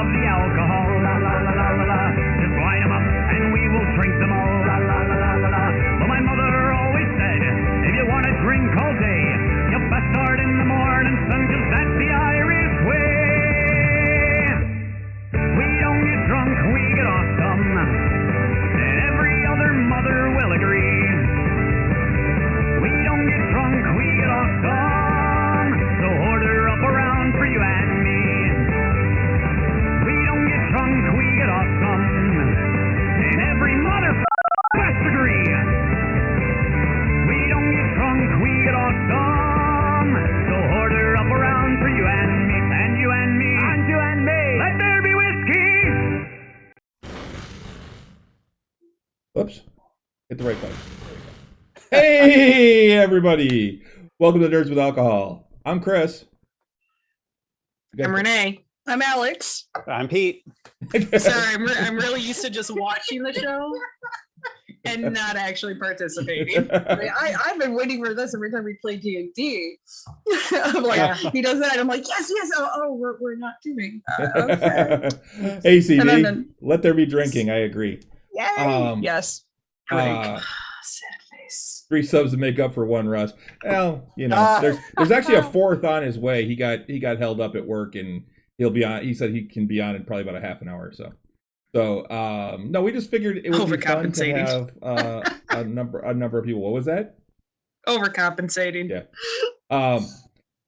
of the alcohol, la la la la la la. Just line 'em up and we will drink them all, la la la la la la. But my mother always said, if you want to drink all day, you best start in the morning sun, 'cause that's the Irish way. We don't get drunk, we get awesome, and every other mother will agree. We don't get drunk, we get awesome, so order up around for you and me. We don't get drunk, we get awesome, and every mother must agree. We don't get drunk, we get awesome, so order up around for you and me, and you and me, and you and me. Let there be whiskey. Oops, hit the right button. Hey, everybody. Welcome to Nerds with Alcohol. I'm Chris. I'm Renee. I'm Alex. I'm Pete. Sorry, I'm really used to just watching the show and not actually participating. I've been waiting for this every time we play D&D. I'm like, he does that. I'm like, yes. Oh, we're not doing that. Okay. Hey, CD, then, let there be drinking. I agree. Yay. Yes. Sad face. 3 subs to make up for 1, Russ. Well, you know, there's actually a 4th on his way. He got held up at work, and he'll be on. He said he can be on in probably about a half an hour or so. So no, we just figured it would be fun to have a number of people. What was that? Overcompensating. Yeah. I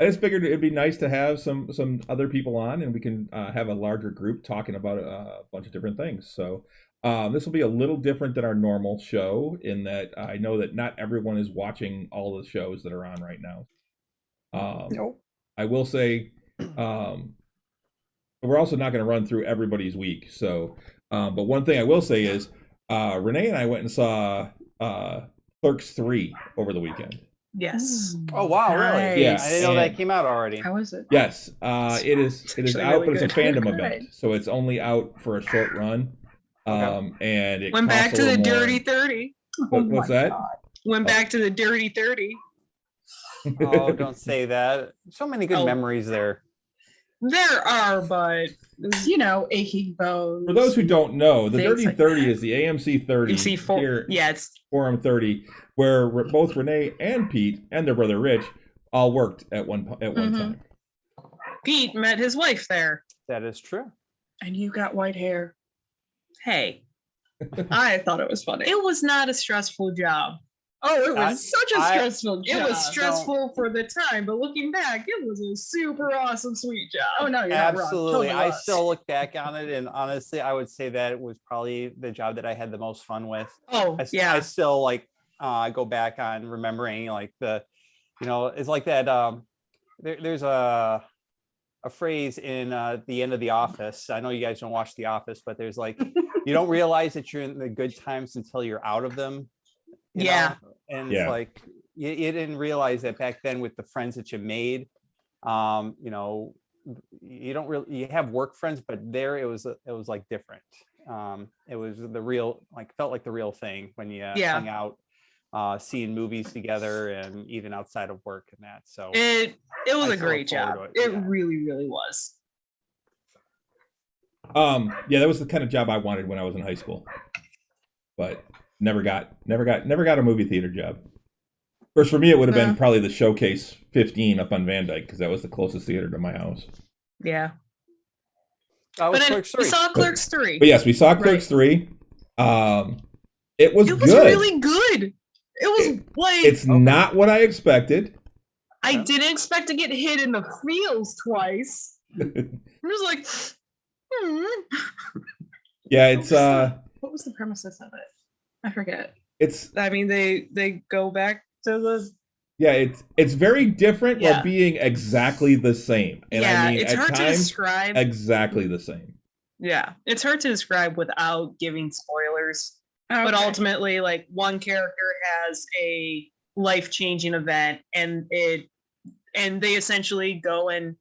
just figured it'd be nice to have some other people on, and we can have a larger group talking about a bunch of different things. So this will be a little different than our normal show in that I know that not everyone is watching all the shows that are on right now. Nope. I will say we're also not going to run through everybody's week. So, but one thing I will say is Renee and I went and saw Clerks 3 over the weekend. Yes. Oh wow, really? Yeah. I didn't know that came out already. How is it? Yes, it is out, really but it's a good. fandom Good. event, so it's only out for a short run. And it Went back costs to a the little more. Dirty 30. What's that? Went back to the Dirty 30. Oh, don't say that. So many good Oh. memories there. There are, but You know, aching bones. For those who don't know, the Things Dirty like 30 that. is the AMC 30 you see here, yeah, it's Forum 30, where both Renee and Pete and their brother Rich all worked at one time. Pete met his wife there. That is true. And you got white hair. Hey, I thought it was funny. it was not a stressful job. Oh, it was such a stressful job. It was stressful for the time, but looking back, it was a super awesome, sweet job. Oh, no, you're not wrong. Absolutely. Totally I was. still look back on it, and honestly, I would say that it was probably the job that I had the most fun with. Oh, I still like go back on remembering like it's like that. There's a phrase in the end of The Office. I know you guys don't watch The Office, but there's like you don't realize that you're in the good times until you're out of them. You know? And it's like you didn't realize that back then with the friends that you made. You don't really you have work friends, but there it was like different. It was the real felt like the real thing when you hung out, seeing movies together, and even outside of work and that. So it was I a great still look job. forward to It yeah. really, really was. Yeah, that was the kind of job I wanted when I was in high school, but never got a movie theater job. Of course, for me, it would have been probably the Showcase 15 up on Van Dyke, because that was the closest theater to my house. Yeah. That was But Clerks we 3. saw Clerks 3. But yes, we saw Clerks 3. It was It was good. really good. It was It's not what I expected. I didn't expect to get hit in the feels twice. I'm just like, Yeah, it's What was the premises of it? I forget. I mean, they go back to the. Yeah, it's very different while Yeah. being exactly the same. And I mean, it's at hard to times, describe. exactly the same. Yeah, it's hard to describe without giving spoilers. But Okay. ultimately, like, one character has a life-changing event, and they essentially go and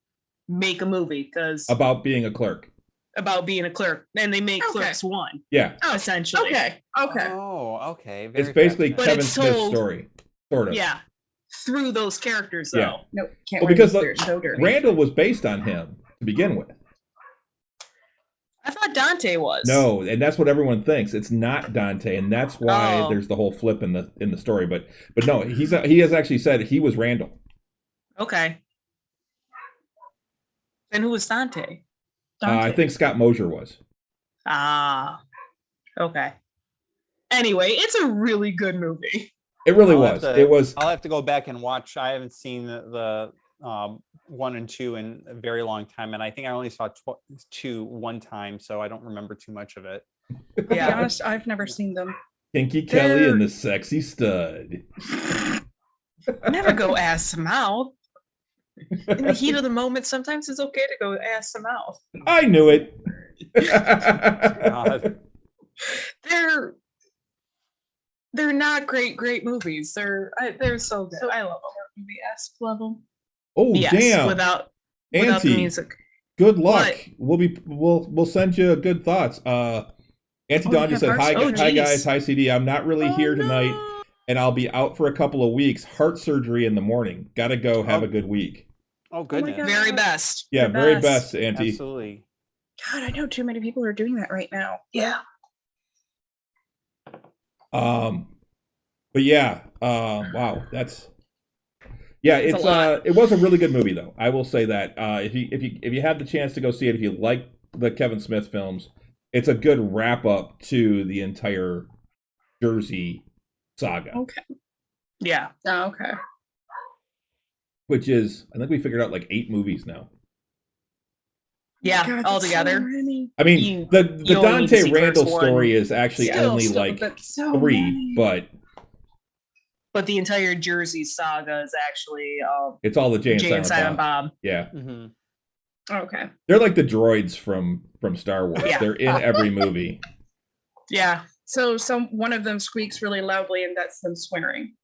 make a movie because About being a clerk. about being a clerk, and they make Okay. Clerks 1, Yeah. essentially. Okay. Oh, okay. Very It's basically fascinating. But Kevin it's Smith's told- story. Sort of. Yeah, through those characters, though. Yeah. Nope. Can't Well, wear because these. They're so dirty. Randall was based on him to begin with. I thought Dante was. No, and that's what everyone thinks. It's not Dante, and that's why Oh. there's the whole flip in the story. But no, he has actually said he was Randall. Okay. Then who was Dante? I think Scott Mosier was. Ah. Okay. Anyway, it's a really good movie. It really I'll was. have to- It was. I'll have to go back and watch. I haven't seen the 1 and 2 in a very long time, and I think I only saw 2 one time, so I don't remember too much of it. To be Yeah. honest, I've never seen them. Kinky Kelly and the Sexy Stud. Never go ass to mouth. In the heat of the moment, sometimes it's okay to go ass to mouth. I knew it. God. They're not great movies. They're so good. I love them. The esque level. Oh Yes, damn, without the Auntie, music. good luck. What? We'll send you good thoughts. Auntie Oh, Dawn yeah, just said heart hi, surgery. hi Oh, guys, geez. hi CD. I'm not really Oh, here tonight, no. and I'll be out for a couple of weeks. Heart surgery in the morning. Gotta go. Have Oh. a good week. Oh goodness. God. Very best. Yeah, The very best. best, Auntie. Absolutely. God, I know too many people are doing that right now. Yeah. But yeah, wow, that's yeah, It's a it's lot. it was a really good movie though. I will say that if you have the chance to go see it, if you like the Kevin Smith films, it's a good wrap up to the entire Jersey saga, Okay. Yeah. Oh, okay. which is I think we figured out like 8 movies now. Yeah. God, all that's together. So many. I mean, You- the you only need to Dante see first Randall one. story is actually only like but so 3, many. but But the entire Jersey saga is actually it's all the Jay and Jay and Silent Silent Bob. Bob. Yeah, Mhm. Okay. they're like the droids from Star Wars. Yeah. They're in every movie. Yeah. So one of them squeaks really loudly, and that's them swearing.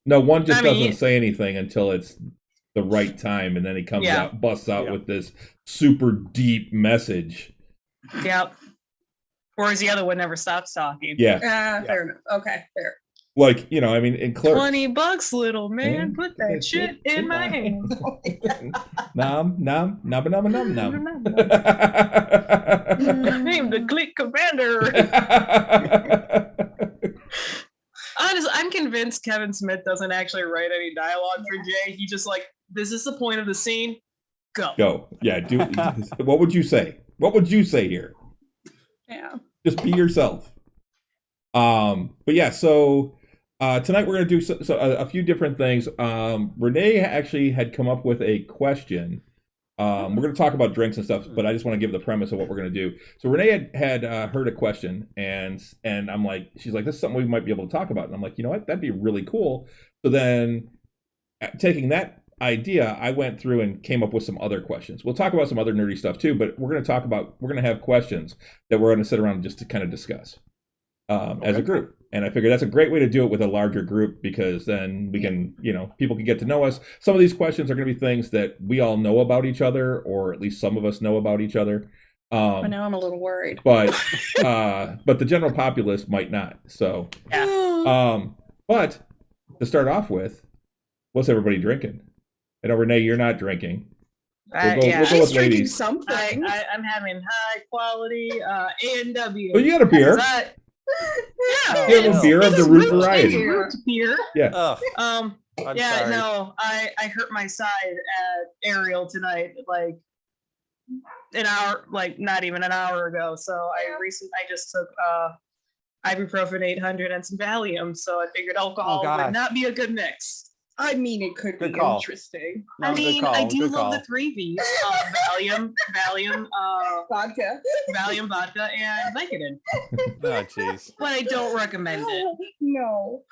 No, one just I mean, doesn't say anything until it's the right time, and then he comes Yeah. out, busts out Yeah. with this super deep message. Yep. Whereas the other one never stops talking. Yeah, Fair enough. Okay, fair. like I mean, in Clerks. $20, little man. Man, Put that shit in my hand. Nom nom nom nom nom nom. Name the click commander. Honestly, I'm convinced Kevin Smith doesn't actually write any dialogue for Jay. He just like, this is the point of the scene. Go. Go, yeah. Do what would you say? What would you say here? Yeah. Just be yourself. But yeah, so tonight we're gonna do a few different things. Renee actually had come up with a question. We're gonna talk about drinks and stuff, but I just want to give the premise of what we're gonna do. So Renee had heard a question, and I'm like, she's like, this is something we might be able to talk about, and I'm like, you know what, that'd be really cool. So then, taking that idea, I went through and came up with some other questions. We'll talk about some other nerdy stuff too, but we're gonna have questions that we're gonna sit around just to kind of discuss as a group. And I figure that's a great way to do it with a larger group, because then we can, people can get to know us. Some of these questions are going to be things that we all know about each other, or at least some of us know about each other. But now I'm a little worried. But the general populace might not. So, but to start off with, what's everybody drinking? I know, Renee, you're not drinking. Yeah. We'll go She's with drinking ladies. something. I'm having high quality A&W. Oh, you got a beer? Yeah. You have a beer of the it's root root variety. beer. Root beer. Ugh, Um, I'm yeah, sorry. no, I hurt my side at Ariel tonight, like an hour, like not even an hour ago. So I just took ibuprofen 800 and some Valium. So I figured alcohol gosh. would not be a good mix. I mean, it could Good be call. interesting. No, I good mean, call, I do good love call. the 3 V's: Valium, Vodka. Valium vodka, and Vicodin. Oh, jeez. But I don't recommend it. No.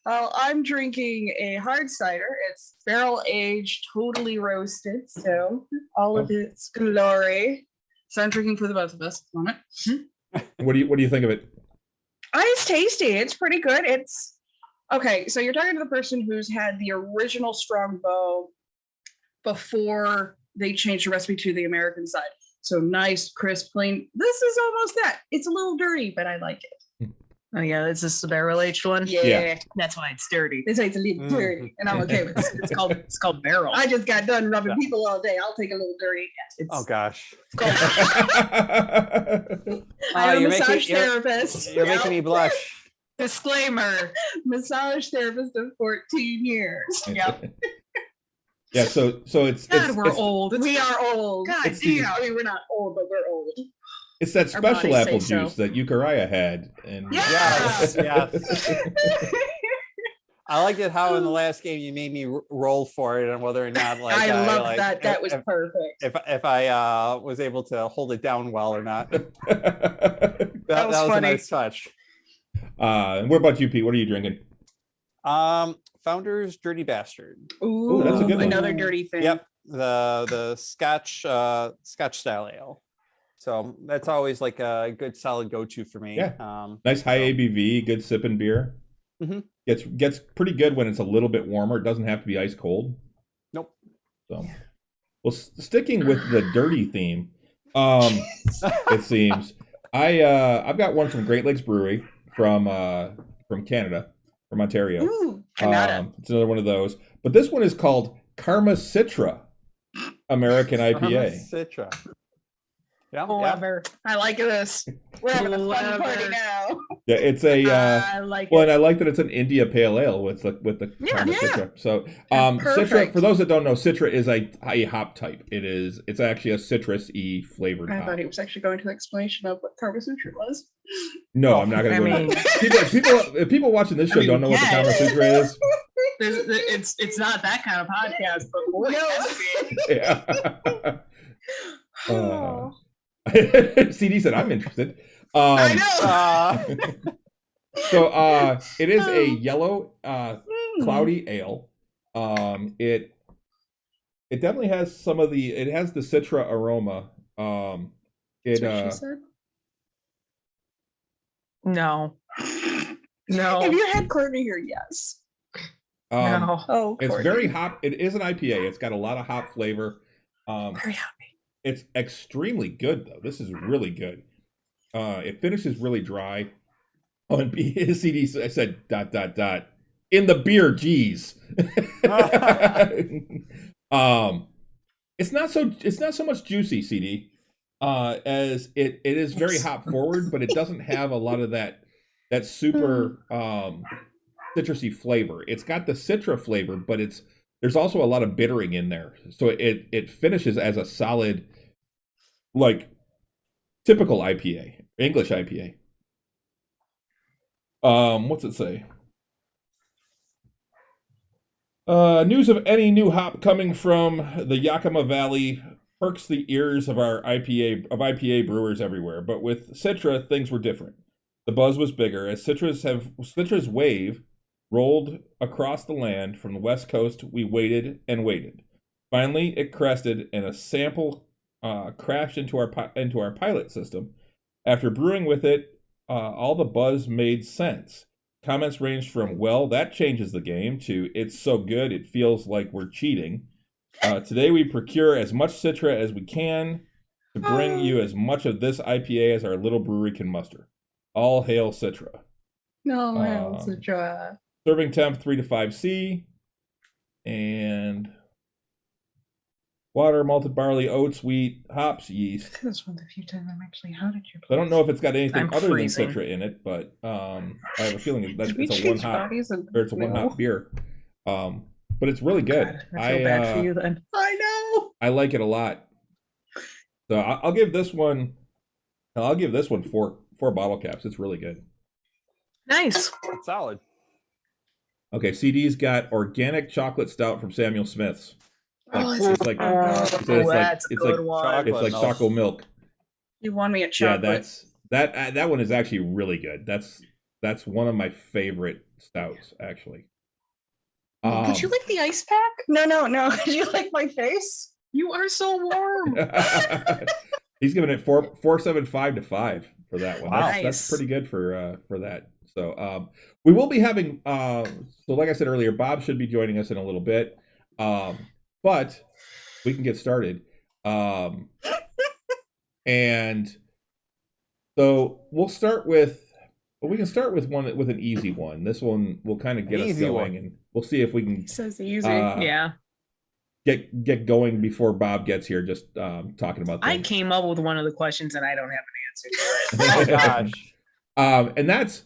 Well, I'm drinking a hard cider. It's barrel aged, totally roasted, so all of its glory. So I'm drinking for the both of us at the moment. What do you think of it? It's tasty. It's pretty good. It's okay. So you're talking to the person who's had the original Strongbow before they changed the recipe to the American side. So nice, crisp, clean. This is almost that. It's a little dirty, but I like it. Oh yeah, is this the barrel-aged one? Yeah. That's why it's dirty. They say it's a little dirty, and I'm okay with it. It's called barrel. I just got done rubbing people all day. I'll take a little dirty. It's Oh gosh. called, I'm a you're massage making- therapist. You're making me blush. Disclaimer. Massage therapist of 14 years. Yep. Yeah, so it's God, we're it's, old. We are old. God It's the- damn. I mean, we're not old, but we're old. it's that Our special bodies apple say so. juice that Eucharia had, and Yes, yes. I liked it how in the last game you made me roll for it and whether or not like I love like, that. That was if, perfect. if I was able to hold it down well or not. That was was a funny. nice touch. And what about you, Pete? What are you drinking? Founder's Dirty Bastard. Ooh, that's a good one. another dirty thing. Yep, the Scotch style ale. So that's always like a good solid go-to for me. Yeah. Nice high ABV, good sipping beer. Mhm. Gets pretty good when it's a little bit warmer. It doesn't have to be ice cold. Nope. So, well, sticking with the dirty theme, it seems I've got one from Great Lakes Brewery from Canada, from Ontario. Ooh, Canada. It's another one of those, but this one is called Karma Citra American IPA. Citra. Yeah, yeah. Clever. I like this. We're having a fun Clever. party now. Yeah, it's a. I like Well, it. and I like that it's an India Pale Ale with the Yeah, Karma yeah. Citra. So, That's Citra. perfect. For those that don't know, Citra is a hop type. It's actually a citrus-y flavored I hop. thought he was actually going to an explanation of what Karma Sutra was. No, I'm not going I to go. mean, if people watching this show mean, don't know what the Karma yes. Citra is. it's not that kind of podcast, but boy, No. Yeah. Oh. CD said, "I'm interested." I know. So it is a Oh. yellow cloudy ale. It definitely has some of the. It has the citra aroma. That's what she said. no. No. Have you had Courtney here? Yes. No. Oh, It's Courtney. very hop. It is an IPA. It's got a lot of hop flavor. Very happy. It's extremely good though. This is really good. It finishes really dry. Oh, and CD said ... in the beer, geez. It's not so much juicy, CD, as it is very hop forward, but it doesn't have a lot of that super citrusy flavor. It's got the citra flavor, but there's also a lot of bittering in there. So it finishes as a solid, like, typical IPA, English IPA. What's it say? News of any new hop coming from the Yakima Valley perks the ears of our IPA brewers everywhere. But with Citra, things were different. The buzz was bigger as Citra's wave rolled across the land from the west coast. We waited and waited. Finally, it crested, and a sample crashed into our pilot system. After brewing with it, all the buzz made sense. Comments ranged from, well, that changes the game, to it's so good it feels like we're cheating. Today we procure as much Citra as we can to bring you as much of this IPA as our little brewery can muster. All hail Citra. No, it's a joy. Serving temp 3 to 5 C. And water, malted barley, oats, wheat, hops, yeast. This is one of the few times I'm actually. How did you? I don't know if it's got anything I'm other freezing. than Citra in it, but I have a feeling that Did we it's a change one hop bodies and or it's a one hop beer. But it's really good. God, I feel bad for you then. I know. I like it a lot. So I'll give this one. I'll give this one four bottle caps. It's really good. Nice. Solid. Okay, CD's got organic chocolate stout from Samuel Smith's. Oh, It's like Oh, it's like that's a it's good like one. it's like milk. choco milk. You won me a Yeah, chocolate. that one is actually really good. That's one of my favorite stouts actually. Did you like the ice pack? No. Did you like my face? You are so warm. He's giving it 4.75 to 5 for that one. Wow. That's Nice. pretty good for that. So we will be having so like I said earlier, Bob should be joining us in a little bit. But we can get started. And so we'll start with Well, we can start with an easy one. This one will kind of get us Easy going, one. and we'll see if we can Says easy. Yeah. get going before Bob gets here. Just talking about I things. came up with one of the questions and I don't have an answer to it. Oh gosh. And that's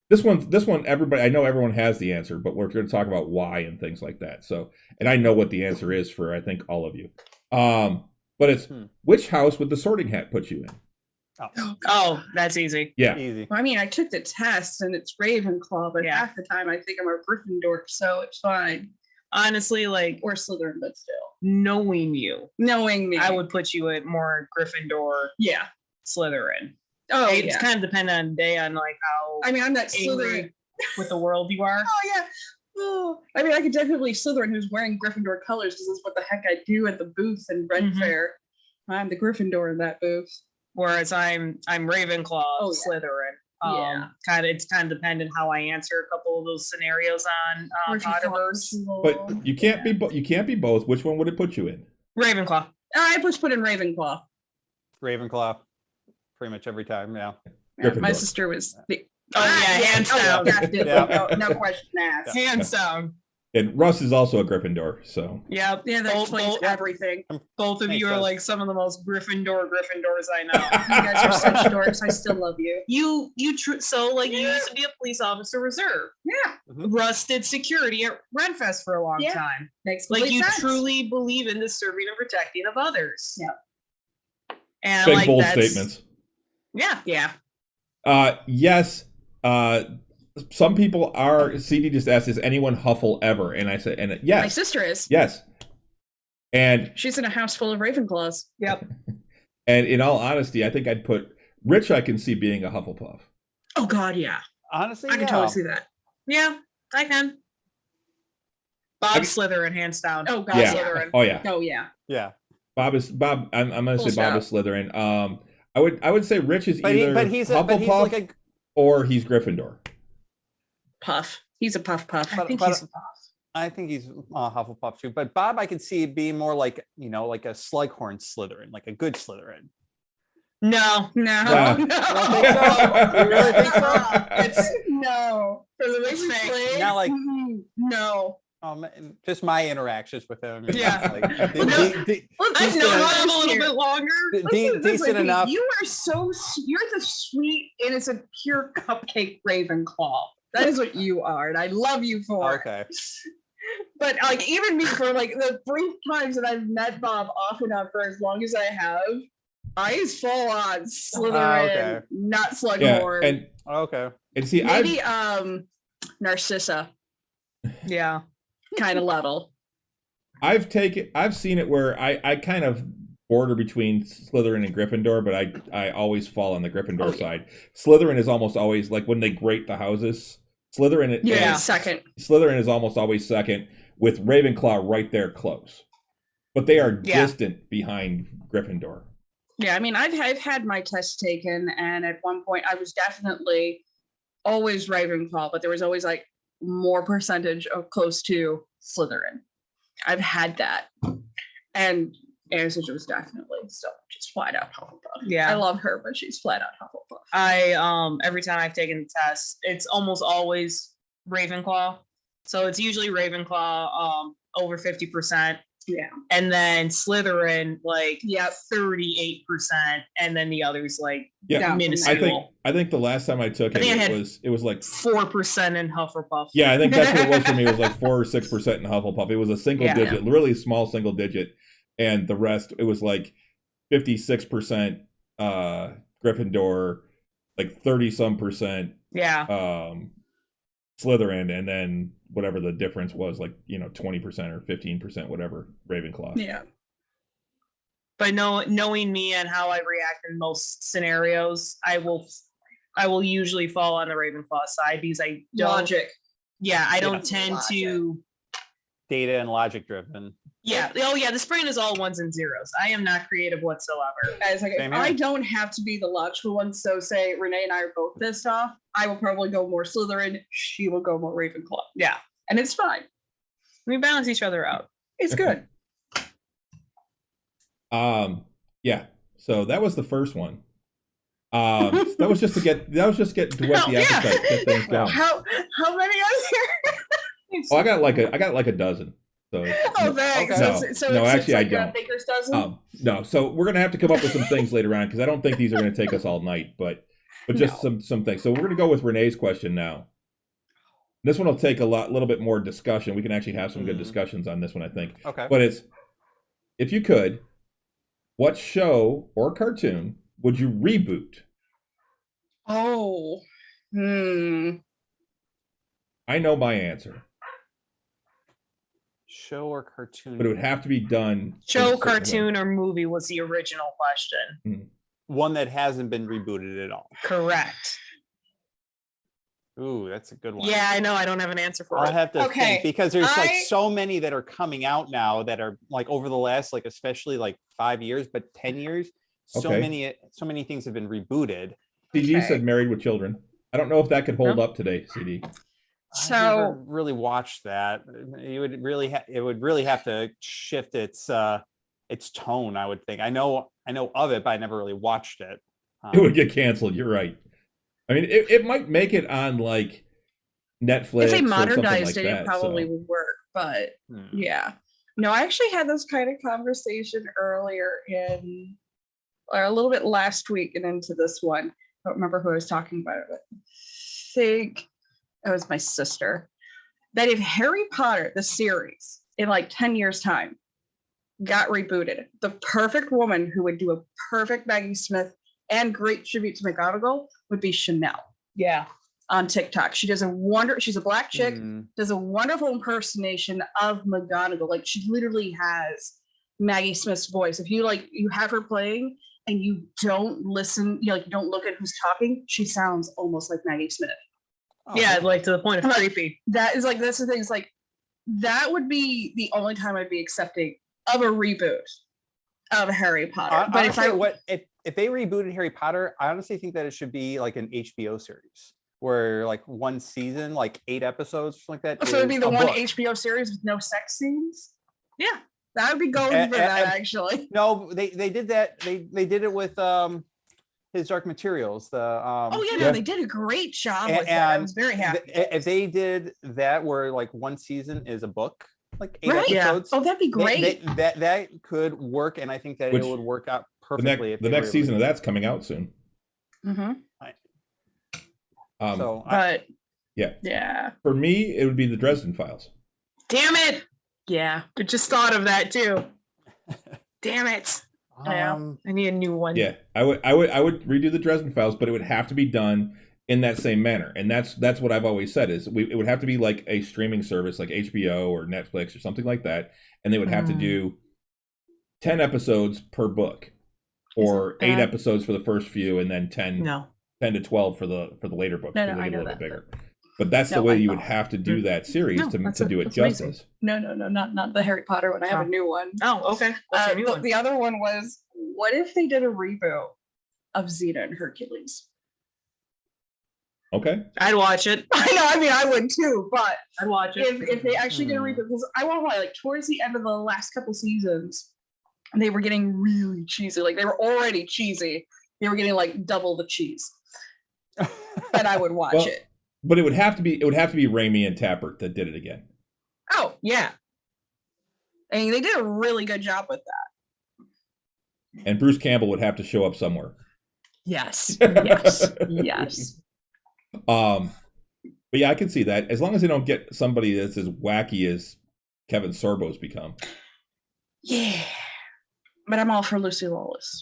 this one. Everybody, I know everyone has the answer, but we're going to talk about why and things like that. So, and I know what the answer is for I think all of you. But it's which house would the Sorting Hat put you in? Oh, that's easy. Yeah. Easy. Well, I mean, I took the test and it's Ravenclaw, but Yeah. half the time I think I'm a Gryffindor, so it's fine. Honestly, like Or Slytherin, but still. knowing you, Knowing me. I would put you at more Gryffindor, Yeah. Slytherin. Oh, It's yeah. kind of dependent on the day on like how I mean, I'm that Slytherin. angry with the world you are. Oh, yeah. Oh, I mean, I could definitely Slytherin who's wearing Gryffindor colors because that's what the heck I do at the booth in Red Mhm. Fair. I'm the Gryffindor in that booth. Whereas I'm Ravenclaw, Oh, yeah. Slytherin. Yeah. It's kind of dependent how I answer a couple of those scenarios on Where's your Potterverse. thoughts? But you can't be you can't be both. Which one would it put you in? Ravenclaw. I just put in Ravenclaw. Ravenclaw. Pretty much every time. Yeah. Yeah, my Gryffindor. sister was the. Oh, yeah, hands down. Definitely. Yeah. No question asked. Hands down. And Russ is also a Gryffindor, so Yep. Yeah, that Both- explains both- everything. Both of Makes you are sense. like some of the most Gryffindors I know. You guys are such dorks. I still love you. So like you Yeah. used to be a police officer reserve. Yeah, Russ did security at Renfest for a long Yeah. time. makes Like complete you sense. truly believe in the serving and protecting of others. Yeah. And big like bold that's, statements. Yeah. Yes. Some people are. CD just asked, "Is anyone Huffle ever?" And I said, "And My yes, sister is. yes." And She's in a house full of Ravenclaws. Yep. and in all honesty, I think I'd put Rich. I can see being a Hufflepuff. Oh God, yeah. Honestly, I can yeah. totally see that. Yeah, I can. Bob Slytherin, hands down. Oh God, Yeah. yeah. Slytherin. Oh yeah, Oh yeah. Yeah. Bob is Bob. I'm gonna Full say Bob is Slytherin. I would say Rich is But either he's Hufflepuff like a. or he's Gryffindor. Puff. He's a puff. I think but- he's a Bob. I think he's Hufflepuff too. But Bob, I could see being more like like a Slughorn Slytherin, like a good Slytherin. No. No. Yeah. You don't think so? You really think so? It's No. For the way It's we fake. played. Not like- No. Just my interactions with him. Yeah. Like, I've decent- known Bob a little bit longer. decent enough. You are you're the sweet, innocent, pure cupcake Ravenclaw. That is what you are, and I love you for it. Okay. But like even me for like the brief times that I've met Bob off and on for as long as I have, I is full on Slytherin, okay. not Yeah, Slughorn. Okay. and see, Maybe Narcissa Yeah. kind of level. I've seen it where I kind of border between Slytherin and Gryffindor, but I always fall on the Gryffindor side. Slytherin is almost always like when they grate the houses. Slytherin Yeah. Second. Slytherin is almost always second, with Ravenclaw right there close, but they are Yeah. distant behind Gryffindor. Yeah, I mean, I've had my test taken, and at one point I was definitely always Ravenclaw, but there was always like more percentage of close to Slytherin. I've had that, and Anastasia was definitely still just flat out Hufflepuff. Yeah. I love her, but she's flat out Hufflepuff. I every time I've taken the test, it's almost always Ravenclaw. So it's usually Ravenclaw over 50%. Yeah, And then Slytherin like Yep. 38%, and then the others like Yeah, minuscule. I think the last time I took I it, think I had it was like 4% in Hufflepuff. yeah, I think that's what it was for me. It was like 4 or 6% in Hufflepuff. It was a single Yeah. digit, really small single digit, and the rest it was like 56% Gryffindor, like 30-some% Yeah. Slytherin, and then whatever the difference was, like 20% or 15%, whatever, Ravenclaw. yeah. But knowing me and how I react in most scenarios, I will usually fall on the Ravenclaw side because I don't. Logic. Yeah, I don't Yeah. tend to. Data and logic driven. Yeah. Oh, yeah. This brain is all ones and zeros. I am not creative whatsoever. Guys, like, if Same here. I don't have to be the logical one, so say Renee and I are both pissed off, I will probably go more Slytherin. She will go more Ravenclaw, Yeah. and it's fine. We balance each other out. It's good. Yeah. So that was the first one. That was just to whet the appetite, get things going. How many are there? Oh, I got like a dozen. So Oh, thanks. Okay. No, actually, I like don't. a baker's dozen. No, so we're gonna have to come up with some things later on because I don't think these are gonna take us all night, but just some things. So we're gonna go with Renee's question now. This one will take a little bit more discussion. We can actually have some good discussions on this one, I think. Okay. But it's, if you could, what show or cartoon would you reboot? Oh. I know my answer, Show or cartoon? but it would have to be done. Show, cartoon, or movie was the original question. One that hasn't been rebooted at all. Correct. Ooh, that's a good one. Yeah, I know. I don't have an answer for I'll it. have to Okay, think because there's like I- so many that are coming out now that are like over the last like especially like 5 years, but 10 years. So Okay. many things have been rebooted. CD Okay. said Married with Children. I don't know if that could hold up today, CD. I've never So really watched that. It would really have to shift its tone. I would think. I know of it, but I never really watched it. It would get canceled. You're right. I mean, it might make it on like Netflix if they or something modernized like it, that. it probably so. would work. But Hmm. yeah. No, I actually had this kind of conversation earlier in, or a little bit last week and into this one. I don't remember who I was talking about it with. I think it was my sister. That if Harry Potter, the series, in like 10 years' time, got rebooted, the perfect woman who would do a perfect Maggie Smith and great tribute to McGonagall would be Chanel Yeah. on TikTok. She's a black chick, does a wonderful impersonation of McGonagall. Like she literally has Maggie Smith's voice. If you have her playing and you don't listen, you don't look at who's talking, she sounds almost like Maggie Smith. Oh, Yeah, like to the point of creepy. That's the thing. It's like that would be the only time I'd be accepting of a reboot of Harry Potter. But if they rebooted Harry Potter, I honestly think that it should be like an HBO series where like one season, like 8 episodes, something like that. So it'd be the is a one book. HBO series with no sex scenes. Yeah. That would be going for that actually. No, they did that. They did it with his Dark Materials. They did a great job with that. I was very happy. If they did that, where like one season is a book, like 8 Right, yeah. episodes. Oh, that'd be great. That could work, and I think that Which- it would work out The perfectly. next season of that's coming out soon. Mm-hmm. So But yeah, for me, it would be the Dresden Files. Damn it. Yeah. I just thought of that too. Damn it. Yeah. I need a new one. Yeah, I would redo the Dresden Files, but it would have to be done in that same manner, and that's what I've always said is it would have to be like a streaming service like HBO or Netflix or something like that, and they would have to do 10 episodes per book, or 8 episodes for the first few, and then 10 to 12 for the later books. No, because they I get a know little bit that. bigger. But that's the way you would have to do that series to do it justice. No, not the Harry Potter one. I have a new one. Oh, okay. What's your new one? The other one was, what if they did a reboot of Xena and Hercules? Okay. I'd watch it. I know. I mean, I would too. But I'd watch it. if they actually did a reboot, because I won't lie, like towards the end of the last couple seasons, they were getting really cheesy. Like they were already cheesy. They were getting like double the cheese. And I would watch it. But it would have to be Raimi and Tappert that did it again. Oh yeah. I mean, they did a really good job with that. And Bruce Campbell would have to show up somewhere. Yes. Yes. But yeah, I can see that. As long as they don't get somebody that's as wacky as Kevin Sorbo's become. Yeah. But I'm all for Lucy Lawless.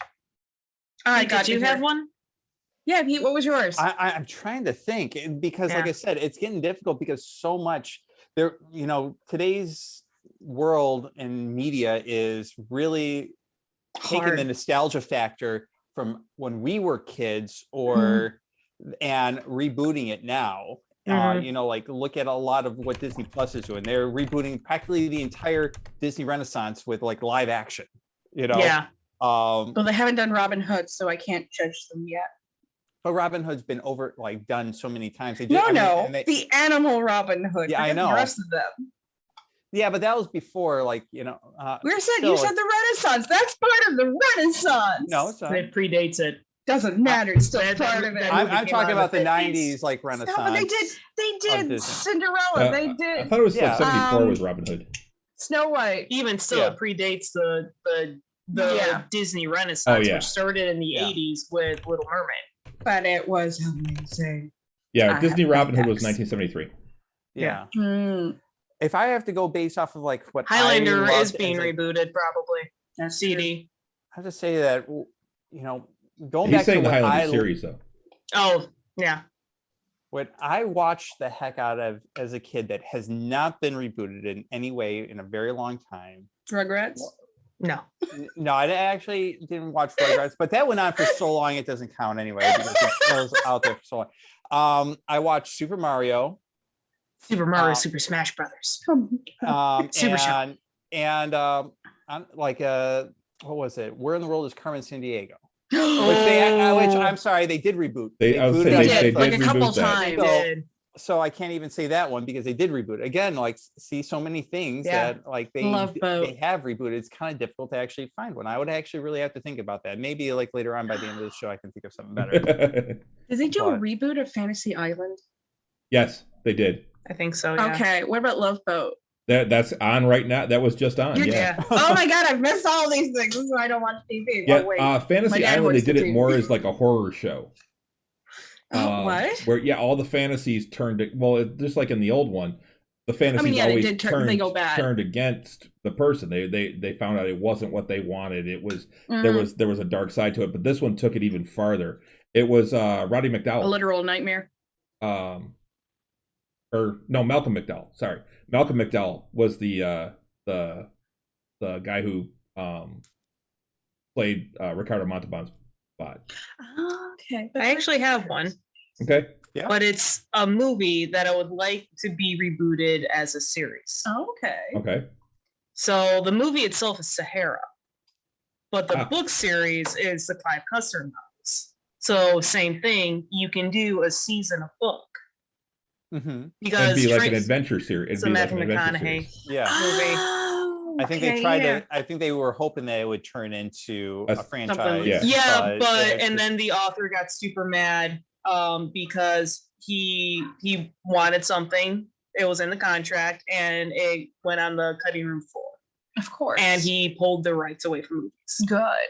All right, did you have one? Yeah, Pete, what was yours? I'm trying to think because, like I said, it's getting difficult because so much there. Today's world and media is really taking the nostalgia factor from when we were kids, and rebooting it now. Like look at a lot of what Disney Plus is doing. They're rebooting practically the entire Disney Renaissance with like live action. Yeah. Well, they haven't done Robin Hood, so I can't judge them yet. But Robin Hood's been done so many times. The animal Robin Hood. Yeah, I know. The rest of them. Yeah, but that was before, You said the Renaissance. That's part of the Renaissance. No, it's not. It predates it. Doesn't matter. It's still That- part of it. that- I'm came talking out about in the the 50s. '90s, like No, Renaissance. but they did Disney. Cinderella. They I did thought it was Yeah. like 74 Um, with Robin Hood. Snow White. Even still, Yeah. it predates the Yeah. Disney Renaissance, yeah. which started in the Yeah. 80s with Little Mermaid. But it was amazing. Yeah, I Disney have Robin Hood was Max. 1973. Yeah. Mm, If I have to go based off of like what Highlander I is loved being as a- rebooted, probably. that's true. CD. I have to say that going He's back to saying the what Highlander series, though. Oh, yeah. what I watched the heck out of as a kid that has not been rebooted in any way in a very long time. Rugrats. No. No, I actually didn't watch Rugrats, but that went on for so long it doesn't count anyway because it was out there for so long. I watched Super Mario, Super Mario Uh, Super Smash Brothers. Super show. and what was it? Where in the World is Carmen Sandiego? Which Oh. I'm sorry, they did reboot. I would booted say on they Netflix. like a did couple reboot that. times. They did. So I can't even say that one because they did reboot again. Like, see so many things Yeah. that like Love Boat. they have rebooted. It's kind of difficult to actually find one. I would actually really have to think about that. Maybe like later on by the end of the show, I can think of something better. Did they do a But- reboot of Fantasy Island? Yes, they did. I think so, yeah. Okay. What about Love Boat? That's on right now. That was just on. Yeah. Oh my god, I've missed all these things. This is why I don't watch TV. Yeah, Oh, wait. Fantasy My dad Island, they watched did the it TV. more as like a horror show. What? Where all the fantasies turned. Just like in the old one, the fantasies they always did turn- they go bad. turned against the person. They found out it wasn't what they wanted. It was Mm, there was a dark side to it. But this one took it even farther. It was Roddy a McDowell. literal nightmare. Malcolm McDowell. Sorry, Malcolm McDowell was the guy who played Ricardo Montalban's spot. Okay. I actually have one, Okay. Yeah. but it's a movie that I would like to be rebooted as a series. Okay. Okay. So the movie itself is Sahara, but the Ah. book series is the Clive Cussler novels. So same thing, you can do a season of book Mhm. because It'd be like an Frank- adventure series. it's It'd a be like an Matthew adventure McConaughey. series. Yeah. Oh, I think they okay, tried yeah. to. I think they were hoping that it would turn into a That's- franchise. Yeah. Yeah, they but had and to- then the author got super mad because he wanted something. It was in the contract and it went on the cutting room floor. Of course. And he pulled the rights away from movies. good.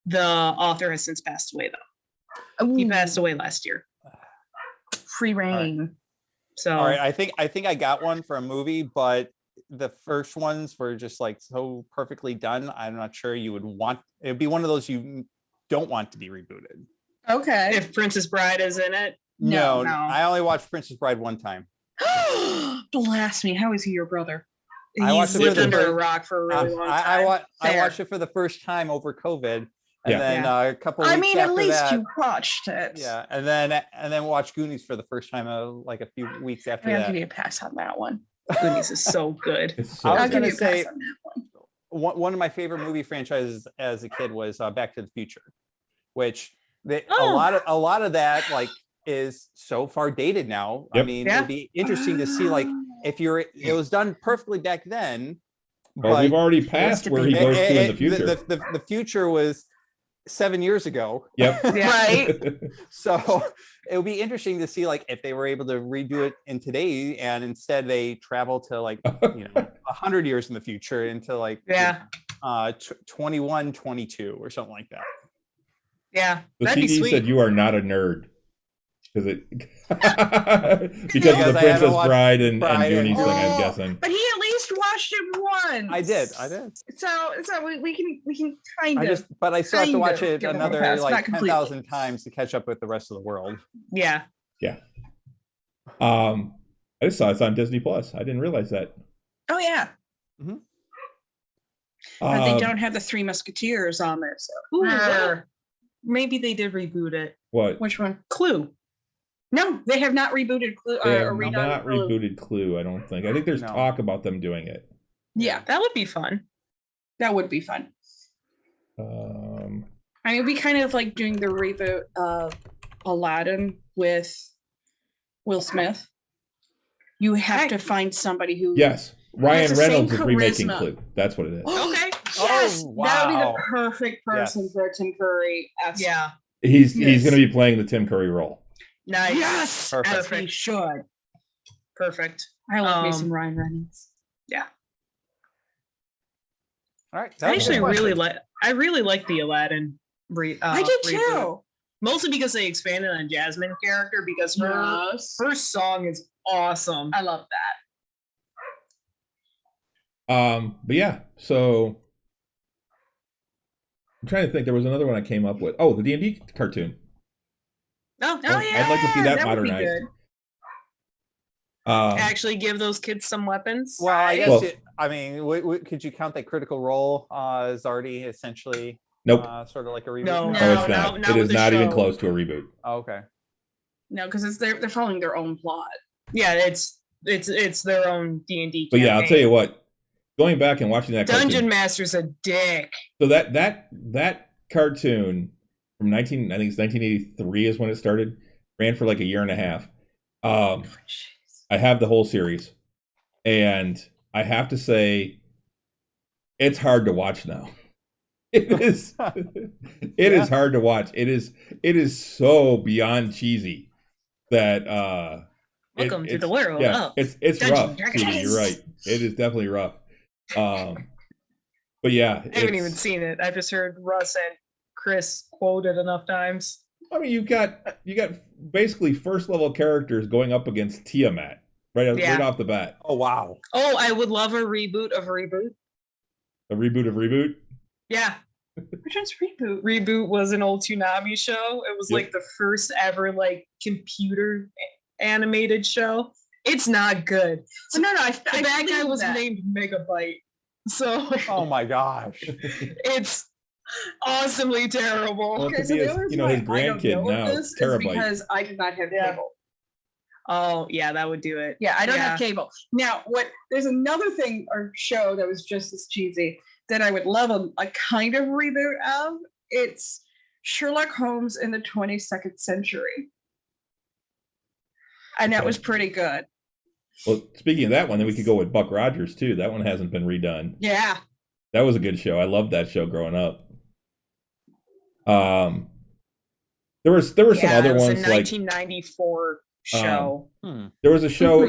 The author has since passed away though. He Ooh, passed away last year. free reign. So All right, I think I got one for a movie, but the first ones were just like so perfectly done. I'm not sure you would want. It would be one of those you don't want to be rebooted. Okay. if Princess Bride is in it, No, no. I only watched Princess Bride one time. Blast me. How is he your brother? I watched he's it lived for the under a first- rock for a really long time. I Fair. watched it for the first time over COVID, and Yeah. then a couple. I weeks mean, at after least that, you watched it. Yeah, and then watched Goonies for the first time like a few weeks after I'll that. give you a pass on that one. Goonies is so good. It's so I was I'll give gonna you a say- pass on that one. One of my favorite movie franchises as a kid was Back to the Future, which a Oh. lot of that like is so far dated now. I Yep. mean, Yeah. it'd be interesting to see like if it was done perfectly back then. Well, we've already to passed where be. he goes to in the the, future. the future was 7 years ago. Yep. Yeah. Right. So it would be interesting to see like if they were able to redo it in today and instead they travel to like 100 years in the future into like Yeah. 2122 or something like that. Yeah. The That'd be CD sweet. said you are not a nerd. Because of Because the I haven't Princess watched Bride and Bride and- Goonies thing, I'm Oh. guessing. But he at least watched it once. I did. So we can kind of. But I still have to kind watch of it give him a another pass, like not completely. 10,000 times to catch up with the rest of the world. Yeah. I just saw it's on Disney Plus. I didn't realize that. Oh yeah, but they Um, don't have the Three Musketeers on there. So Ooh, Brr. maybe they did reboot it. What? which one? Clue. No, they have not rebooted Clue They or have redone not Clue. rebooted Clue, I don't think. I think there's No. talk about them doing it. Yeah, That would be fun. that would be fun. I mean, it'd be kind of like doing the reboot of Aladdin with Will Smith. You have to find somebody who. Yes. Ryan the same Reynolds is remaking charisma. Clue. That's what it is. Okay. Yes, Oh, that would be wow. the perfect person Yes. for Tim Curry. Yeah. He's Yes. going to be playing the Tim Curry role. Nice. Yes, Perfect. as he should. Perfect. I love me Um, some Ryan Reynolds. All right. I that was a actually good really question. like the Aladdin I did reboot. too. Mostly because they expanded on Jasmine character because her Yes. first song is awesome. I love that. But yeah, so I'm trying to think. There was another one I came up with. Oh, the D&D cartoon. Oh, I'd like to see that would be modernized. good. Um, Actually give those kids some weapons. Well, I guess. Well- I mean, could you count that Critical Role as already essentially nope. sort of like a reboot? No, No, no, it's not. not It with is the not even show. close to a reboot. Oh, okay. No, because they're following their own plot. Yeah, it's their own D&D. But yeah, I'll tell you what. Going back and watching that Dungeon cartoon, Master's a dick. so that cartoon from I think it's 1983 is when it started. Ran for like a year and a half. I have the whole series, and I have to say, it's hard to watch now. It is. It is hard to watch. It is so beyond cheesy that Welcome to it's- the world. Yeah, of it's Dungeons rough. and Dragons. Judy, you're right. It is definitely rough. But yeah, I haven't even it's- seen it. I've just heard Russ and Chris quoted enough times. I mean, you got basically first level characters going up against Tiamat right Yeah. off the bat. Oh wow. Oh, I would love a reboot of Reboot. A reboot of reboot. Yeah. Which one's Reboot? Reboot was an old Toonami show. It was Yep. like the first ever like computer animated show. It's not good. Oh, no, I The bad guy believe was that. named Megabyte. So Oh my gosh. it's awesomely terrible. Well, it Okay, could so be the his, only reason his why I don't grandkid know now, this is Terabyte. because I did not have Yeah. cable. Oh yeah, that would do it. Yeah, I don't Yeah. have cable. Now, there's another thing or show that was just as cheesy that I would love a kind of reboot of. It's Sherlock Holmes in the 22nd century. And that was pretty good. Well, speaking of that one, then we could go with Buck Rogers too. That one hasn't been redone. Yeah. That was a good show. I loved that show growing up. There were some Yeah, other it was ones a like 1994 show. there was a show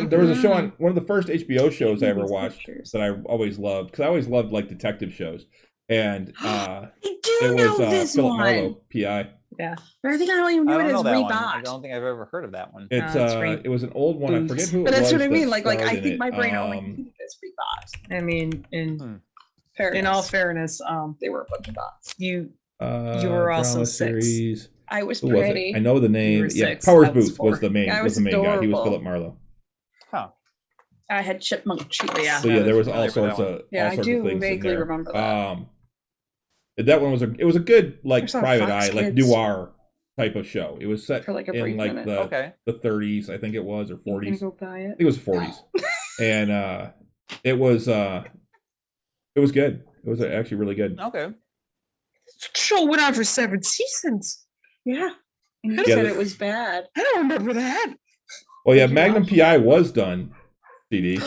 on one of the first HBO shows I ever Movies, watched pictures. that I always loved because I always loved like detective shows, and I do it know was this Philip one. Marlowe, PI. But I think I don't even I know don't it know as that one. I Rebot. don't think I've ever heard of that one. It's it's it was an old one. I Reboots. forget who it But that's was. what I mean. that Like I starred in think it. my brain only thinks it's Rebot. I mean, Fairness. in all fairness, They were a bunch of bots. you were also drama 6. series. I was Who was pretty. it? I know the name. were Yeah, 6. Powers I was Boots 4. was the main I was the was main guy. He was adorable. Philip Marlowe. Huh. I had chipmunk cheeks. Yeah. So yeah, there was familiar all with sorts that of Yeah, all I sorts do of things in vaguely there. remember that. That one was it was a good like There's some private Fox eye like Kids. noir type of show. It was set For, like, a in brief like minute. Okay. the 30s, I think it was, or I'm gonna 40s. go buy I it. think it was 40s, and it was good. It was actually really good. Okay. show went on for 7 seasons. Yeah. And you Yeah, said the- it was bad. I don't remember that. Well, yeah, Did you Magnum watch PI was done. CD.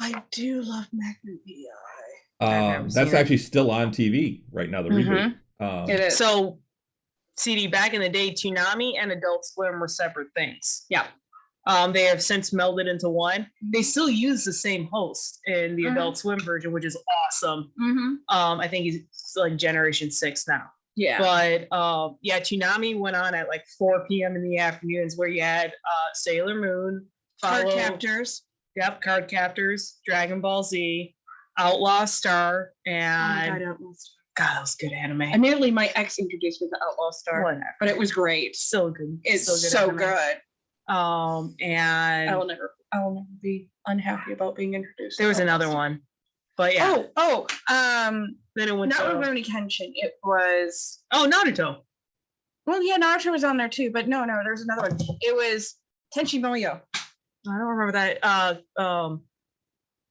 I do love Magnum PI. I've never That's seen it. actually still on TV right now. The reboot. It is. So, CD, back in the day, Toonami and Adult Swim were separate things. Yeah. They have since melded into one. They still use the same host in the Mhm. Adult Swim version, which is awesome. Mm-hmm. I think he's like Generation 6 now. Yeah. But yeah, Toonami went on at like 4 p.m. in the afternoons where you had Sailor Moon, Card follow- captors. Yep, Card Captors, Dragon Ball Z, Outlaw Star, Oh my and God, Outlaw Star. God, that was good anime. Immediately, my ex introduced me to Outlaw Star, Whatever. but it was great. So good. It's so so anime. good. And I will never be unhappy about being introduced. there was to Outlaw another Star. one, but yeah. Then it went not to Rurouni Kenshin. It was Naruto. well, yeah, Naruto was on there too, but no, there's another one. It was Tenchi Muyo. I don't remember that.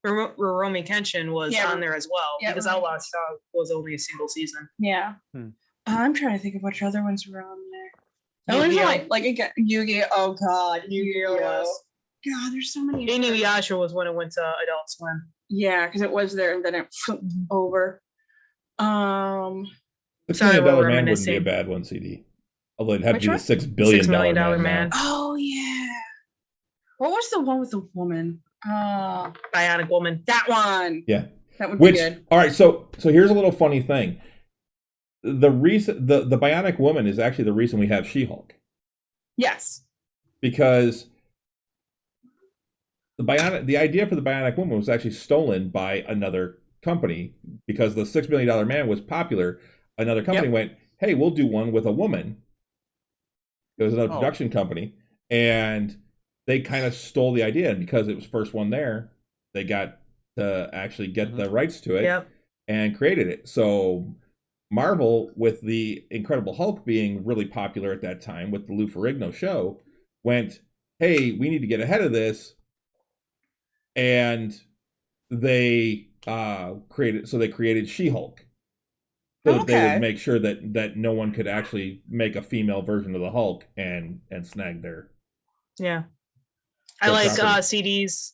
Rurouni Kenshin was Yeah, on there as well yeah, because Rurouni Outlaw Star was only a single season. Yeah. Hmm. I'm trying to think of which other ones were on there. Oh, Yu-Gi-Oh. there's like again, Yu-Gi-Oh. Oh God, Yu-Gi-Oh was. God, there's so many. Inuyasha was when it went to Adult Swim. Yeah, because it was there and then it over. The $1 Sorry, Million we're Man wouldn't be a reminiscing. bad one. CD. Although it'd have Which to be one? the $6 billion $6 million man. man. now. Oh yeah. What was the one with the woman? Bionic Woman. That one. Yeah. That would Which be good. all right, so here's a little funny thing. The reason the Bionic Woman is actually the reason we have She-Hulk. Yes. Because the idea for the Bionic Woman was actually stolen by another company because the $6 million man was popular. Another company went, hey, we'll do one with a woman. It was another production company, and they kind of stole the idea. And because it was first one there, they got to actually get the rights to it and created it. So Marvel, with the Incredible Hulk being really popular at that time with the Lou Ferrigno show, went, hey, we need to get ahead of this. And they created She-Hulk. So that they would make sure that no one could actually make a female version of the Hulk and snag their. Yeah. I like property. CD's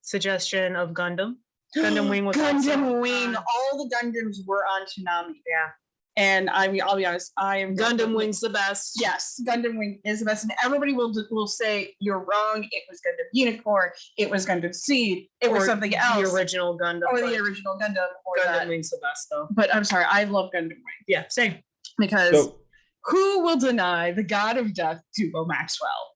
suggestion of Gundam. Gundam Wing was Gundam also Wing. All the Gundams were on Toonami. Yeah. And I mean, I'll be honest, I am Gundam Wing's the best. Yes, Gundam Wing is the best, and everybody will say you're wrong. It was Gundam Unicorn. It was Gundam Seed. It was something else. The original Gundam. or the original Gundam. Or Gundam that. Wing's the best though. But I'm sorry, I love Gundam Wing Yeah, same. because who will deny the God of Death, Duo Maxwell?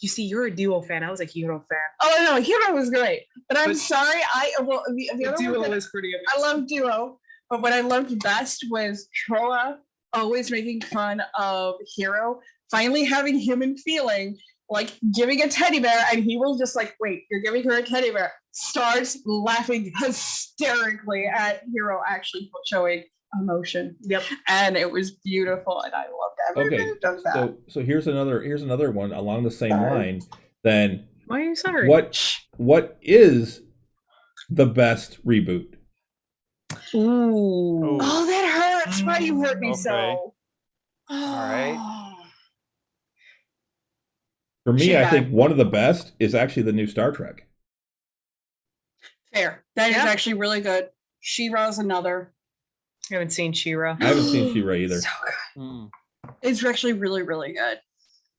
You see, you're a Duo fan. I was a Hero fan. Oh no, Hero was great, but I'm sorry. The other Duo one that- was pretty amazing. I love Duo, but what I loved best was Troa always making fun of Hero, finally having human feeling, like giving a teddy bear, and he will just like, wait, you're giving her a teddy bear, starts laughing hysterically at Hero actually showing emotion. Yep. And it was beautiful, and I loved everything that does that. So here's another one along the same line. Then Why are you sorry? what is the best reboot? Ooh. Oh, that hurts. Why you hurt me so? Okay. All right. For me, Yeah. I think one of the best is actually the new Star Trek. Fair. That is Yeah. actually really good. She-Ra's another. I haven't seen She-Ra. I haven't seen She-Ra either. So good. Mm. It's actually really, really good.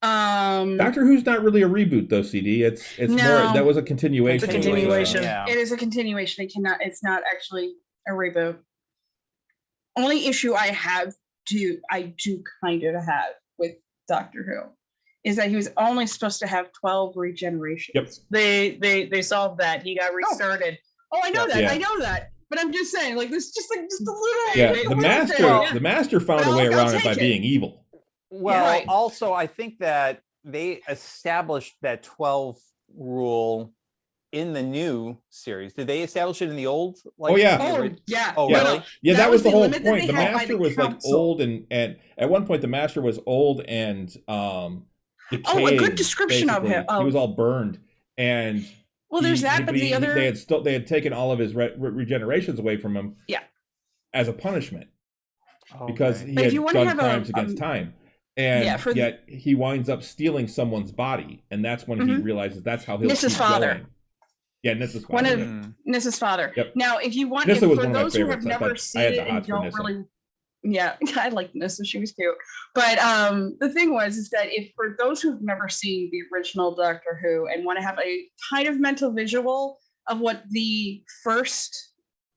Doctor Who's not really a reboot though, CD. It's No. more that was a continuation. It's a continuation. Yeah. It is a continuation. It's not actually a reboot. Only issue I do kind of have with Doctor Who is that he was only supposed to have 12 regenerations. Yep. They solved that. He got restarted. Oh, I know that. Yeah. I know that. But I'm just saying, like, this just a little. Yeah, a the little thing. master found a Well, way I'll around it take by it. being evil. Well, Right. also, I think that they established that 12 rule in the new series. Did they establish it in the old? Oh, yeah. the Oh, ori- yeah. Oh, Yeah. really? Yeah, That that was was the the whole limit that point. they The had by master the was like council. old and at one point the master was old and decaying, Oh, a good description of him. basically. He was all burned and Well, there's that, but the other. they had taken all of his regenerations away from him. Yeah. As a punishment because Okay. he But if had you wanna done have crimes against time. And Yeah, yet he winds up stealing someone's body, and that's when he realizes that's how he'll Nissa's keep father. going. Yeah, Nissa's One father. of- yeah. Nissa's father. Yep. Now, if you want, Nissa was for one of my those who have favorites. I never thought- seen I had it the and hots for don't Nissa. really, yeah, I like Nissa. She was cute. But the thing is that if for those who've never seen the original Doctor Who and want to have a kind of mental visual of what the first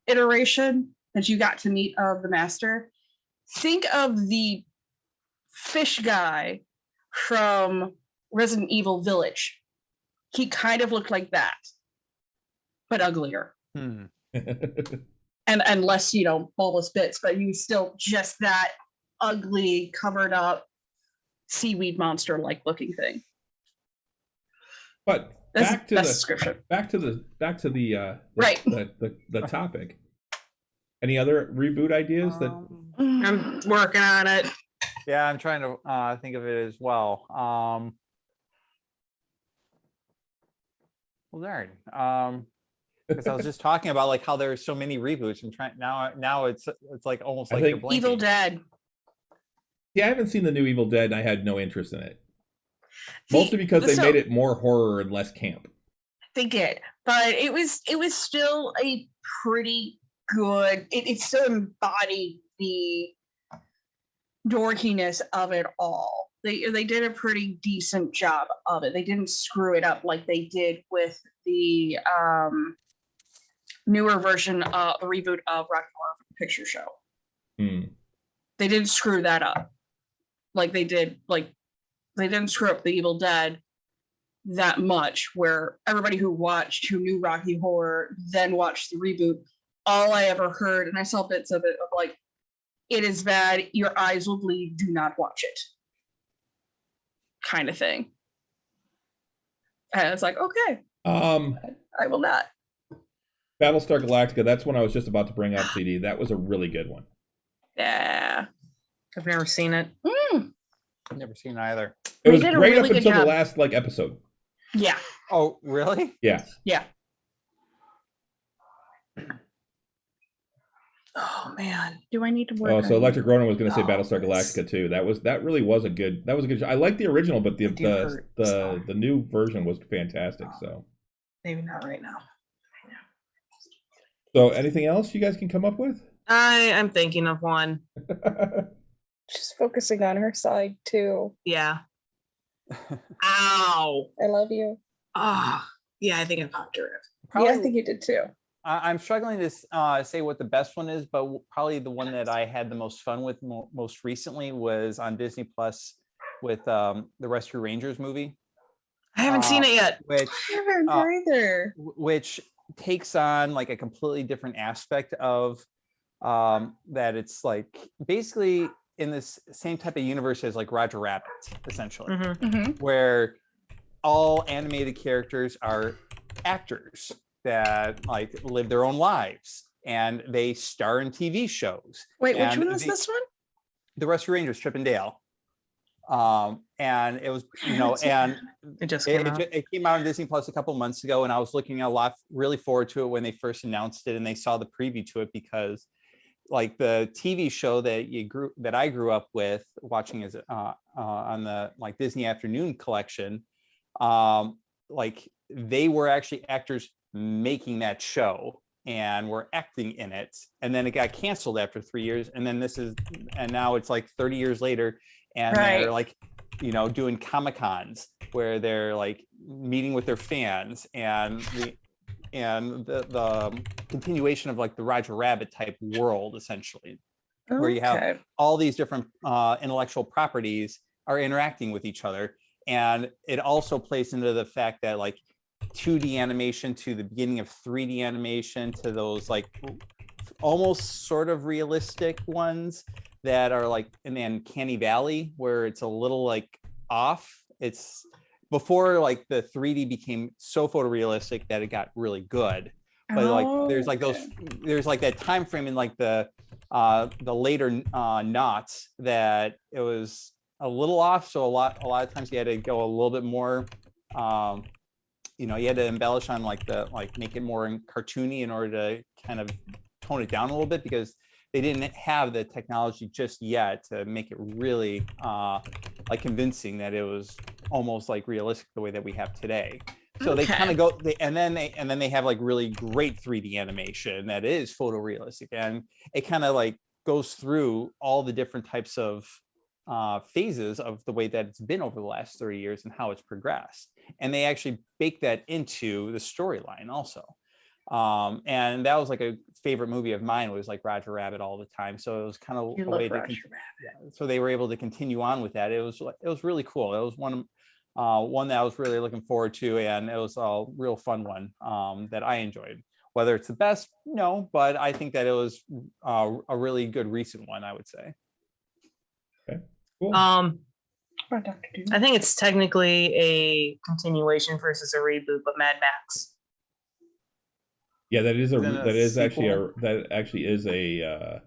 iteration that you got to meet of the Master, think of the fish guy from Resident Evil Village. He kind of looked like that, but uglier. Hmm. And less, bulbous bits, but he was still just that ugly, covered up seaweed monster like looking thing. But That's back to the best the description. right Right. the topic. Any other reboot ideas that? I'm working on it. Yeah, I'm trying to think of it as well. Well, darn. Because I was just talking about like how there's so many reboots. I'm trying now. It's like almost I like think- you're blinking. Evil Dead. Yeah, I haven't seen the new Evil Dead, and I had no interest in it. See, Mostly because they so- made it more horror and less camp. They did, but it was still a pretty good. It still embodied the dorkiness of it all. They did a pretty decent job of it. They didn't screw it up like they did with the newer version of the reboot of Rocky Horror Picture Show. They didn't screw that up like they did. Like they didn't screw up the Evil Dead that much, where everybody who knew Rocky Horror then watched the reboot. All I ever heard, and I saw bits of it, of like, it is bad, your eyes will bleed, do not watch it, kind of thing. And it's like, okay, I will not. Battlestar Galactica, that's one I was just about to bring up, CD. That was a really good one. Yeah. I've never seen it. I've never seen it either. It was did a great really up good until the job. last episode. Yeah. Oh, really? Yeah. Yeah. Oh man, do I need to work? Oh, so Electric Ronan was going to say Oh, Battlestar Galactica too. That really was a good show. I like the original, but the new version was fantastic. So maybe not right now. So anything else you guys can come up with? I'm thinking of one. She's focusing on her side too. Yeah. Ow. I love you. Ah. Yeah, I think I popped her. Probably, Yeah, I think you did too. I'm struggling to say what the best one is, but probably the one that I had the most fun with most recently was on Disney Plus with the Rescue Rangers movie. I haven't seen it yet. Which I haven't either. which takes on like a completely different aspect of that. It's like basically in this same type of universe as like Roger Rabbit, essentially, where all animated characters are actors that like live their own lives and they star in TV shows. Wait, which And one was this one? The Rescue Rangers, Chip and Dale. And it was, and It just came out. it came out on Disney Plus a couple months ago, and I was looking really forward to it when they first announced it and they saw the preview to it, because like the TV show that I grew up with watching as on the like Disney Afternoon collection, like they were actually actors making that show and were acting in it, and then it got canceled after 3 years, and now it's like 30 years later, and they're like doing Comic-Cons where they're like meeting with their fans, and the continuation of like the Roger Rabbit type world, essentially, where you have all these different intellectual properties are interacting with each other. And it also plays into the fact that like 2D animation to the beginning of 3D animation to those like almost sort of realistic ones that are like in the Uncanny Valley, where it's a little like off. It's before like the 3D became so photorealistic that it got really good. But like there's like that time frame in like the later knots that it was a little off. So a lot of times you had to go a little bit more, you had to embellish on make it more cartoony in order to kind of tone it down a little bit, because they didn't have the technology just yet to make it really like convincing that it was almost like realistic the way that we have today. So they kind of go, and then they have like really great 3D animation that is photorealistic, and it kind of like goes through all the different types of phases of the way that it's been over the last 30 years and how it's progressed. And they actually bake that into the storyline also. And that was like a favorite movie of mine, was like Roger Rabbit all the time. So it was kind of a way to, so they were able to continue on with that. It was really cool. It was one that I was really looking forward to, and it was a real fun one that I enjoyed. Whether it's the best, no, but I think that it was a really good recent one, I would say. Okay. Cool. I think it's technically a continuation versus a reboot, but Mad Max. Yeah, that actually is a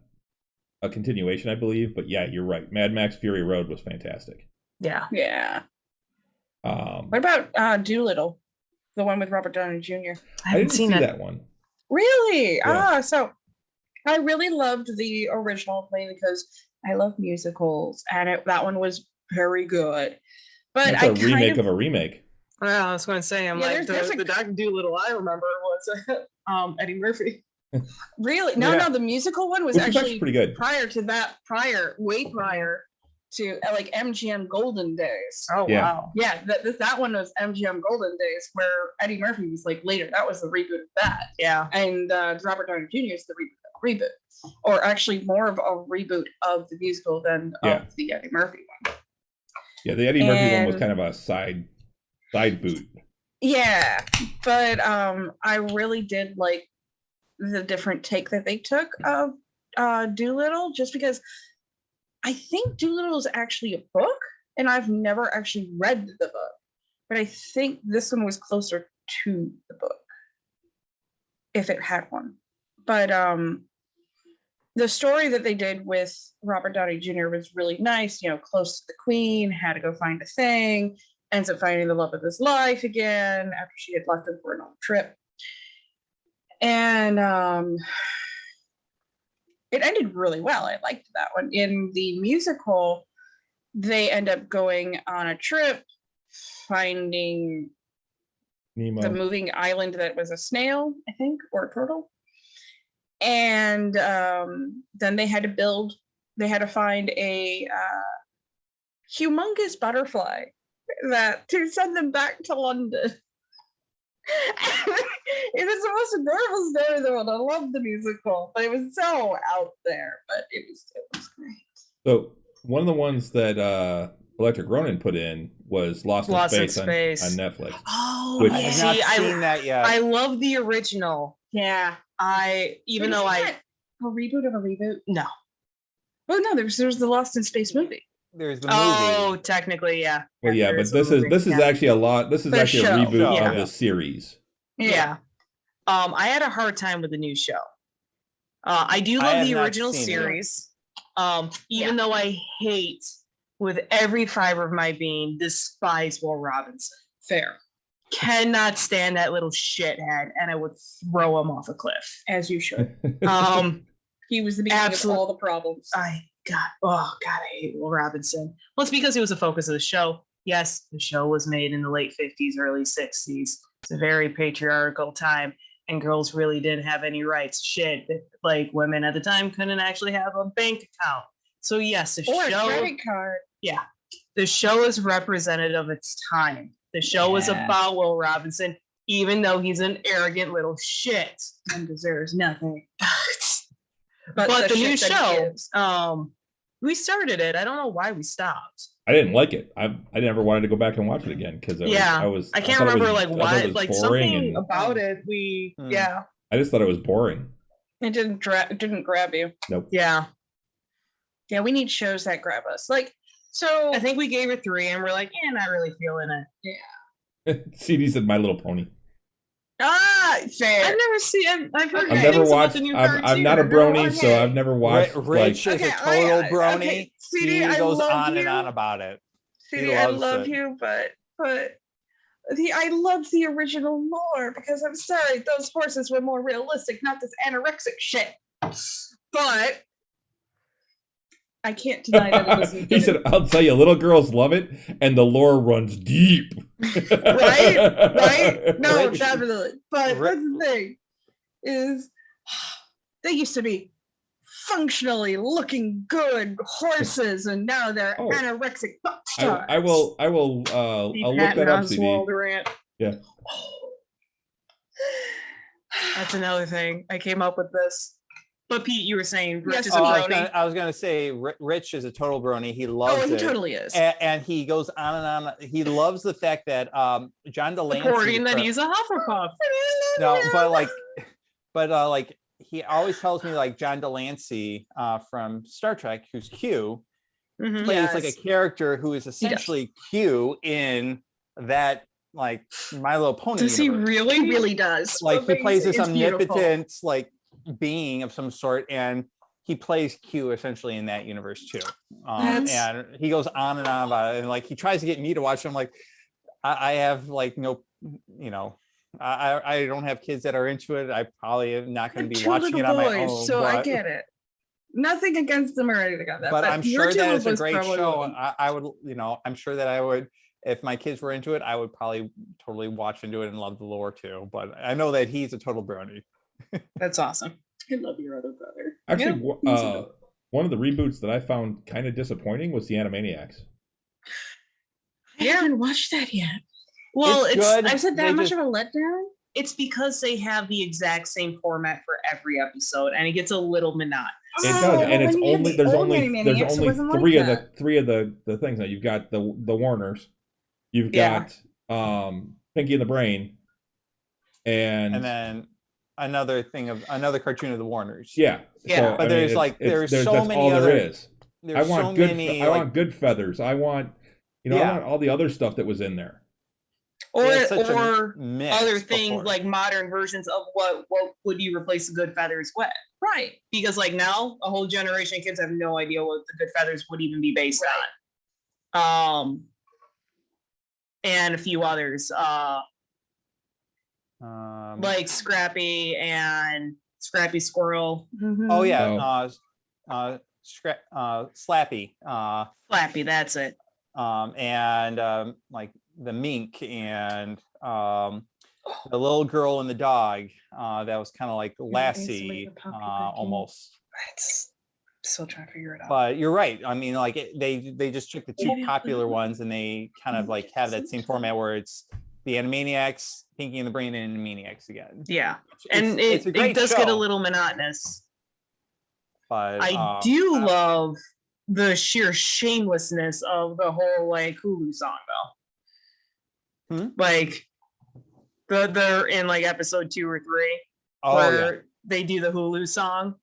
continuation, I believe. But yeah, you're right. Mad Max Fury Road was fantastic. Yeah. Yeah. What about Doolittle, the one with Robert Downey Jr.? I haven't seen that one. Really? Yeah. So I really loved the original mainly because I love musicals, and that one was very good. But That's a remake of a remake. Well, I was going to say, the Dr. Doolittle I remember was Eddie Murphy. Really? No, the musical one was actually actually pretty good. Prior to that, way prior. to like MGM Golden Days. Oh Yeah. wow. Yeah, that one was MGM Golden Days, where Eddie Murphy was like later. That was the reboot of that, Yeah. and Robert Downey Jr. is the reboot, or actually more of a reboot of the musical than Yeah. of the Eddie Murphy one. Yeah, the Eddie Murphy one was And- kind of a side boot. Yeah, but I really did like the different take that they took of Doolittle, just because I think Doolittle is actually a book, and I've never actually read the book, but I think this one was closer to the book, if it had one. But the story that they did with Robert Downey Jr. was really nice, close to the Queen, had to go find a thing, ends up finding the love of his life again after she had left him for an old trip. And it ended really well. I liked that one. In the musical, they end up going on a trip, finding Nemo. the moving island that was a snail, I think, or a turtle. And then they had to find a humongous butterfly to send them back to London. It was the most adorable story though, and I loved the musical, but it was so out there, but it was great. So one of the ones that Electric Ronin put in was Lost in Space, on Netflix. Oh, Which- I I have see, not seen that yet. I love the original. Yeah. Even though a reboot of a reboot. no. Oh no, there's the Lost in Space movie. There's the movie. Oh, technically, yeah. Well, yeah, There's but a this is movie, yeah. actually a lot. This is The actually show. a reboot Yeah. of the series. Yeah. I had a hard time with the new show. I do I love have the not original seen it. series. Even though I hate with every fiber of my being, despise Will Robinson. Fair. Cannot stand that little shithead, and I would throw him off a cliff. As you should. He was the beginning Absolute- of all the problems. I hate Will Robinson. Well, it's because he was the focus of the show. Yes, the show was made in the late 50s, early 60s. It's a very patriarchal time, and girls really didn't have any rights. Shit, like women at the time couldn't actually have a bank account. So yes, the Or a show, credit card. the show is representative of its time. The show is Yeah. about Will Robinson, even though he's an arrogant little shit. And deserves nothing. But the new shit that he show, is. we started it. I don't know why we stopped. I didn't like it. I never wanted to go back and watch it again because Yeah, I can't remember like why, like something about it. Hmm. Yeah, I just thought it was boring. It didn't grab you. yeah. Yeah, we need shows that grab us. Like, so I think we gave it 3, and we're like, yeah, not really feeling it. CD said My Little Pony. fair. I've never seen. I've heard Okay. I've things never about watched. the new I'm not a cartoon. brony, so I've never watched. Rich like, is a Okay, total okay, brony. okay. He CD, I goes love on and you. on about it. CD, I loves love it. you, but I love the original more because I'm sorry, those horses were more realistic, not this anorexic shit. But I can't deny that it was. he said, "I'll tell you, little girls love it, and the lore runs deep." right? No, Rich- definitely. But Ri- that's the thing is, they used to be functionally looking good horses, and now they're Oh. anorexic buck stars. I will. I'll look that up, CD. Yeah. That's another thing. I came up with this. But Pete, you were saying Rich Yes, is it's a a Oh, brony. I was gonna say Rich is a total brony. He loves Oh, he it. totally is. And he goes on and on. He loves the fact that John Delancey. According that from- he's a Hufflepuff. no, but like he always tells me like John Delancey from Star Trek, who's Q, Mhm. plays like a Yes. character who is essentially Q in that like My Little Pony. Does he universe. really? He really does. Like he plays this It's beautiful. omnipotent like being of some sort, and he plays Q essentially in that universe too. That's- And he goes on and on about it, and like he tries to get me to watch it. I'm like, I have like no, I don't have kids that are into it. I probably am not going They're to be two watching little it on my boys, own. so I but- get it. Nothing against them or anything like that. but I'm your sure two that it's a boys great probably show. wouldn't. I would, I'm sure that I would, if my kids were into it, I would probably totally watch into it and love the lore too. But I know that he's a total brony. That's awesome. I love your other brother. Actually, Yeah, he's a one of the reboots that I found kind of disappointing was the Animaniacs. I haven't watched that yet. Well, It's it's good. I've said that They much just- of a letdown. it's because they have the exact same format for every episode, and it gets a little monotonous. It does, and it's when you had only the there's old only Animaniacs, it wasn't like three that. of the things. Now you've got the Warners, you've Yeah. got Pinky and the Brain, and then another cartoon of the Warners. yeah. Yeah. So, But I mean, there's it's- like it's- there's there's so that's many all other. there is. There's I want so good. many. I want good feathers. I want I Yeah. want all the other stuff that was in there. Or they had such a or mix other things before. like modern versions of what would you replace the good feathers with? Right. Because like now a whole generation of kids have no idea what the good feathers would even be based on. And a few others. Like Scrappy and Scrappy Squirrel. oh yeah, Slappy, Flappy, that's it. and like the mink and the little girl and the dog. That was kind of like Lassie, almost. It's still trying to figure it out. But you're right. I mean, like they just took the two popular ones and they kind of like have that same format where it's the Animaniacs, Pinky and the Brain, and Animaniacs again. Yeah. It's- And it's a it great does get a show, little monotonous. But I do love the sheer shamelessness of the whole like Hulu song though. Hmm? Like they're in like episode 2 or 3 Oh where yeah. they do the Hulu song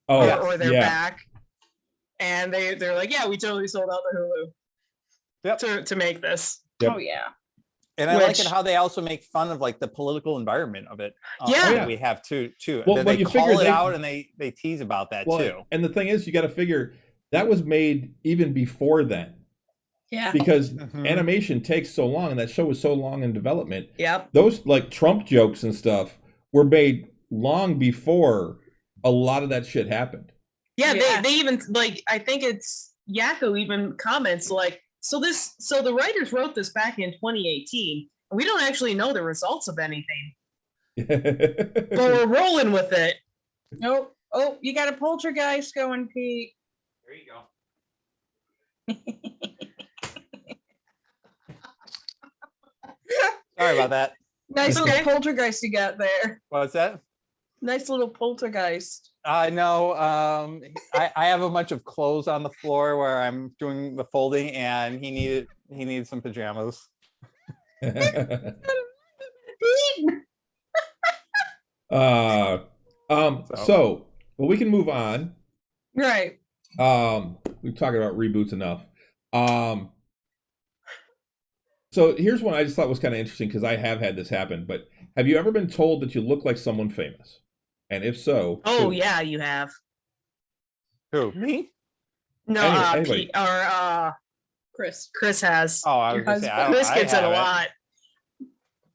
Oh, or they're yeah. back. And they're like, yeah, we totally sold out the Hulu to make this. Yep. Oh yeah. And I like it Which- how they also make fun of like the political environment of it. Yeah. that we have too. Well, Then but they you call figure it they- out and they tease about that Well, too. and the thing is, you got to figure that was made even before then, Yeah. because Mhm. animation takes so long, and that show was so long in development. Yep. Those like Trump jokes and stuff were made long before a lot of that shit happened. Yeah, Yeah. They even like I think it's Yakko even comments like so the writers wrote this back in 2018 and we don't actually know the results of anything, but we're rolling with it. Nope. Oh, you got a poltergeist going, Pete. There you go. Sorry about that. Nice Okay. little poltergeist you got there. What's that? Nice little poltergeist. I know. I have a bunch of clothes on the floor where I'm doing the folding, and he needed some pajamas. So well, we can move on. Right. We've talked about reboots enough. So here's one I just thought was kind of interesting because I have had this happen. But have you ever been told that you look like someone famous? And if so, Oh who? yeah, you have. Who? Me? No, Anyway. Pete, or Chris has. Oh, I Your was gonna say, I, Chris I gets it a haven't. lot.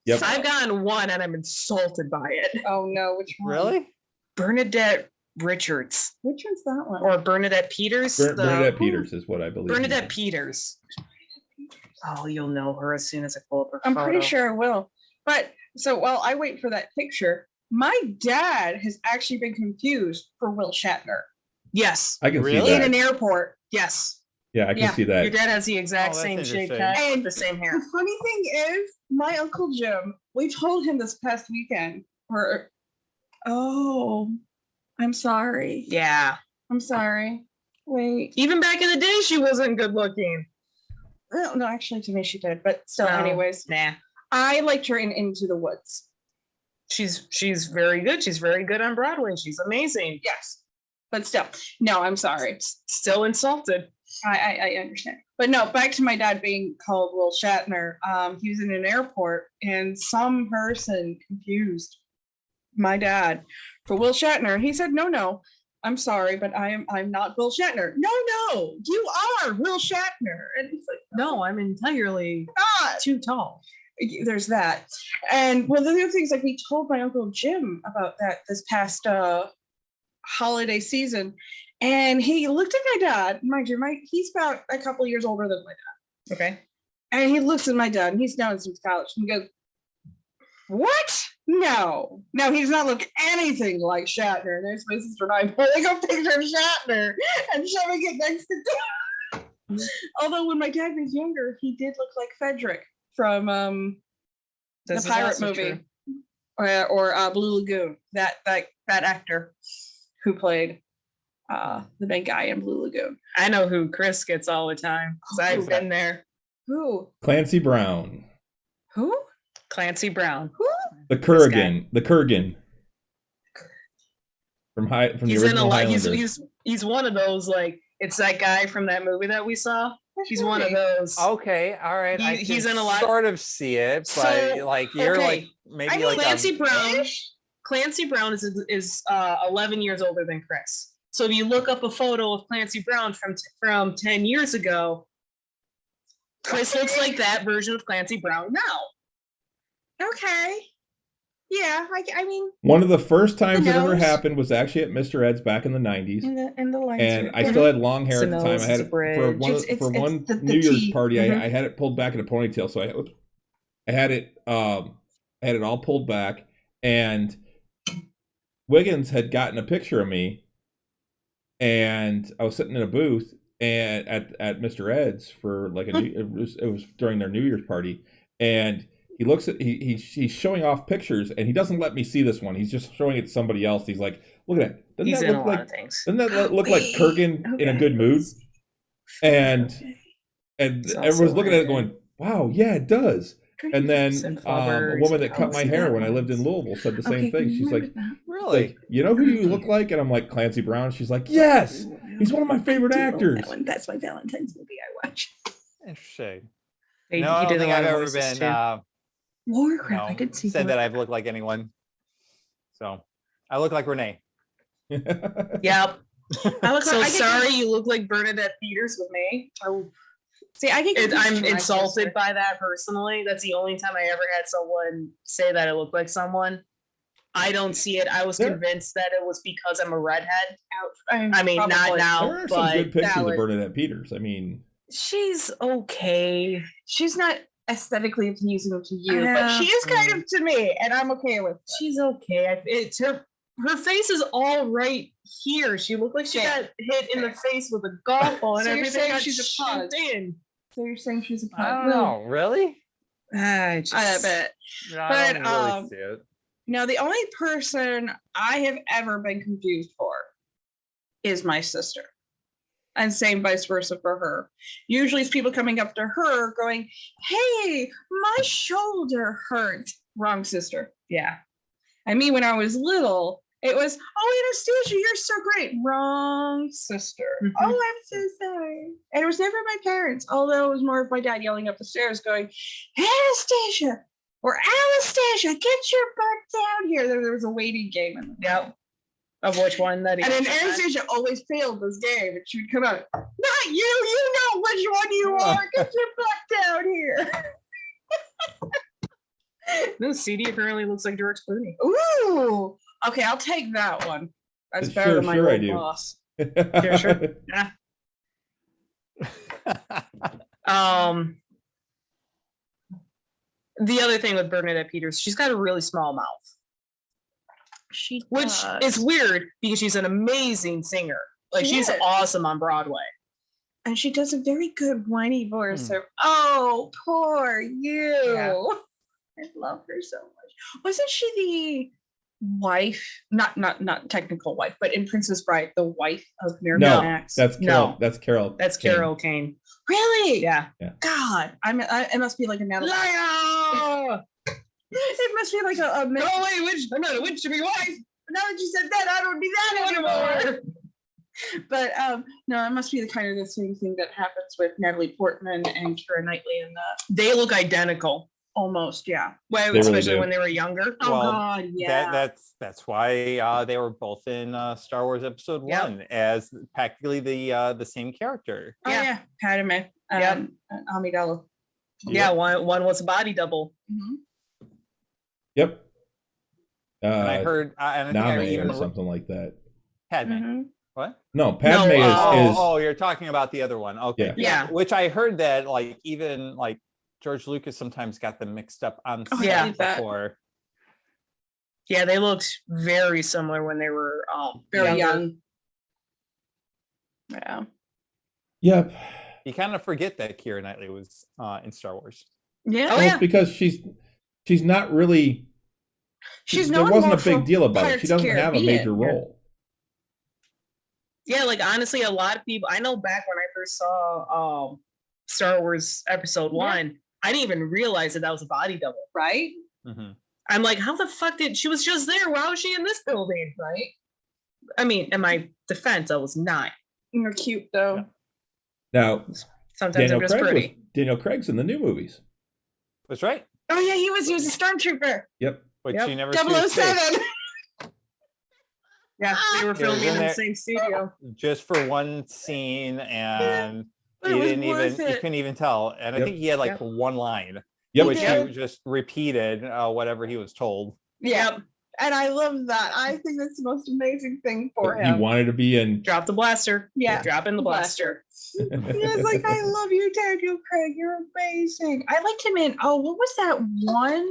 Yep. I've gotten one and I'm insulted by it. Oh no, which one? Really? Bernadette Richards Which one's that one? or Bernadette Peters. Bernadette Peters is what I believe. Bernadette Peters. Oh, you'll know her as soon as I pull up her I'm photo. pretty sure I will. But so while I wait for that picture, my dad has actually been confused for Will Shatner Yes. I can Really? see in that. an airport. Yes. Yeah, I can Yeah, see Your that. dad has the exact Oh, that's same shaped interesting. head And the same hair. The funny thing is, my Uncle Jim, we told him this past weekend, oh, I'm sorry. Yeah. I'm sorry. Wait. Even back in the day, she wasn't good looking. Well, no, actually, to me, she did. But still, No. anyways, Nah. I liked her in Into the Woods. She's very good. She's very good on Broadway. She's amazing. Yes. But still, no, I'm sorry. Still insulted. I understand. But no, back to my dad being called Will Shatner. He was in an airport and some person confused my dad for Will Shatner. He said, no, I'm sorry, but I'm not Will Shatner. No, you are Will Shatner. And it's like, No, I'm entirely not. too tall. There's that. And well, the other things, like we told my Uncle Jim about that this past holiday season. And he looked at my dad, mind you, he's about a couple years older than my dad. Okay. And he looks at my dad, and he's now in college, and he goes, What? No, he does not look anything like Shatner. And there's my sister and I pulling a picture of Shatner and shoving it next to Dad. Although when my dad was younger, he did look like Frederick from the This is pirate also movie, true. or Blue Lagoon. That actor who played the big guy in Blue Lagoon. I know who Chris gets all the time, 'cause I've been there. Who? Clancy Brown. Who? Clancy Brown. Who? The Kurgan. From the He's in a original lot. Highlander. He's one of those, like, it's that guy from that movie that we saw. He's one of those. Okay, all right. He's in a lot. Sort of see it, but So, like you're okay. like maybe I mean, like Clancy Brown. Clancy Brown is 11 years older than Chris. So if you look up a photo of Clancy Brown from 10 years ago, Chris looks like that version of Clancy Brown now. Okay. Yeah, I mean, One of the first times The it ever nose. happened was actually at Mr. Ed's back in the 90s. in the lines. And are- I still had long hair It's at a the time. nose, I had it's a it for bridge. one, It's- for it's one the New Year's T. party. Mhm. I had it pulled back in a ponytail, so I had it all pulled back. And Wiggins had gotten a picture of me, and I was sitting in a booth and at Mr. Ed's for like it was during their New Year's party, and he looks at he's showing off pictures, and he doesn't let me see this one. He's just showing it to somebody else. He's like, "Look at that! Doesn't He's that in a look lot like of things. doesn't that look like Kurgan in a good mood?" And It's also everyone's looking at it Kurgan. going, "Wow, yeah, it does." And then Some a flowers, woman that cut I'll my see hair that when I lived in once. Louisville said the same Okay, thing. She's like, really. "You know who you look like?" And I'm like, "Clancy Brown." She's like, "Yes, he's one of my favorite actors." That one. That's my Valentine's movie I watch. Interesting. He No, I don't did a think lot I've of ever voices, been too. Warcraft. I did see said that Warcraft. I've looked like anyone. So I look like Renee. Yep. I look So like, sorry, you look like Bernadette Peters with me. See, I get confused I'm with my insulted sister. by that personally. That's the only time I ever had someone say that I look like someone. I don't see it. I was There- convinced that it was because I'm a redhead. Ouch. I mean, not Probably. now, There are some but good pictures valid. of Bernadette Peters. I mean, she's okay. She's not aesthetically pleasing to you, but she is kind of to me, and I'm okay with it. She's okay. It's her face is all right here. She looked like she Yeah. got hit in the face with a golf ball and So you're everything saying got she's a shoved pug? in. So you're saying she's a I pug? don't know. Really? I I bet. No, I But, don't really see it. Now, the only person I have ever been confused for is my sister. And same vice versa for her. Usually it's people coming up to her going, "Hey, my shoulder hurts." Wrong sister. Yeah. I mean, when I was little, it was, "Oh, Anastasia, you're so great." Wrong sister. Mhm. Oh, I'm so sorry. And it was never my parents, although it was more of my dad yelling up the stairs going, "Anastasia or Anastasia, get your butt down here." There was a waiting game in the Yep. Of which one that he and then was on. Anastasia always failed this game, and she would come out, "Not you, you know which one you are. Get your butt down here." This CD apparently looks like George Clooney. Ooh, okay, I'll take that one. That's better Sure, than my sure I old do. boss. Yeah, sure. The other thing with Bernadette Peters, she's got a really small mouth, She which does. is weird because she's an amazing singer. Like She she's is. awesome on Broadway. And she does a very good whiny voice. Of, "Oh, poor you." Yeah. I love her so much. Wasn't she the wife? Not technical wife, but in Princess Bride, the wife of Mary No, Max. that's Carol. No. That's Carol. That's Kane. Carol Kane. Really? Yeah. God, it must be like a Natalie. Liar! It must be like a Go away, witch! I'm not a witch to be wife. now that you said that, I don't need that anymore. But no, it must be the kind of the same thing that happens with Natalie Portman and Keira Knightley and They look identical. almost, yeah. Well, They really especially do. when they were younger. Oh Well, God, yeah. That's why they were both in Star Wars Episode Yep. 1 as practically the same character. Oh Yeah. yeah, Padme. Yeah. And Amidala. Yeah, one was a body double. Yep. And I heard, I don't think I Name even or something like that. Padme. Mm-hmm. What? No, Padme is Oh, you're talking about the other one. Okay. Yeah. Yeah. Which I heard that like even like George Lucas sometimes got them mixed up on set Yeah. before. Yeah, they looked very similar when they were Very younger. young. Yeah. Yep. You kind of forget that Keira Knightley was in Star Wars. Yeah. Oh, Well, yeah. it's because she's not really. She's there known wasn't more a big for deal about it. Pirates She of doesn't have a Caribbean. major role. Yeah, like honestly, a lot of people. I know back when I first saw Star Wars Episode 1, I didn't even realize that was a body double. Right? Mhm. I'm like, how the fuck did she was just there? Why was she in this building? Right? I mean, in my defense, I was not. You're cute though. Yeah. Now, Sometimes Daniel I'm just pretty. Craig's in the new movies. That's right. Oh yeah, he was a stormtrooper. Yep. But Yep. you never see his face. 007. Yeah, they were He was filming in the there same studio. just for one scene, and But he it was didn't even worth you it. couldn't even tell. And I Yep. think he had like Yep. one line, Yep. which did. he just repeated whatever he was told. Yeah. Yep. And I love that. I think that's the most amazing thing for He him. wanted to be in. Drop the blaster. Yeah. Drop in the blaster. He was like, I love you, Daniel Craig. You're amazing. I liked him in, what was that one?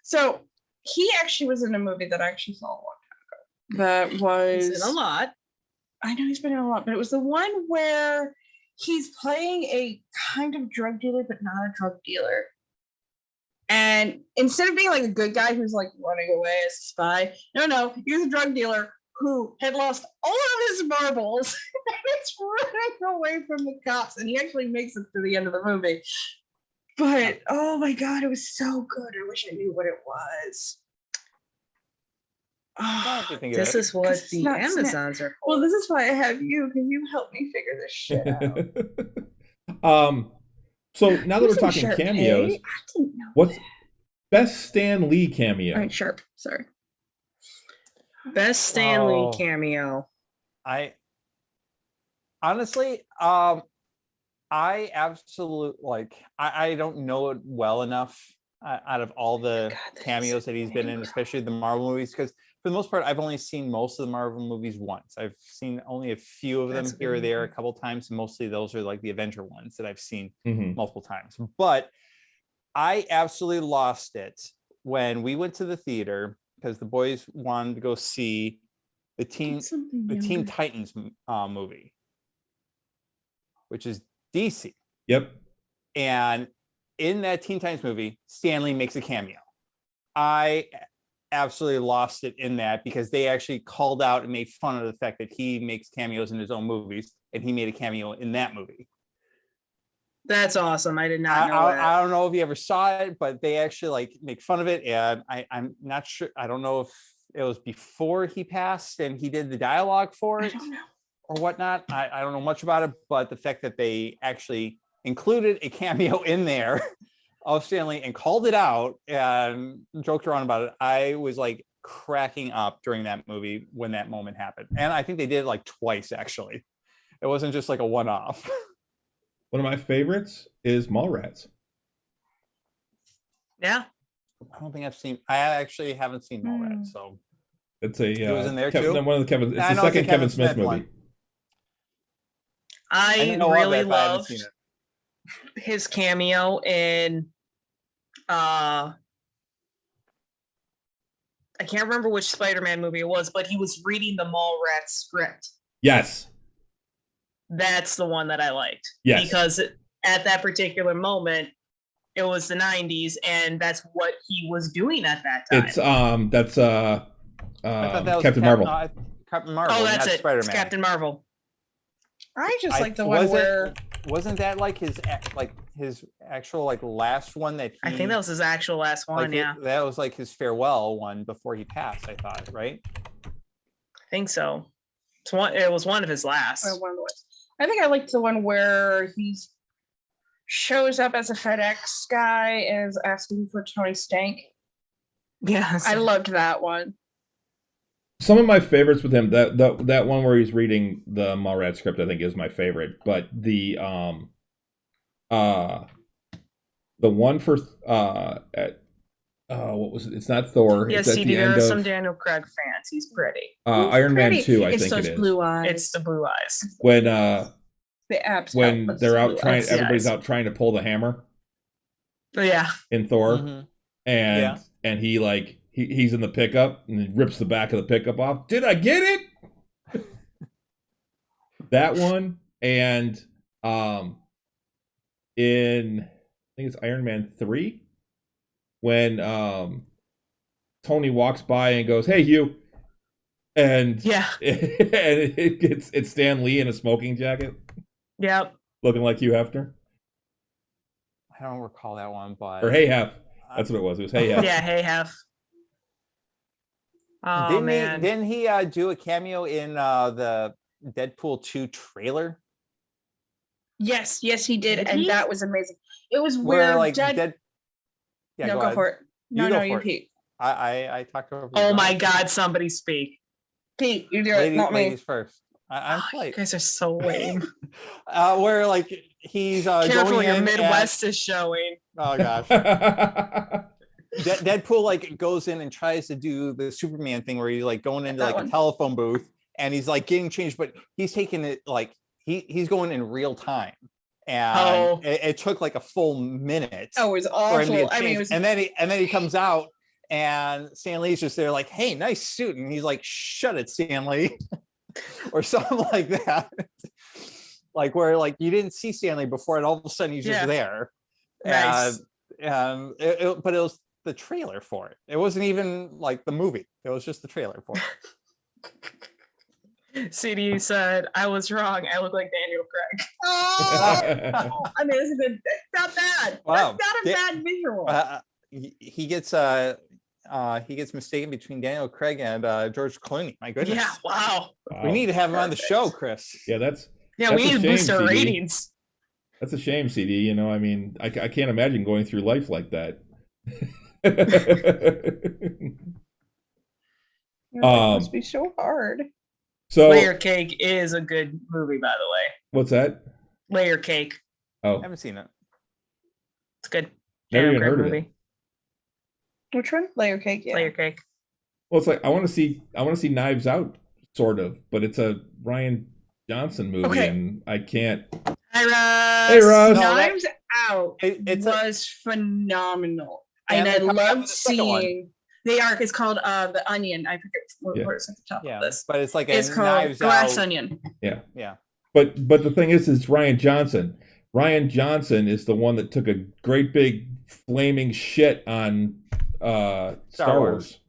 So he actually was in a movie that I actually saw a long time ago. That was It's in a lot. I know he's been in a lot, but it was the one where he's playing a kind of drug dealer, but not a drug dealer. And instead of being like a good guy who's like running away as a spy, no, he was a drug dealer who had lost all of his marbles and it's running away from the cops. And he actually makes it to the end of the movie. But oh my god, it was so good. I wish I knew what it was. I could think of This it. is what It's the not Amazons are. Well, this is why I have you, because you helped me figure this shit out. So now that we're Who's in talking Sharp cameos, Pay? I didn't know. what's best Stan Lee cameo? All right, Sharp. Sorry. Best Stanley Oh. cameo. I honestly, I absolutely I don't know it well enough out of all the God, that is cameos that he's been in, especially the Marvel movies, because for the most part, I've only seen most of the Marvel movies once. I've seen only a few of them That's here or there, a amazing. couple times. Mostly those are like the Avenger ones that I've seen Mhm. multiple times. But I absolutely lost it when we went to the theater because the boys wanted to go see the Teen Titans movie, which is DC. Yep. And in that Teen Titans movie, Stanley makes a cameo. I absolutely lost it in that because they actually called out and made fun of the fact that he makes cameos in his own movies, and he made a cameo in that movie. That's awesome. I did not know that. I don't know if you ever saw it, but they actually like make fun of it, and I'm not sure. I don't know if it was before he passed and he did the dialogue for I it don't know. or whatnot. I don't know much about it, but the fact that they actually included a cameo in there of Stanley and called it out and joked around about it, I was like cracking up during that movie when that moment happened. And I think they did it like twice, actually. It wasn't just like a one-off. One of my favorites is Mallrats. Yeah. I don't think I actually haven't seen Mallrats, so It's a It was in there Kevin, too? one of the Kevin. It's I the know it's a second Kevin Smith movie. one. I know of really it, but I haven't loved seen it. his cameo in I can't remember which Spider-Man movie it was, but he was reading the Mallrats script. Yes. That's the one that I liked. Yes. Because at that particular moment, it was the 90s, and that's what he was doing at that time. It's that's I thought that was Captain Marvel. Captain Marvel. Oh, that's not it. Spider-Man. It's Captain Marvel. I just I- like the one was it- where Wasn't that like his actual like last one that he, I think that was his actual last one. like Yeah, that was like his farewell one before he passed, I thought, right? I think so. It was one of his last. one of the ones. I think I liked the one where he shows up as a FedEx guy and is asking for Tony Stank. Yes. I loved that one. Some of my favorites with him, that one where he's reading the Mallrats script, I think is my favorite. But the one for what was it? It's not Thor. Yes, it's at he the did. end There are of some Daniel Craig fans. He's pretty. Iron Man Pretty. 2, I It's think those it is. blue eyes. It's the blue eyes. When the abs. when but they're it's out blue trying, eyes. Yeah, everybody's it's- out trying to pull the hammer Oh, yeah. in Thor, Mhm. and and he's in the pickup and he rips the back of the pickup off. Did I get it? That one, and in I think it's Iron Man 3 when Tony walks by and goes, "Hey, you," and Yeah. and it's Stan Lee in a smoking jacket, Yep. looking like Hugh Hefner, I don't recall that one, but or Hey Hef. That's what it was. It was Hey Hef. Yeah. Hey, Hef. Oh man. didn't he do a cameo in the Deadpool 2 trailer? Yes, he did, Did and he? that was amazing. It was Where where like Dead. Yeah, No, go ahead. for it. You No, go no, for you it. Pete. I talked over. Oh my God! Somebody speak. Pete, you do it, not me. Ladies first. I'm Oh, you polite. guys are so lame. Where like he's Careful, going your in Midwest is showing. oh gosh. Deadpool like goes in and tries to do the Superman thing where he's like going into That like one. a telephone booth and he's like getting changed, but he's taking it like he's going in real time. And Oh. it took like a full minute. Oh, it was for him to awful. get I mean, it changed. was. and then he comes out and Stan Lee's just there like, "Hey, nice suit," and he's like, "Shut it, Stan Lee," or something like that. Like where like you didn't see Stan Lee before, and all of a sudden he's just Yeah. there. Nice. And but it was the trailer for it. It wasn't even like the movie. It was just the trailer for it. CD said, "I was wrong. I look like Daniel Craig." Oh, I mean, it's a good. It's not bad. Wow. That's not a bad visual. He gets mistaken between Daniel Craig and George Clooney. My goodness. Yeah. Wow. We need to have him on the Perfect. show, Chris. Yeah, that's Yeah, That's we a need to boost shame, our CD. ratings. a shame, CD. You know, I mean, I can't imagine going through life like that. It must be so hard. So Layer Cake is a good movie, by the way. what's that? Layer Cake. I Oh, haven't seen it. It's good. Never Daniel even Craig heard of it. movie. Which one? Layer cake. Yeah. Layer Cake. well, it's like I want to see Knives Out, sort of, but it's a Ryan Johnson movie, Okay. and I can't. Hi, Russ. Hey, Russ. No, that- Knives Out it's was phenomenal, And and they're I coming out loved with a second one. seeing. The arc is called The Onion. I forget Yeah. where it's at the top Yeah, of this. but it's like It's a called Knives Glass Out. Onion. Yeah. Yeah. But the thing is, it's Ryan Johnson. Ryan Johnson is the one that took a great big flaming shit on Star Wars.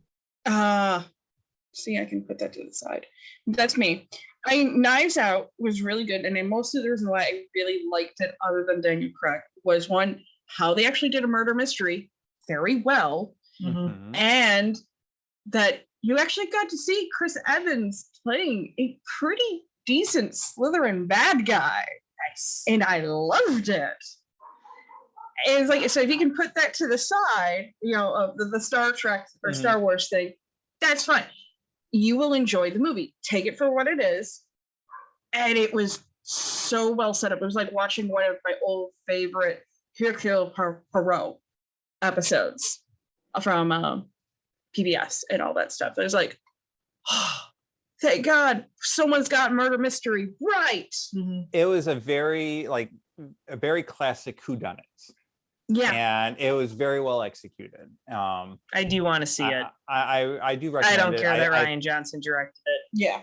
See, I can put that to the side. That's me. Knives Out was really good, and then most of the reason why I really liked it, other than Daniel Craig, was one, how they actually did a murder mystery very well, Mhm. and that you actually got to see Chris Evans playing a pretty decent Slytherin bad guy, Nice. and I loved it. And it's like, so if you can put that to the side, you know, of the Star Trek or Mhm. Star Wars thing, that's fine. You will enjoy the movie. Take it for what it is. And it was so well set up. It was like watching one of my old favorite Hercule Poirot episodes from PBS and all that stuff. It was like, oh, thank God someone's got murder mystery right. It was a very classic whodunit. Yeah. And it was very well executed. I do want to see it. I do I recommend don't it. care that I- Ryan Johnson directed it. Yeah.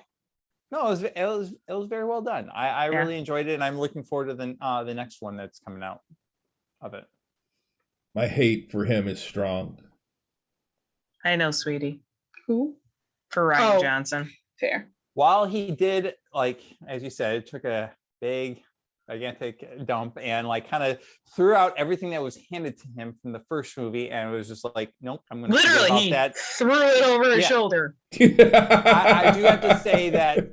No, it was very well done. I Yeah. really enjoyed it, and I'm looking forward to the next one that's coming out of it. My hate for him is strong. I know, sweetie. Who? For Ryan Oh. Johnson. Fair. While he did, like as you said, it took a big, gigantic dump and like kind of threw out everything that was handed to him from the first movie, and it was just like, nope, I'm going to forget Literally, about he that. threw it over his Yeah. shoulder. I do have to say that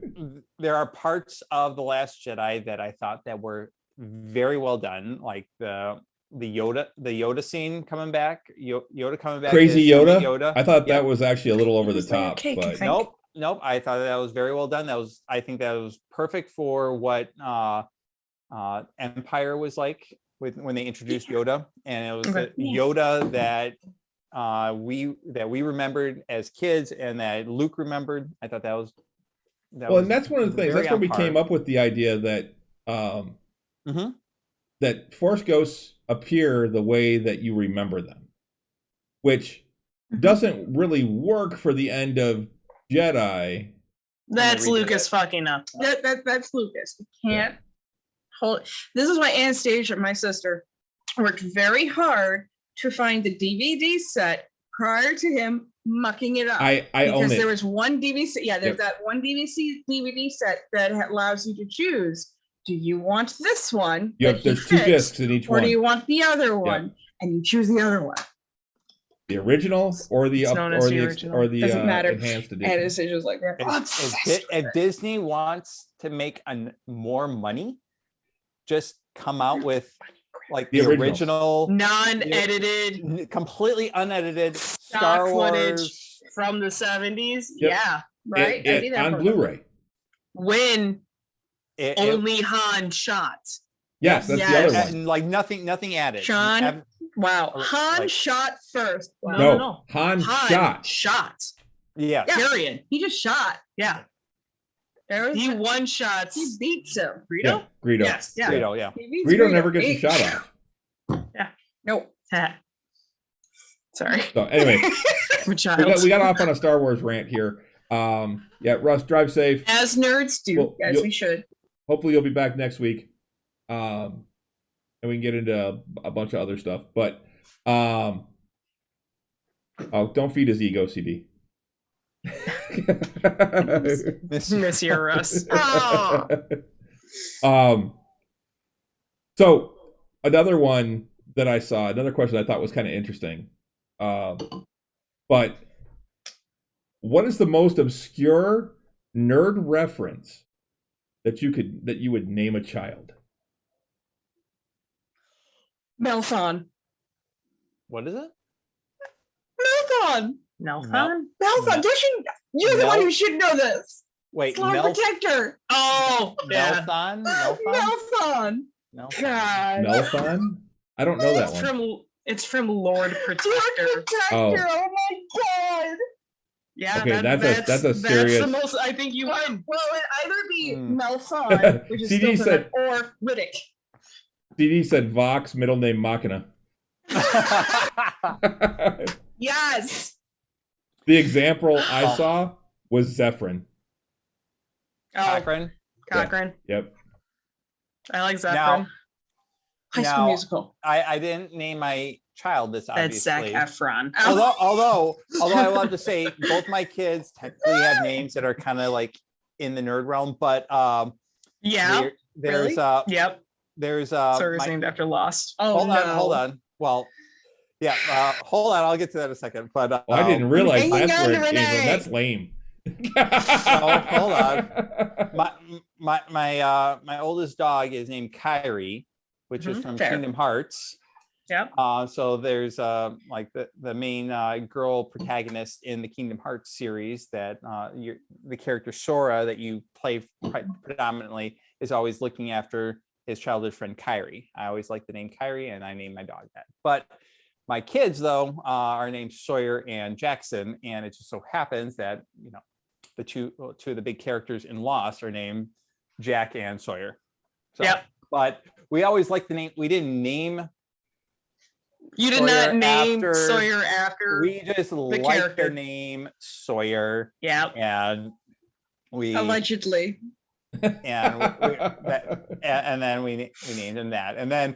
there are parts of The Last Jedi that I thought that were very well done, like the Yoda scene coming back, Yoda coming back. Crazy as Yoda? I thought Yeah. that was actually a little over the It was like a top, cake, I but think. Nope. I thought that was very well done. I think that was perfect for what Empire was like when they introduced Yoda, and it was Okay. the Yoda that we remembered as kids and that Luke remembered. I thought that was well, and that's one of the things. very That's where on we par. came up with the idea that Mhm. that Force ghosts appear the way that you remember them, which doesn't really work for the end of Jedi. That's redo Lucas it. fucking up. That's Lucas. You can't hold. This is why Anastasia, my sister, worked very hard to find the DVD set prior to him mucking it up. I own because it. there was one DVD. Yeah, there's Yep. that one DVD set that allows you to choose. Do you want this one? You that have, he there's two fixed, discs in each or one. do you want the other one? And you choose the other one. The original or the It's up, known or as the the original. or the Doesn't matter. enhanced edition. Anastasia's like, If Disney wants to make more money, just come out with like The the original. original, Non-edited completely unedited stock Star footage Wars. from the 70s. Yep. Yeah. right? I'd be there on for it. Blu-ray. When It- only Han shot. Yes, that's the Yes. other one. and, like nothing added. Sean? Wow. Oh, Han like- shot first. Wow. No, Han Han shot. shot. Yeah. Yeah. Period. He just shot. Yeah. There was He one shots. he beats him. Greedo? Yeah, Greedo. Yes. Yeah. Greedo, yeah. He beats Greedo never gets a He- shot off. Nope. Sorry. So anyway, I'm a child. we got off on a Star Wars rant here. Yeah, Russ, drive safe. As nerds do, Well, as we should. Hopefully you'll be back next week. And we can get into a bunch of other stuff. But oh, don't feed his ego, CD. Miss you, Russ. Oh. So another one that I saw, another question I thought was kind of interesting. But what is the most obscure nerd reference that you would name a child? Melthon. What is it? Melthon. No No. fun. Melthon. You're the one who should know this. Wait, Lord Protector. Oh, yeah. Melthon? Melthon. Melthon? God. Melthon? I don't know that It's one. it's from Lord Lord Protector. Protector. Oh my God. Yeah, Okay, that's a serious- That's the most. I think you Well, win. it'd either be Hmm. Melthon, which is CD still said- or Riddick. CD said Vox, middle name Machina. Yes. The example I saw was Zephyrin. Oh, Cochrane? Cochrane. Yep. I like Zephyrin. Now- High School Now- Musical. I didn't name my child this, That's Zac obviously. Efron. Although I love to say both my kids technically have names that are kind of like in the nerd realm, but Yeah. there's Really? Yep. there's Sorry, it's my- named after Lost. Oh, hold on. Well, yeah, hold on. I'll get to that in a second. But Oh, I didn't realize hang that's on where to it came from. Renee. That's lame. hold on. My oldest dog is named Kyrie, which is from fair. Kingdom Hearts. Yep. So there's like the main girl protagonist in the Kingdom Hearts series that the character Sora that you play predominantly is always looking after his childhood friend Kyrie. I always like the name Kyrie, and I named my dog that. But my kids though are named Sawyer and Jackson, and it just so happens that the two of the big characters in Lost are named Jack and Sawyer. So, Yep. But we always like the name. We didn't name. You did Sawyer not name after- Sawyer after. We just like character. the name Sawyer, Yep. and we Allegedly. and then we named him that, and then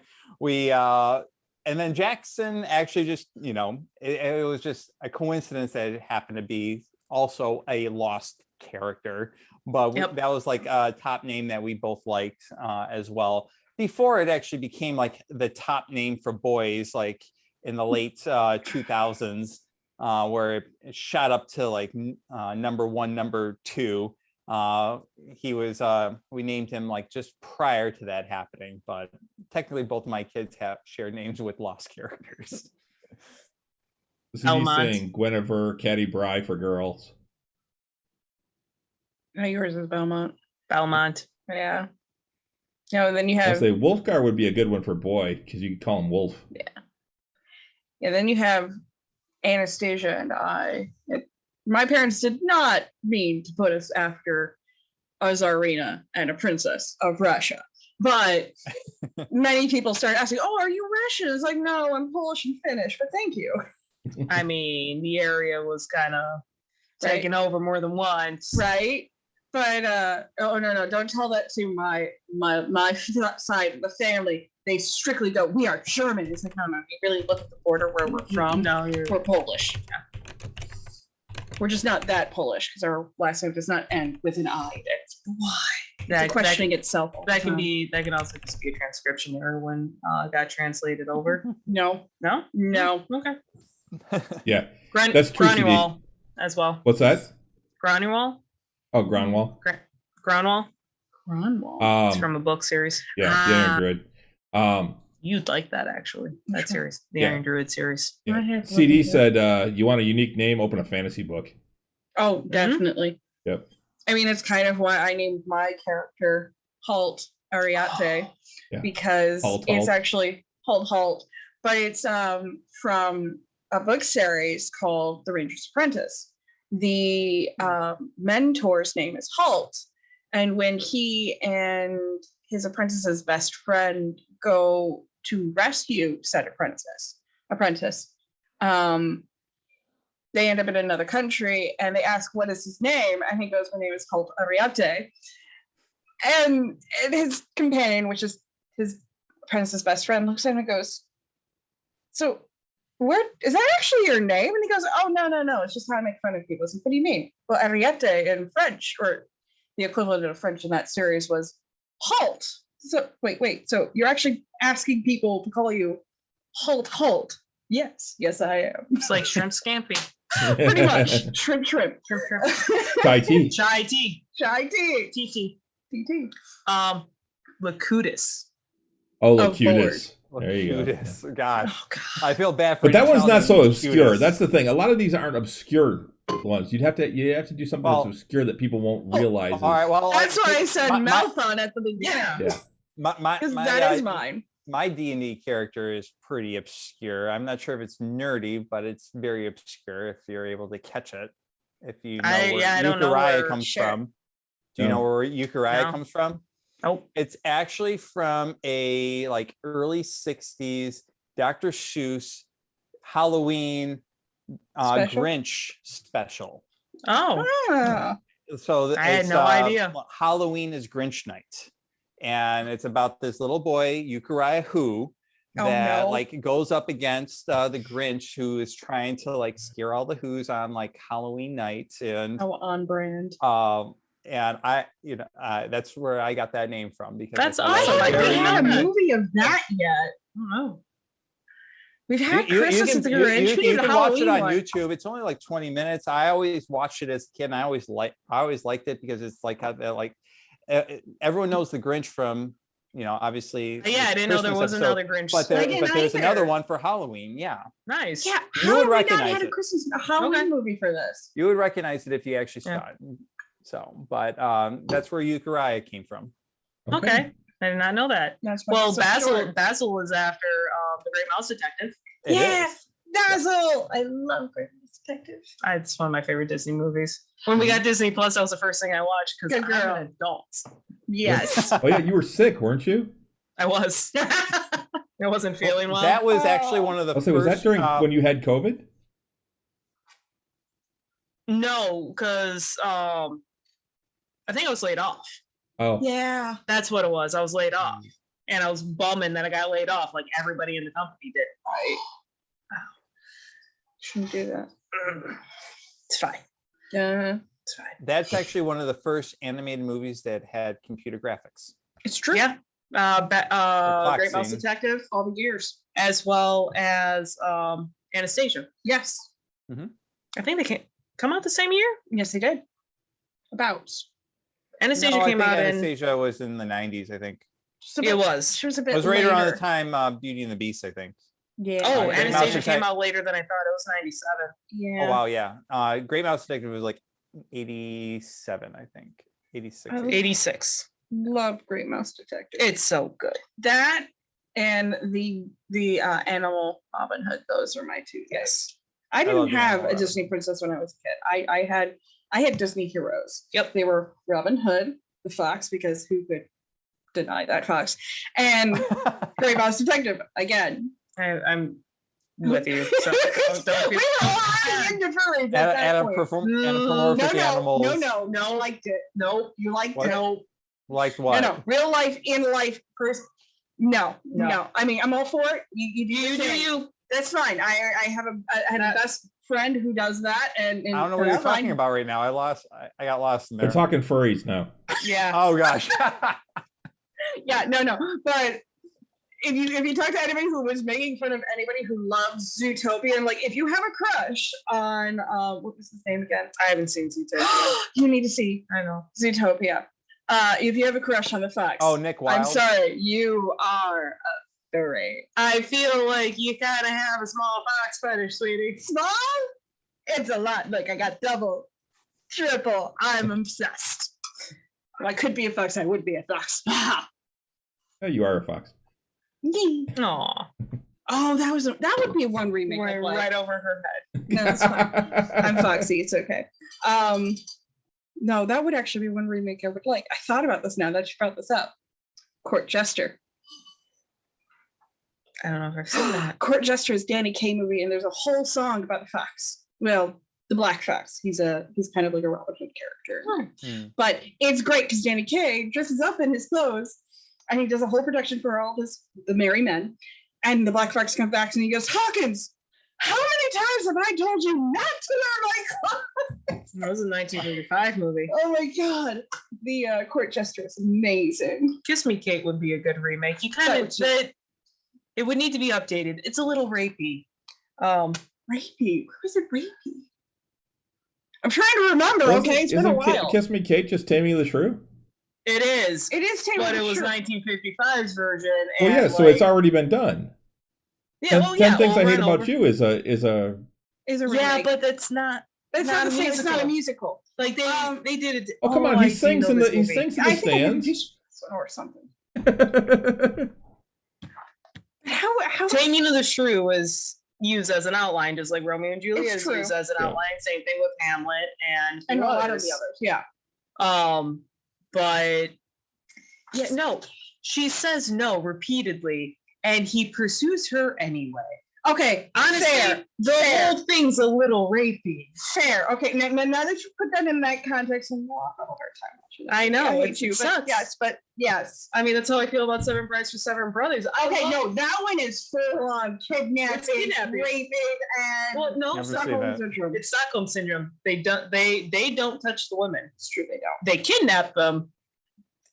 and then Jackson actually just it was just a coincidence that it happened to be also a Lost character, but Yep. that was like a top name that we both liked as well. Before it actually became like the top name for boys, like in the late 2000s, where it shot up to like number 1, number 2. He was we named him like just prior to that happening, but technically both of my kids have shared names with Lost characters. This is Belmont. saying Guinevere, Caddy Bry for girls. No, yours is Belmont. Belmont. Yeah. No, then you I'll have say Wolfgar would be a good one for boy because you could call him Wolf. then you have Anastasia and I. My parents did not mean to put us after a Tsarina and a princess of Russia. But many people started asking, "Oh, are you Russian?" It's like, no, I'm Polish and Finnish, but thank you. I mean, the area was kind of taken over more than once. Right. But oh no, don't tell that to my side of the family. They strictly go, we are German. It's like, no, you really look at the border where we're from. No, we're Polish. We're just not that Polish because our last name does not end with an I. That's why. It's questioning itself. That can also just be a transcription error when it got translated over. No. Okay. Yeah, that's true. Granual as well. What's that? Granual. Oh, Groundwall. Groundwall. It's from a book series. Yeah, the Iron Druid. You'd like that actually. That series, the Iron Druid series. Yeah. CD said, "You want a unique name? Open a fantasy book." Oh, definitely. Yep. I mean, it's kind of why I named my character Halt Ariate, because it's actually Halt, but it's from a book series called The Ranger's Apprentice. The mentor's name is Halt, and when he and his apprentice's best friend go to rescue said apprentice, they end up in another country and they ask what is his name, and he goes, my name is called Ariate. And his companion, which is his apprentice's best friend, looks at him and goes, so what is that actually your name? And he goes, oh no, it's just how I make fun of people. I said, what do you mean? Well, Ariete in French, or the equivalent of French in that series, was halt. So wait, so you're actually asking people to call you Halt? Yes, I am. It's like shrimp scampi. Pretty much. Shrimp. Chai tea. TT. Lacutus. Oh, Lacutus. There you go. God. Oh, God. I feel bad for But that you one's not so telling obscure. Lacutus. That's the thing. A lot of these aren't obscure ones. You have to do something that's obscure that people won't realize. All right, well, that's why I said Malthon at the beginning. Yeah. Because that is mine. My D&D character is pretty obscure. I'm not sure if it's nerdy, but it's very obscure if you're able to catch it. If you know where Euchariah comes from. Do you know where Euchariah comes from? Nope. It's actually from a early 60s Dr. Seuss Halloween Grinch special. Oh. So I had no idea. Halloween is Grinch night. And it's about this little boy, Euchariah that goes up against the Grinch, who is trying to scare all the Who's on Halloween night. And on brand. And that's where I got that name from, because that's awesome. I haven't had a movie of that yet. Oh. We've had Christmas with the Grinch. You can watch it on YouTube. It's only 20 minutes. I always watched it as a kid, and I always liked it because it's everyone knows the Grinch from, obviously. Yeah, I didn't know there was another Grinch. But there's another one for Halloween. Yeah. Nice. Yeah. You would recognize it. A Halloween movie for this. You would recognize it if you actually saw it. So, but that's where Euchariah came from. Okay. I did not know that. Well, Basil was after the Great Mouse Detective. Basil. I love Great Mouse Detective. It's one of my favorite Disney movies. When we got Disney Plus, that was the first thing I watched because I'm an adult. Yes. Oh yeah, you were sick, weren't you? I was. I wasn't feeling well. That was actually one of the first. Was that during when you had COVID? No, because I think I was laid off. Oh. Yeah. That's what it was. I was laid off. And I was bumming that I got laid off like everybody in the company did. Right. Shouldn't do that. It's fine. Yeah. It's fine. That's actually one of the first animated movies that had computer graphics. It's true. Yeah. Great Mouse scene. Detective, all the years, as well as Anastasia. Yes. Mm-hmm. I think they come out the same year. Yes, they did. About. Anastasia came out Anastasia was in the 90s, I think. It was. She was a bit. It was right later. around the time Beauty and the Beast, I think. Yeah. Oh, Great Anastasia Mouse came out later than I thought. It was 97. Yeah. Oh wow, yeah. Great Mouse Detective was 87, I think. 86. 86. Love Great Mouse Detective. It's so good. That and the Animal Robin Hood. Those are my two. Yes. I didn't have a Disney princess when I was a kid. I had Disney heroes. Yep. They were Robin Hood, the fox, because who could deny that fox, and Great Mouse Detective again. I'm with you. So don't We feel. were all into furries at that At a point. anthropomorphic animals. No, liked it. No, you liked What? it. No, Like what? no, real life, in life person. No. I mean, I'm all for it. You do your thing. You. That's fine. I have a best friend who does that, and I don't know what you're talking about right now. I got lost in there. We're talking furries now. Yeah. Oh gosh. Yeah, no. But if you talk to anybody who was making fun of anybody who loves Zootopia, and like if you have a crush on what was his name again? I haven't seen Zootopia. You need to see I know. Zootopia. If you have a crush on the fox, Oh, Nick Wilde. I'm sorry, you are a furry. I feel like you gotta have a small fox fetish, sweetie. Small? It's a lot. Look, I got double, triple. I'm obsessed. Well, I could be a fox. I would be a fox. Yeah, you are a fox. Aw. Oh, that would be one remake. Went I'd like. right over her head. No, that's fine. I'm Foxy. It's okay. No, that would actually be one remake I would like. I thought about this now that you brought this up. Court Jester. I don't know if I've seen that. Court Jester is Danny Kaye movie, and there's a whole song about the fox. Well, the black fox. He's kind of like a Robin Hood character. But it's great because Danny Kaye dresses up in his clothes, and he does a whole production for all the merry men. And the black fox comes back and he goes, Hawkins, how many times have I told you not to wear my clothes? That was a 1935 movie. Oh my god, the Court Jester is amazing. Kiss Me Kate would be a good remake. You kind of it would need to be updated. It's a little rapey. Rapey? Who is it rapey? I'm trying to remember. Okay, it's been a while. Kiss Me Kate just Tammy the Shrew? It is. It is Tammy But the it was Shrew. 1955's version. Well, and yeah, so it's already been done. Yeah, 10 Things I over Hate and About over. You is a Is a remake. Yeah, but that's not. it's not the same. It's not a musical. Like they did it. Oh, come on, he sings in the stands. Or something. Well, How? Taming of the Shrew was used as an outline, just like Romeo and Juliet It's is true. used as an Yeah. outline. Same thing with Hamlet and a lot of others. the others. Yeah. But yeah, no, she says no repeatedly, and he pursues her anyway. Okay. Honestly, Fair. the whole thing's a little rapey. Fair. Okay. Now that you put that in that context, I'm more of a hard time watching that. I know, hate it you, sucks. but yes. I mean, that's how I feel about Seven Brides for Seven Brothers. Okay, no, that one is full on kidnapping, It's kidnapping. raping, and Well, no, Never seen Stockholm that. syndrome. it's Stockholm syndrome. They don't touch the women. It's true, they don't. They kidnap them,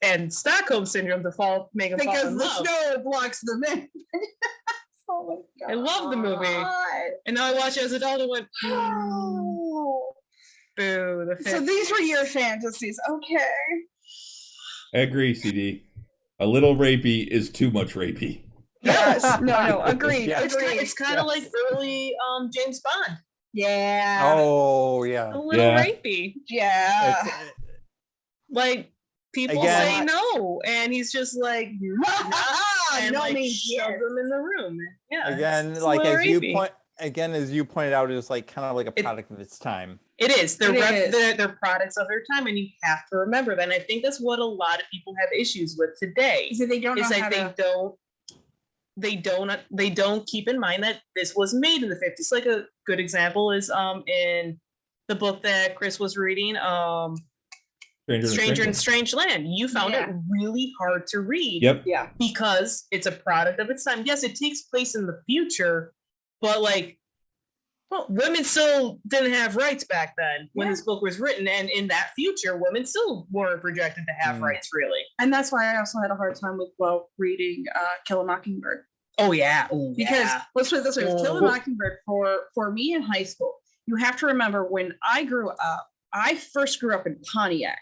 and Stockholm syndrome to make them fall Because in the love. snow blocks them in. Oh my god. I love the movie. And now I watch it as an adult and went, Oh. boo. The So these were your fantasies. Okay. I agree, CD. A little rapey is too much rapey. Yes. No. Agreed. Yeah. Agreed. It's kind of like early James Bond. Yeah. Oh yeah. A little Yeah. rapey. Yeah. It's- Like people Again- say no, and he's just like and no like means shoves yes. them in the room. Yeah. Again, it's a like little as you rapey. as you pointed out, it's like kind of like a It- product of its time. It is. They're, It is. they're products of their time, and you have to remember that. And I think that's what a lot of people have issues with today. So they don't know Is how like to... they don't keep in mind that this was made in the 50s. Like a good example is in the book that Chris was reading, Stranger in Strange Land. You found it really hard to read. Yep. Yeah. Because it's a product of its time. Yes, it takes place in the future, but like, well, women still didn't have rights back then when this book was written, and in that future, women still weren't projected to have rights, really. And that's why I also had a hard time with reading Kill a Mockingbird. Oh yeah, Because let's put it this way: with Kill a Oh. Mockingbird for me in high school, you have to remember when I grew up. I first grew up in Pontiac,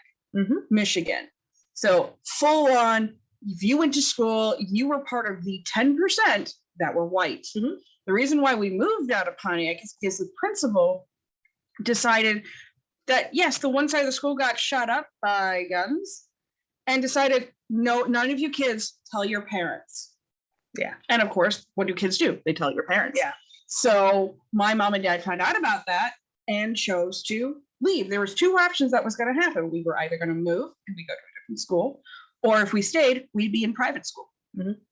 Michigan. So full on, if you went to school, you were part of the 10% that were white. The reason why we moved out of Pontiac is because the principal decided that yes, the one side of the school got shot up by guns, and decided no, none of you kids tell your parents. Yeah. And of course, what do kids do? They tell your parents. Yeah. So my mom and dad found out about that and chose to leave. There was two options that was going to happen. We were either going to move and we go to a different school, or if we stayed, we'd be in private school.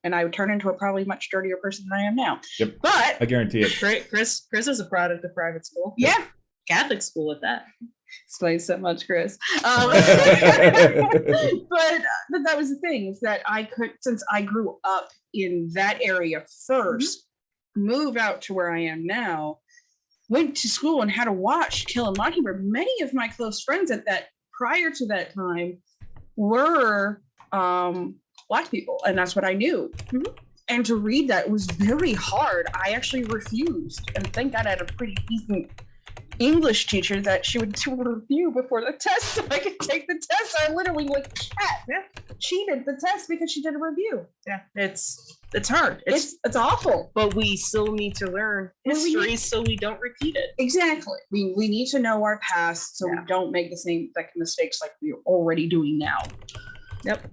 and I would turn into a probably much dirtier person than I am now. Yep. But I guarantee it. Chris is a product of private school. yeah, Catholic school at that. explains so much, Chris. But that was the thing, is that I could, since I grew up in that area first, move out to where I am now, went to school and had to watch Kill a Mockingbird. Many of my close friends prior to that time were Black people, and that's what I knew. And to read that was very hard. I actually refused, and thank God I had a pretty decent English teacher that she would do a review before the test so I could take the test. I literally cheated the test because she did a review. Yeah, it's hard. It's awful. But we still need to learn history so we don't repeat it. Exactly. We need to know our past so we don't make the same mistakes like we're already doing now. Yep.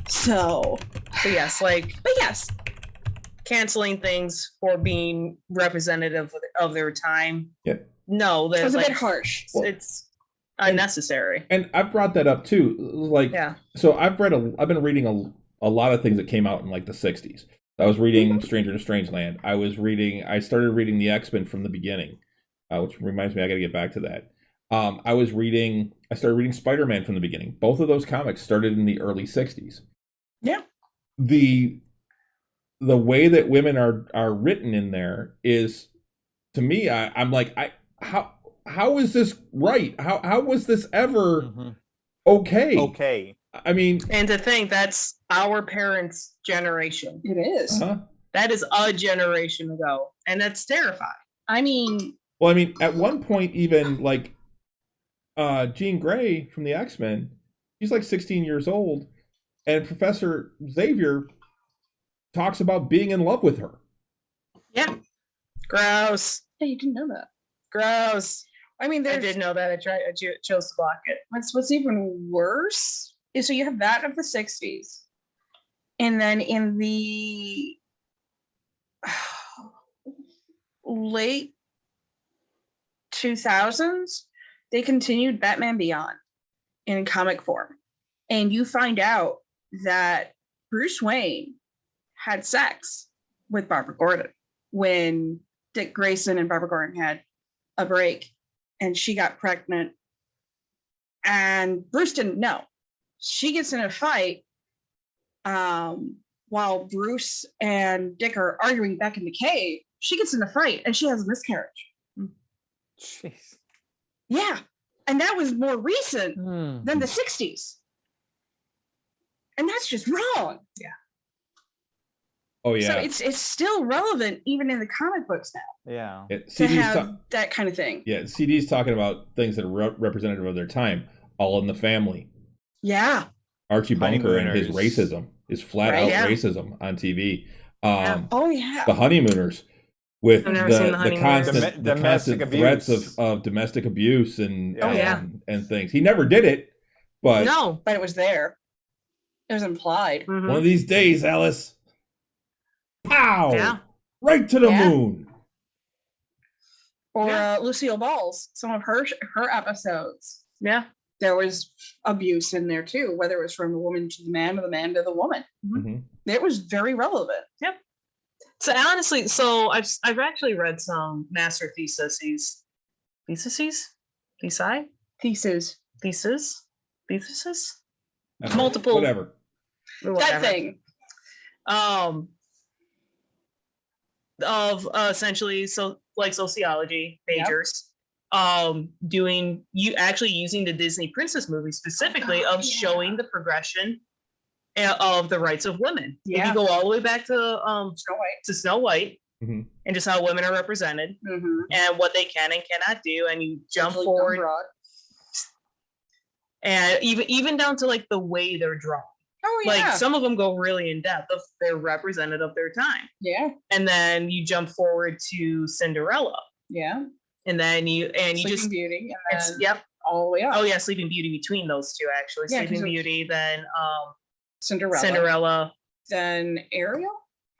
So, but yes, canceling things for being representative of their time. Yep. No, it was a bit harsh. It's unnecessary. And I brought that up too. So I've been reading a lot of things that came out in like the 60s. I was reading Stranger in a Strange Land. I started reading the X-Men from the beginning, which reminds me, I got to get back to that. I started reading Spider-Man from the beginning. Both of those comics started in the early 60s. Yeah. The way that women are written in there is, to me, I'm like, how is this right? How was this ever okay? Okay. I mean, and to think that's our parents' generation. It is. That is a generation ago, and that's terrifying. I mean, at one point, even like Jean Grey from the X-Men, she's like 16 years old, and Professor Xavier talks about being in love with her. Yeah. Gross. Hey, you didn't know that. Gross. I mean, I did know that. I chose to block it. What's even worse is, so you have that of the 60s. And then in the late 2000s, they continued Batman Beyond in comic form. And you find out that Bruce Wayne had sex with Barbara Gordon when Dick Grayson and Barbara Gordon had a break, and she got pregnant, and Bruce didn't know. She gets in a fight while Bruce and Dick are arguing back in the cave. She gets in a fight and she has a miscarriage. Jeez. Yeah. And that was more recent than the 60s. And that's just wrong. Yeah. Oh yeah. So it's still relevant even in the comic books now. Yeah. To have that kind of thing. Yeah, CD's talking about things that are representative of their time. All in the Family. Yeah. Archie Bunker and his racism, his flat out racism on TV. Oh yeah. The Honeymooners with the constant domestic threats of domestic abuse and things. He never did it, but it was there. It was implied. Mm-hmm. One of these days, Alice. Pow! Yeah. Right to the moon. Or Lucille Ball's, some of her episodes. Yeah. There was abuse in there too, whether it was from the woman to the man or the man to the woman. Mm-hmm. It was very relevant. Yep. So honestly, I've actually read some master theses. Multiple. Whatever. That thing. Of essentially sociology majors. Using the Disney princess movie specifically showing the progression of the rights of women. Yeah. If you go all the way back to Snow White mm-hmm. and just how women are represented and what they can and cannot do, and you jump forward and even down to like the way they're drawn. Oh yeah. Like some of them go really in depth of they're representative of their time. Yeah. And then you jump forward to Cinderella. Yeah. And then you Sleeping just Beauty. Yep. All the way up. Oh yeah, Sleeping Beauty between those two actually. Yeah, Sleeping Beauty, then Cinderella. Then Ariel?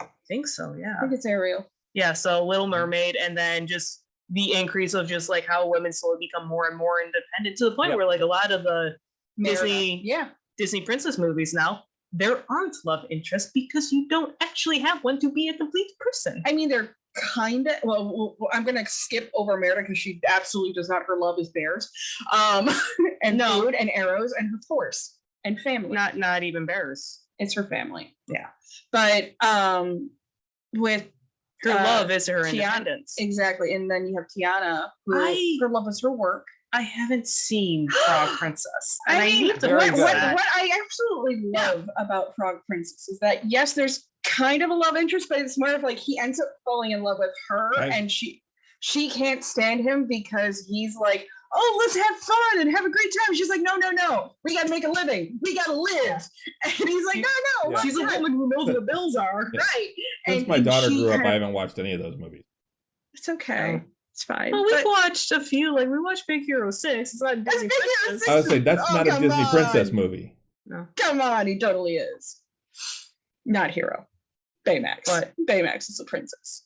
I think so, yeah. I think it's Ariel. Yeah, so Little Mermaid, and then just the increase of just like how women slowly become more and more independent to the point where like a lot of the Disney princess movies now, there aren't love interests because you don't actually have one to be a complete person. I mean, they're kind of, well, I'm going to skip over Merida because she absolutely does not, her love is bears, and No. food and arrows and her horse and family. Not even bears. It's her family. Yeah. But with Her love is her Tiana- independence. Exactly. And then you have Tiana, who her love is her work. I haven't seen Frog Princess. And I mean, need to Very what, fix good. what, that. what I absolutely love about Frog Princess is that, yes, there's kind of a love interest, but it's more of like he ends up falling in love with her, Right. and she can't stand him because he's like, oh, let's have fun and have a great time. She's like, no, we gotta make a living, we gotta live. And he's like, no, Yeah. she's a woman who knows what the bills are. Yeah. Right. Since my daughter grew up, I haven't watched any of those movies. It's okay. It's fine. Well, we've But- watched a few. Like we watched Big Hero 6. It's not That's Disney Big Hero Princess. 6. I would say that's Oh, not a come Disney princess on. movie. No. Come on, he totally is. Not hero. Baymax. What? Baymax is a princess.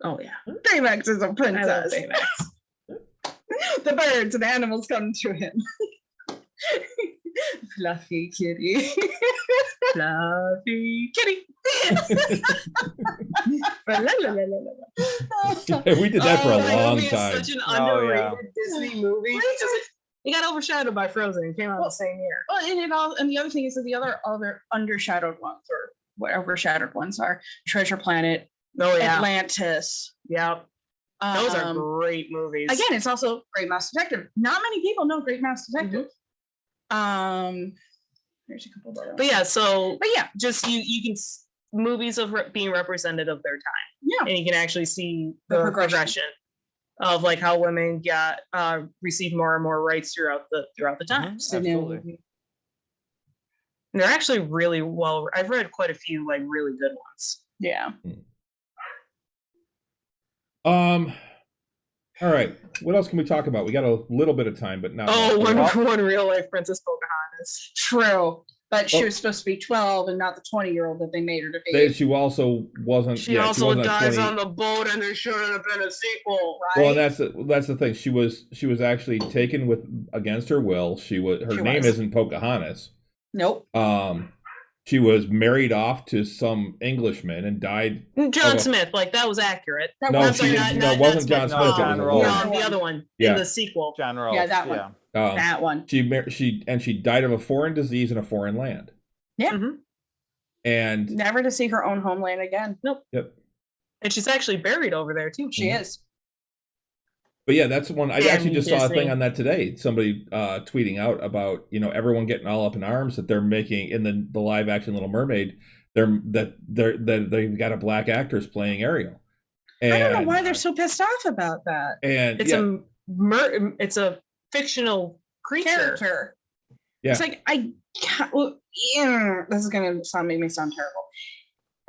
Oh yeah. Baymax is a I love princess. Baymax. The birds and animals come to him. Fluffy kitty. Fluffy kitty. We did that for a That long movie is time. such an Oh, underrated yeah. Disney movie because it got overshadowed by Frozen. It came out the same year. Well, and the other thing is that the other undershadowed ones, or what overshadowed ones, are Treasure Planet, Oh yeah. Atlantis. Yep. Those are Um, great movies. Again, it's also Great Mouse Detective. Not many people know Great Mouse Detective. There's a couple of other But yeah, so But yeah, just you can movies of being representative of their time, yeah. and you can actually see The the progression. progression of like how women got received more and more rights throughout the times. Absolutely. And they're actually really well. I've read quite a few like really good ones. Yeah. All right. What else can we talk about? We got a little bit of time, but not Oh, much. one real life Princess Pocahontas. True. But she Oh. was supposed to be 12 and not the 20-year-old that they made her to be. She also wasn't. She yeah, also wasn't a dies 20 on the boat, and there shouldn't have been a sequel. Well, and that's the thing. She was actually taken with against her will. Her She name was. isn't Pocahontas. Nope. She was married off to some Englishman and died. John Oh. Smith, like that was accurate. That No, was she not- didn't. not- No, it wasn't John that's Smith. not It was John a Rolfe. woman. The other one Yeah. in the sequel. John Rolfe. Yeah, that one. Um, That one. she died of a foreign disease in a foreign land. Yeah. Mhm. And Never to see her own homeland again. yep. And she's actually buried over there too. She is. But yeah, that's one. I Damn actually you, just saw a Disney. thing on that today. Somebody tweeting out about everyone getting all up in arms that they're making in the live action Little Mermaid. They've got a black actress playing Ariel. And, I don't know why they're so pissed off about that. And It's yeah, it's a fictional creature. Character. Yeah. It's like, I can't, well, yeah, this is going to make me sound terrible.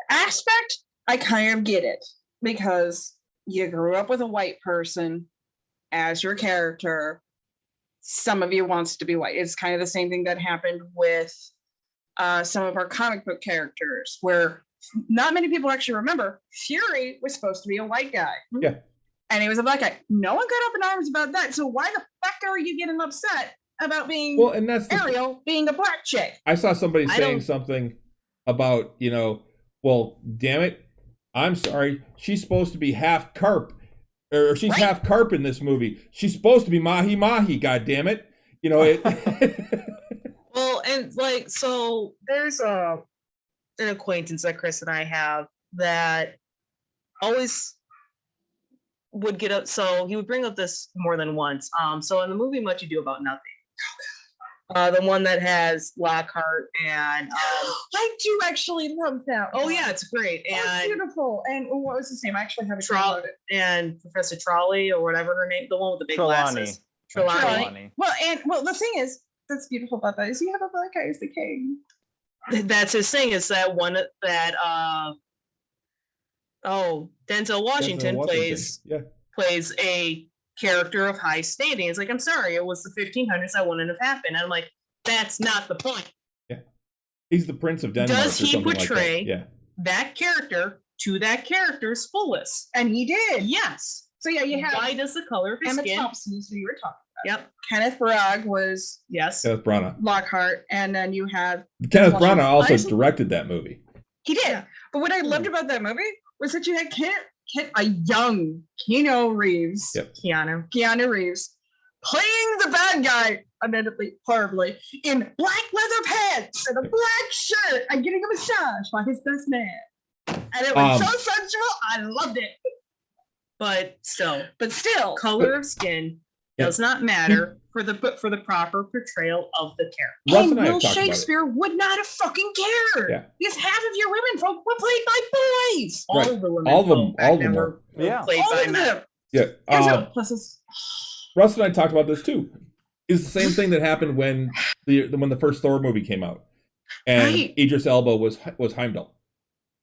Aspect, I kind of get it, because you grew up with a white person as your character. Some of you wants to be white. It's kind of the same thing that happened with some of our comic book characters, where not many people actually remember Fury was supposed to be a white guy. Yeah. And he was a black guy. No one got up in arms about that. So why the fuck are you getting upset about being well, and that's the, Ariel being a black chick? I saw somebody I saying don't- something about well, damn it, I'm sorry, she's supposed to be half carp, or she's Right. half carp in this movie. She's supposed to be mahi mahi. God damn it, it. Well, and like, so there's an acquaintance that Chris and I have that always would get up. So he would bring up this more than once. So in the movie Much Ado About Nothing, the one that has Lockhart and I do actually love that. oh one. yeah, it's great. Oh, And beautiful. And what was his name? I actually have it Troll downloaded. and Professor Trolley or whatever her name, the one with the big Trelawney. glasses. Trelawney. Trelawney. Well, the thing is, that's beautiful about that is you have a black guy as the king. That's his thing. Is that one that Denzel Washington plays a character of high standing. It's like, I'm sorry, it was the 1500s. That wouldn't have happened. And I'm like, that's not the point. He's the Prince of Denmark. Does or he something like portray- that. Yeah. That character to that character's fullest. And he did. Yes. So yeah, you have Why does the color of his Emma skin? Thompson, who you were talking about. Yep. Kenneth Branagh was Yes. Kenneth Branagh. Lockhart, and then you have Kenneth Well, Branagh also I- directed that movie. he did. Yeah. But what I loved about that movie was that you had a young Keanu Reeves, Yep. Keanu Reeves, playing the bad guy, admittedly horribly, in black leather pants and a black shirt and getting a massage by his best man. And it was so sensual. I loved it. But still, Color color of skin Yeah. does not matter for the proper portrayal of the character. Russ and and I Will have talked about it. Shakespeare would not have fucking cared. Yeah. Because half of your women folk were played by boys. All Right. of the women, All of them- folk back all of then them were Yeah. played All by of men. them. Yeah. Plus it's Russ and I talked about this too. It's the same thing that happened when the first Thor movie came out, and Right. Idris Elba was Heimdall.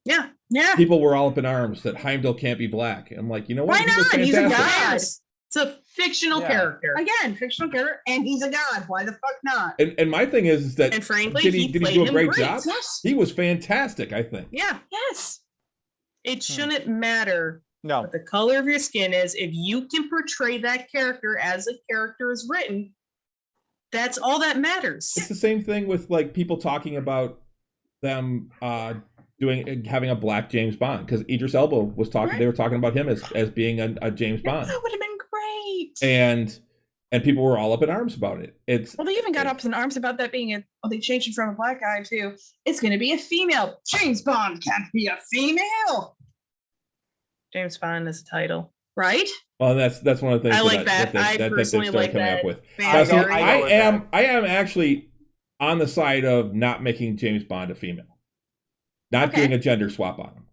Yeah. yeah. People were all up in arms that Heimdall can't be black. I'm like, you know what? Why He was not? He's a fantastic. god. Yes. It's a fictional Yeah. character. Again, fictional character, and he's a god. Why the fuck not? And my thing is that And frankly, did he played do a him great job? Yes. He was fantastic, I think. Yeah. Yes. It shouldn't matter No. what the color of your skin is. If you can portray that character as a character is written, that's all that matters. It's the same thing with like people talking about them having a black James Bond, because Idris Elba was talking. Right. They were talking about him as being a James Bond, That would have been great. and people were all up in arms about it. It's Well, they even got up in arms about that being they changed it from a black guy to it's going to be a female. James Bond can't be a female, James Bond is a title. right? well, that's one of the things I like that. I they've personally started like coming that. up with. Fan Now, see, theory. I go with I am actually on the side of not making James Bond a female, not Okay. doing a gender swap on him,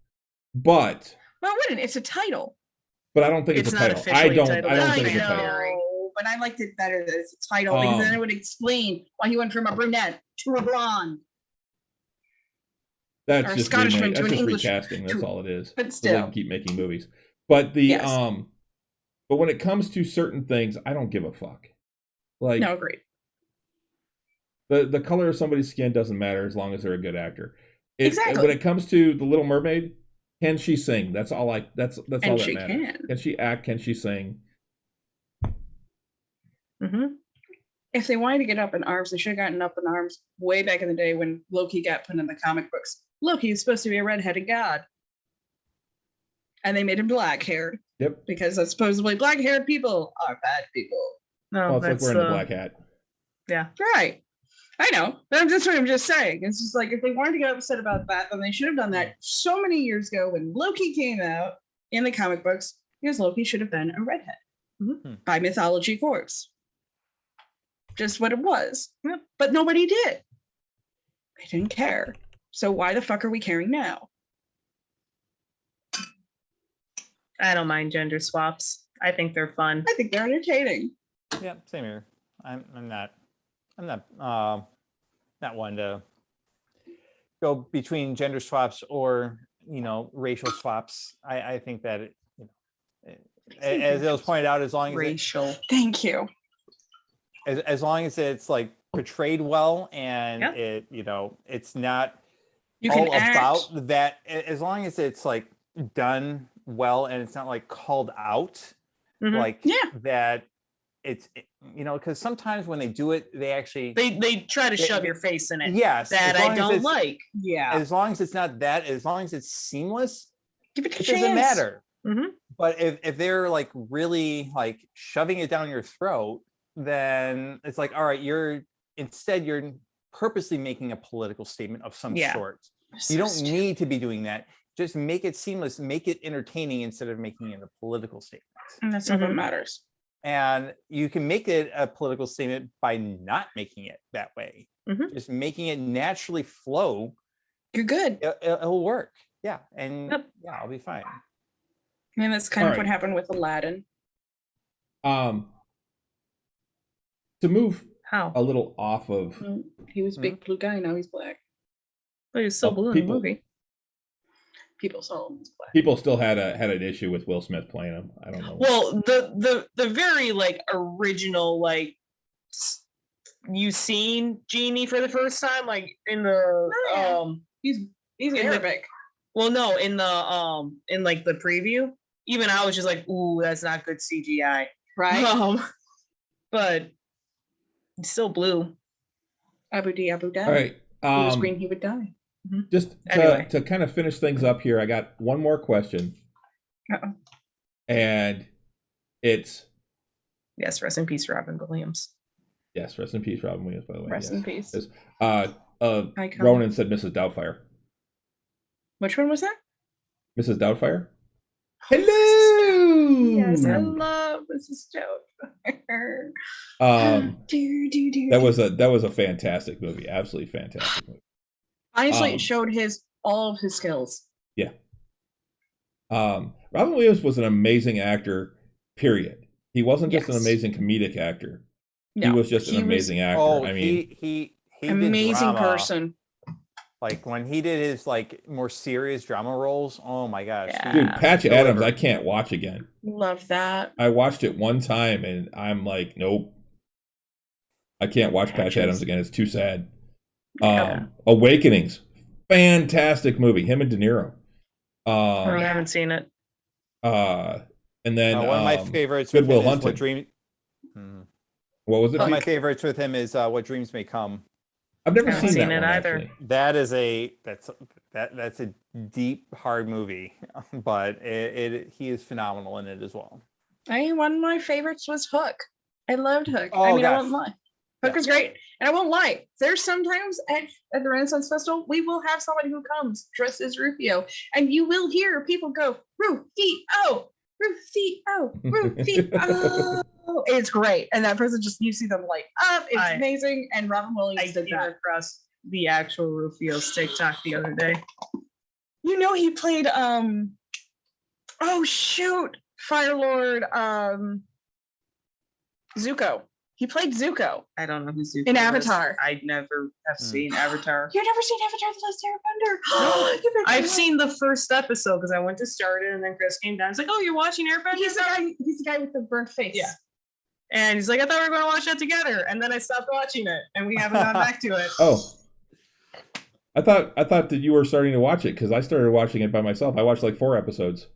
but Well, it wouldn't. It's a title. I don't think it's It's a not title. officially I don't titled. think it's a I title. know. But I liked it better that it's a title because then it would explain why he went from a brunette to a blonde. That's Or a just Scottishman remake. to That's an just English- recasting. That's to- all it is. But So they can still, keep making movies. But Yes. but when it comes to certain things, I don't give a fuck. Like no, agreed. the color of somebody's skin doesn't matter as long as they're a good actor. Exactly. When it comes to the Little Mermaid, can she sing? That's all that's all And that she matters. can. Can she act? Can she sing? Mm-hmm. If they wanted to get up in arms, they should have gotten up in arms way back in the day when Loki got put in the comic books. Loki is supposed to be a redheaded god. And they made him black haired Yep. because supposedly black haired people are bad people. No, Well, it's like that's wearing the black hat. Yeah. Right. I know. But that's what I'm just saying. It's just like if they wanted to get upset about that, then they should have done that so many years ago when Loki came out in the comic books, because Loki should have been a redhead by mythology course. Just what it was. Yep. But nobody did. They didn't care. So why the fuck are we caring now? I don't mind gender swaps. I think they're fun. I think they're entertaining. Yeah, same here. I'm not one to go between gender swaps or racial swaps. I think that as it was pointed out, as long as Racial. Thank you. as long as it's like portrayed well and Yeah. it's not You can all act. about that, as long as it's like done well and it's not like called out Mhm. like Yeah. that. It's because sometimes when they do it, they actually They try to shove your face in it. yes That as long I as don't it's- like. Yeah. as long as it's not that, as long as it's seamless, Give it a it chance. doesn't matter. Mhm. But if they're like really like shoving it down your throat, then it's like, all right, you're purposely making a political statement of some Yeah. sort. So You don't stupid. need to be doing that. Just make it seamless, make it entertaining instead of making it a political statement. And that's all that Mhm. matters. And you can make it a political statement by not making it that way. Mhm. Just making it naturally flow. You're good. It'll work. Yeah. And Yep. yeah, I'll be fine. And that's kind of All what right. happened with Aladdin. To move How? a little off of He was a big blue guy, now he's black. But he's so Oh, blue in the people- movie. People saw him as black. people still had an issue with Will Smith playing him. I don't know. Well, the very like original like you seen Genie for the first time like in the Oh, yeah. He's in the- Arabic. well no in the in like the preview even I was just like, ooh, that's not good CGI. Right? But it's still blue. Abu die. All right. If he was green, he would die. Just Anyway. to kind of finish things up here, I got one more question. Uh-oh. And it's Yes, rest in peace, Robin Williams. yes, rest in peace, Robin Williams, by the way. Rest in peace. Yes. Icon. Ronan said Mrs. Doubtfire. Which one was that? Mrs. Doubtfire? Hello! Yes, I love Mrs. Doubtfire. That was a fantastic movie. Absolutely fantastic movie. Honestly, it showed all of his skills. Yeah. Robin Williams was an amazing actor, period. He wasn't just an amazing comedic actor. No, he was just an amazing actor. Oh, I mean, he amazing did drama. person. Like when he did his like more serious drama roles, oh my gosh. Yeah. dude, Patch Adams, I can't watch again. Love that. I watched it one time and I'm like, nope. I can't watch Patch Adams again. It's too sad. Awakenings, fantastic movie. Him and De Niro. I haven't seen it. And then one of my favorites Good Will with him is Hunting. What Dream. What was it? One of my favorites with him is What Dreams May Come. I've never haven't seen seen that it one, either. actually. That is that's a deep, hard movie, but he is phenomenal in it as well. One of my favorites was Hook. I loved Hook. Oh, I gosh. won't lie. Hook was great. And I won't lie. There's sometimes at the Renaissance Festival, we will have somebody who comes dressed as Rufio, and you will hear people go, Rufio, Rufio, Rufio. It's great. And that person you see them light up. It's amazing. And Robin Williams did that. Across the actual Rufio's TikTok the other day. You know, he played, Fire Lord, Zuko. He played Zuko. I don't know who Zuko in is. Avatar. I never have seen Avatar. You've never seen Avatar: The Last Airbender? No, I've seen the first episode because I went to start it and then Chris came down. He's like, "Oh, you're watching Airbender?" He's the guy with the burnt face. Yeah. And he's like, "I thought we were going to watch that together," and then I stopped watching it, and we haven't gone back to it. Oh, I thought that you were starting to watch it because I started watching it by myself. I watched like 4 episodes.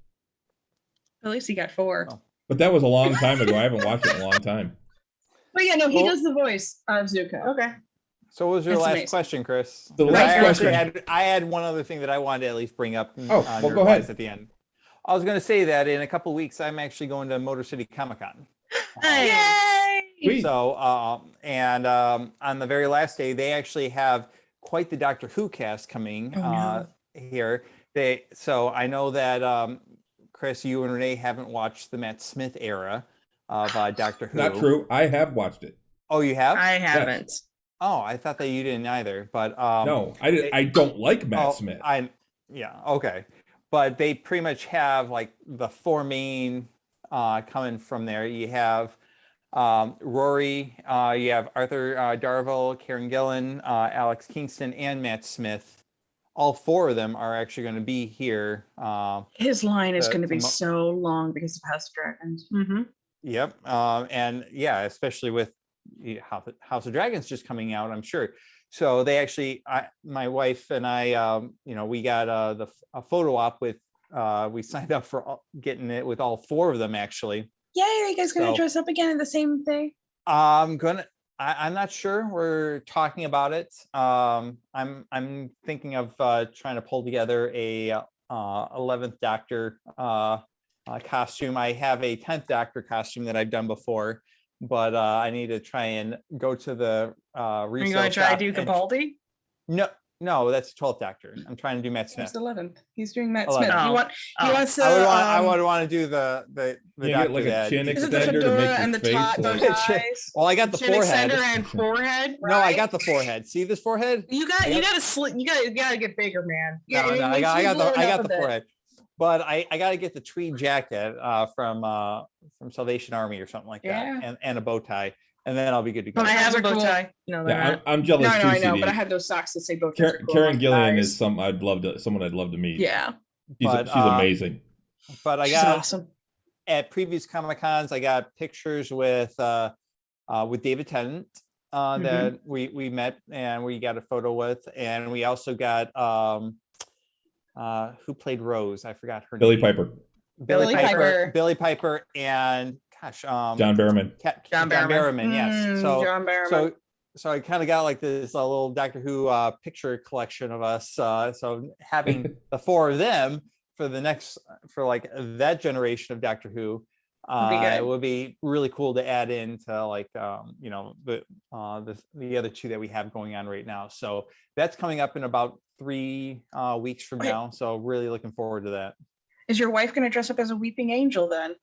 At least he got 4. Oh. But that was a long time ago. I haven't watched it in a long time. But yeah, no, he does the voice of Zuko. Okay. So what was your That's last amazing. question, Chris? The last question. I had one other thing that I wanted to at least bring up. Oh, well, go ahead. At the end. I was going to say that in a couple of weeks, I'm actually going to Motor City Comic Con. Yay! Sweet. So, on the very last day, they actually have quite the Doctor Who cast coming here. So I know that Chris, you and Renee haven't watched the Matt Smith era of Doctor Who. Not true. I have watched it. Oh, you have? I haven't. Oh, I thought that you didn't either. But No, I did. I don't like Matt Smith. Okay. But they pretty much have like the 4 main coming from there. You have Rory, you have Arthur Darvill, Karen Gillan, Alex Kingston, and Matt Smith. All 4 of them are actually going to be here. His line is going to be so long because of House of Dragons. Mm-hmm. Yep. And yeah, especially with House of Dragons just coming out, I'm sure. So they actually, my wife and I, we got a photo op with, we signed up for getting it with all 4 of them actually. Yeah, are you guys going to dress up again in the same thing? I'm not sure. We're talking about it. I'm thinking of trying to pull together a 11th Doctor costume. I have a 10th Doctor costume that I've done before, but I need to try and go to the resale Are you going to try shop to do and- Capaldi? No, that's 12th Doctor. I'm trying to do Matt Smith. It's 11th. He's doing Matt 11th. Smith. Oh. He wants to. I would want to do the You get Doctor like a that- chin Is it the extender to fedora make your and the face top like. ties? Well, I got the Chin forehead. extender and forehead. No, I right? got the forehead. See this forehead? You got to slit. You got to get bigger, man. Yeah, No, I it got makes you the blow it up a bit. forehead. But I got to get the tweed jacket from Salvation Army or something like that, Yeah. and a bow tie, and then I'll be good to go. But I have a Those are bow cool. tie. No, they're Yeah, not. I'm jealous No, too. I know, CD. but I have those socks that say both. ends are cool, Karen like Gillian thighs. is someone I'd love to meet. Yeah, she's But, amazing. But I she's got awesome. at previous Comic Cons, I got pictures with David Tennant that we met and we got a photo with, and we also got who played Rose? I forgot her Billy name. Piper. Billy Piper. Billy Piper, and gosh, John Barrowman. John Barrowman, yes. So John Barrowman. so I kind of got like this little Doctor Who picture collection of us. So having the four of them for like that generation of Doctor Who, it would be really cool to add into like the other two that we have going on right now. So that's coming up in about 3 weeks from now. So really looking forward to that. Is your wife going to dress up as a weeping angel then?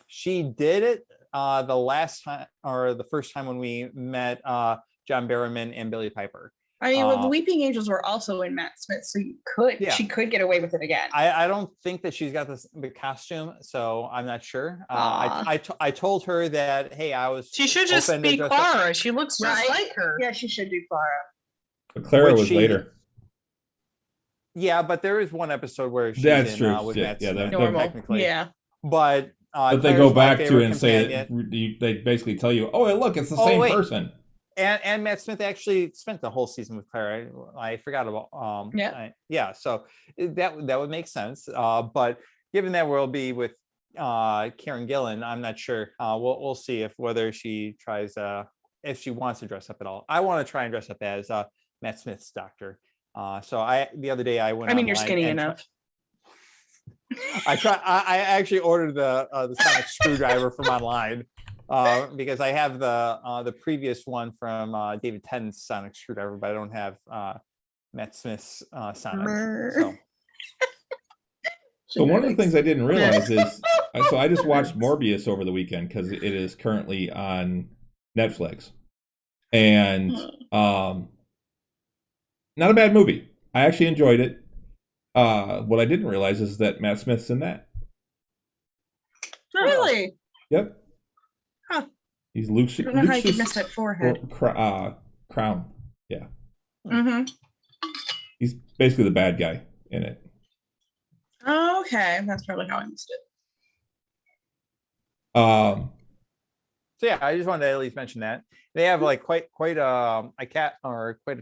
She did it the last time, or the first time when we met John Barrowman and Billy Piper. I mean, well, the Weeping Angels were also in Matt Smith, so she could get away with it again. I don't think that she's got the costume, so I'm not sure. I told her that, hey, She should just be Clara. She looks just like her. Yeah, she should do Clara. But Clara was later. Yeah, but there is one episode where she's That's in, true. With Yeah, Matt Smith, normal. technically. Yeah. But they go back to and say they basically tell you, oh, look, it's the same person. And Matt Smith actually spent the whole season with Clara. I forgot about so that would make sense. But given that we'll be with Karen Gillan, I'm not sure. We'll see whether she tries if she wants to dress up at all. I want to try and dress up as Matt Smith's doctor. So the other day I went. I mean, you're skinny enough. I actually ordered the sonic screwdriver from online. Because I have the previous one from David Tennant's sonic screwdriver, but I don't have Matt Smith's sonic. So one of the things I didn't realize is, so I just watched Morbius over the weekend because it is currently on Netflix, and not a bad movie. I actually enjoyed it. What I didn't realize is that Matt Smith's in that. Really? Yep. Huh. He's Luke. I don't know how you could miss that forehead. Crown. Yeah. Mm-hmm. He's basically the bad guy in it. Oh, okay. That's probably how I missed it. So yeah, I just wanted to at least mention that they have like quite a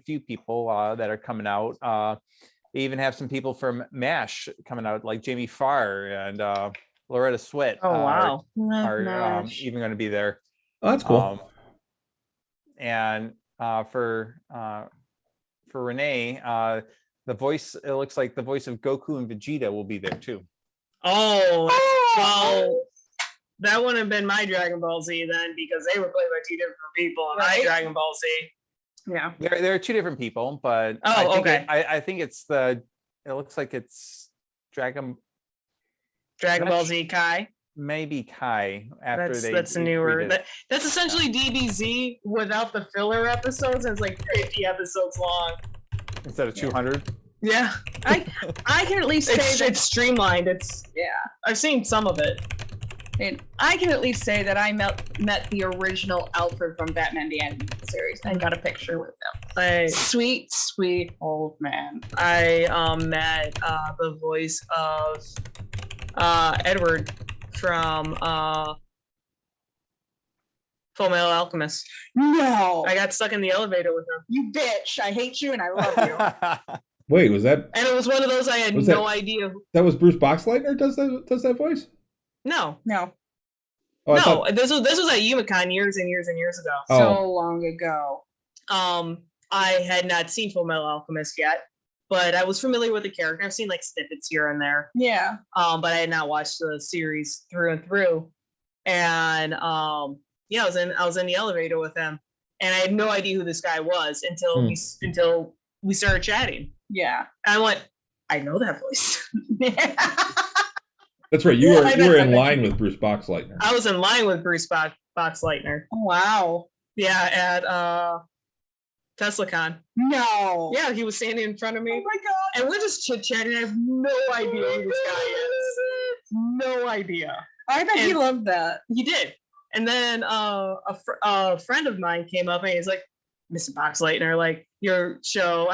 few people that are coming out. They even have some people from MASH coming out, like Jamie Farr and Loretta Swit. Oh wow! Are even going to be there. Oh, that's cool. And for Renee, the voice, it looks like the voice of Goku and Vegeta will be there too. Oh, well, that wouldn't have been my Dragon Ball Z then, because they were played by 2 different people in my Dragon Ball Z. Yeah, there are 2 different people, but I think it looks like it's Dragon Ball Z Kai. Maybe Kai. That's newer. That's essentially DBZ without the filler episodes. And it's like 50 episodes long instead of 200. Yeah, I can at least say it's streamlined. I've seen some of it. And I can at least say that I met the original Alfred from Batman the Animated Series and got a picture with him. Sweet old man. I met the voice of Edward from Full Metal Alchemist. No, I got stuck in the elevator with him. You bitch! I hate you and I love you. Wait, was that? And it was one of those I had no idea. That was Bruce Boxleitner does that voice? No. Oh, this was at Umicon years and years and years ago. So long ago. I had not seen Full Metal Alchemist yet, but I was familiar with the character. I've seen like snippets here and there. Yeah. But I had not watched the series through and through. And I was in the elevator with him, and I had no idea who this guy was until we started chatting. Yeah. And I went, I know that voice. That's right. You were in line with Bruce Boxleitner. I was in line with Bruce Boxleitner. Oh, wow. Yeah, at TeslaCon. No. Yeah, he was standing in front of me. Oh my god. And we're just chit-chatting. I have no idea who this guy is. No idea. I bet he loved that. He did. And then a friend of mine came up and he's like, Mr. Boxleitner, like your show,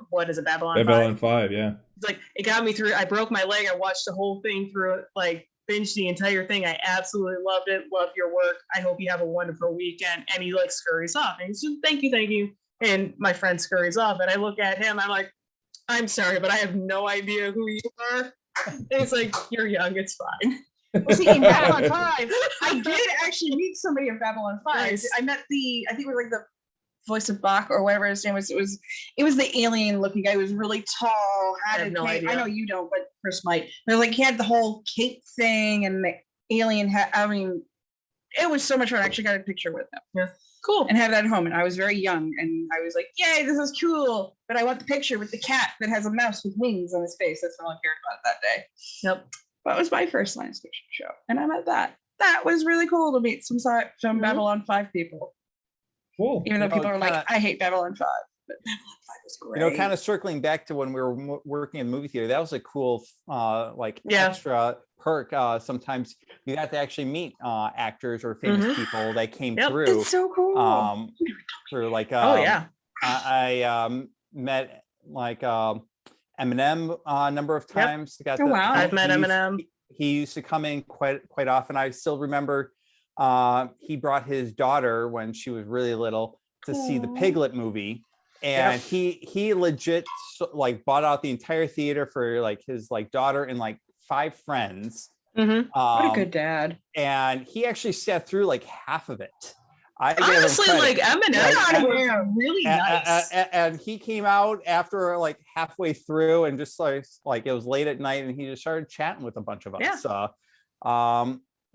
what is it, Babylon 5? Babylon 5, yeah. It's like, it got me through. I broke my leg. I watched the whole thing through it, like binged the entire thing. I absolutely loved it. Love your work. I hope you have a wonderful weekend. And he like scurries off. And he's just, thank you. And my friend scurries off. And I look at him. I'm like, I'm sorry, but I have no idea who you are. It's like, you're young, it's fine. Well, see, in Babylon 5, I did actually meet somebody in Babylon 5. Nice. I met I think it was like the voice of Bach or whatever his name was. It was the alien looking guy. He was really tall. I have no idea. I know you don't, but Chris might. But like he had the whole cape thing and the alien hat. I mean, it was so much fun. I actually got a picture with him. Yeah. Cool. And have that at home. And I was very young and I was like, yay, this is cool. But I want the picture with the cat that has a mouse with wings on his face. That's all I cared about that day. Yep. That was my first science fiction show. And I'm at that. That was really cool to meet some Babylon 5 people. Cool. Even though people are like, kinda- I hate Babylon 5. But Babylon 5 was great. kind of circling back to when we were working in the movie theater, that was a cool like Yeah. extra perk. Sometimes you got to actually meet actors or famous people that came Yep. through. It's so cool. For like Oh yeah. I met like Eminem a number of times. Got Oh, wow. I've met Eminem. He used to come in quite often. I still remember he brought his daughter when she was really little to see the Aw. Piglet movie, and he legit like bought out the entire theater for like his like daughter and like 5 friends. Mm-hmm. What a good dad. And he actually sat through like half of it. I gave him Honestly, credit. like Eminem was really nice. And he came out after like halfway through and just like it was late at night and he just started chatting with a bunch of us.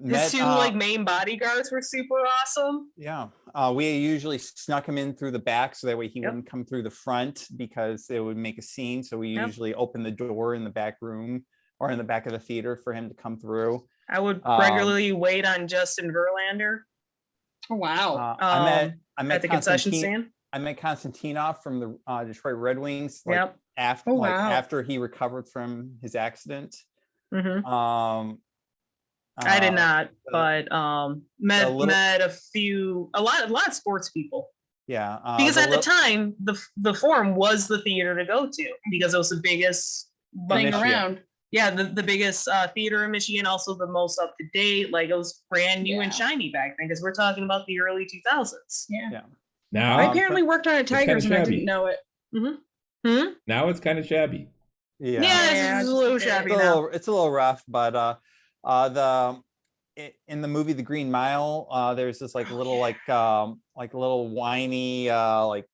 His 2 like main bodyguards were super awesome. Yeah, we usually snuck him in through the back so that way he wouldn't come through the front because it would make a scene. So we usually open the door in the back room or in the back of the theater for him to come through. I would regularly wait on Justin Verlander. Oh, wow. I met at the concession stand. I met Konstantinov from the Detroit Red Wings. Like, Yep. After Oh, wow. after he recovered from his accident. Mm-hmm. I I did not, but met a lot of sports people. Yeah. Because at the time, the Forum was the theater to go to because it was the biggest Thing Michigan. around. Yeah, the biggest theater in Michigan, also the most up to date. Like it was brand new and shiny back then because we're talking about the early 2000s. Yeah. Now, I apparently worked on a kinda Tigers and I shabby. didn't know it. Mm-hmm. now it's kind of shabby. Yeah. Yeah, it's a little shabby now. It's a little rough, but in the movie The Green Mile, there's this like little like little whiny like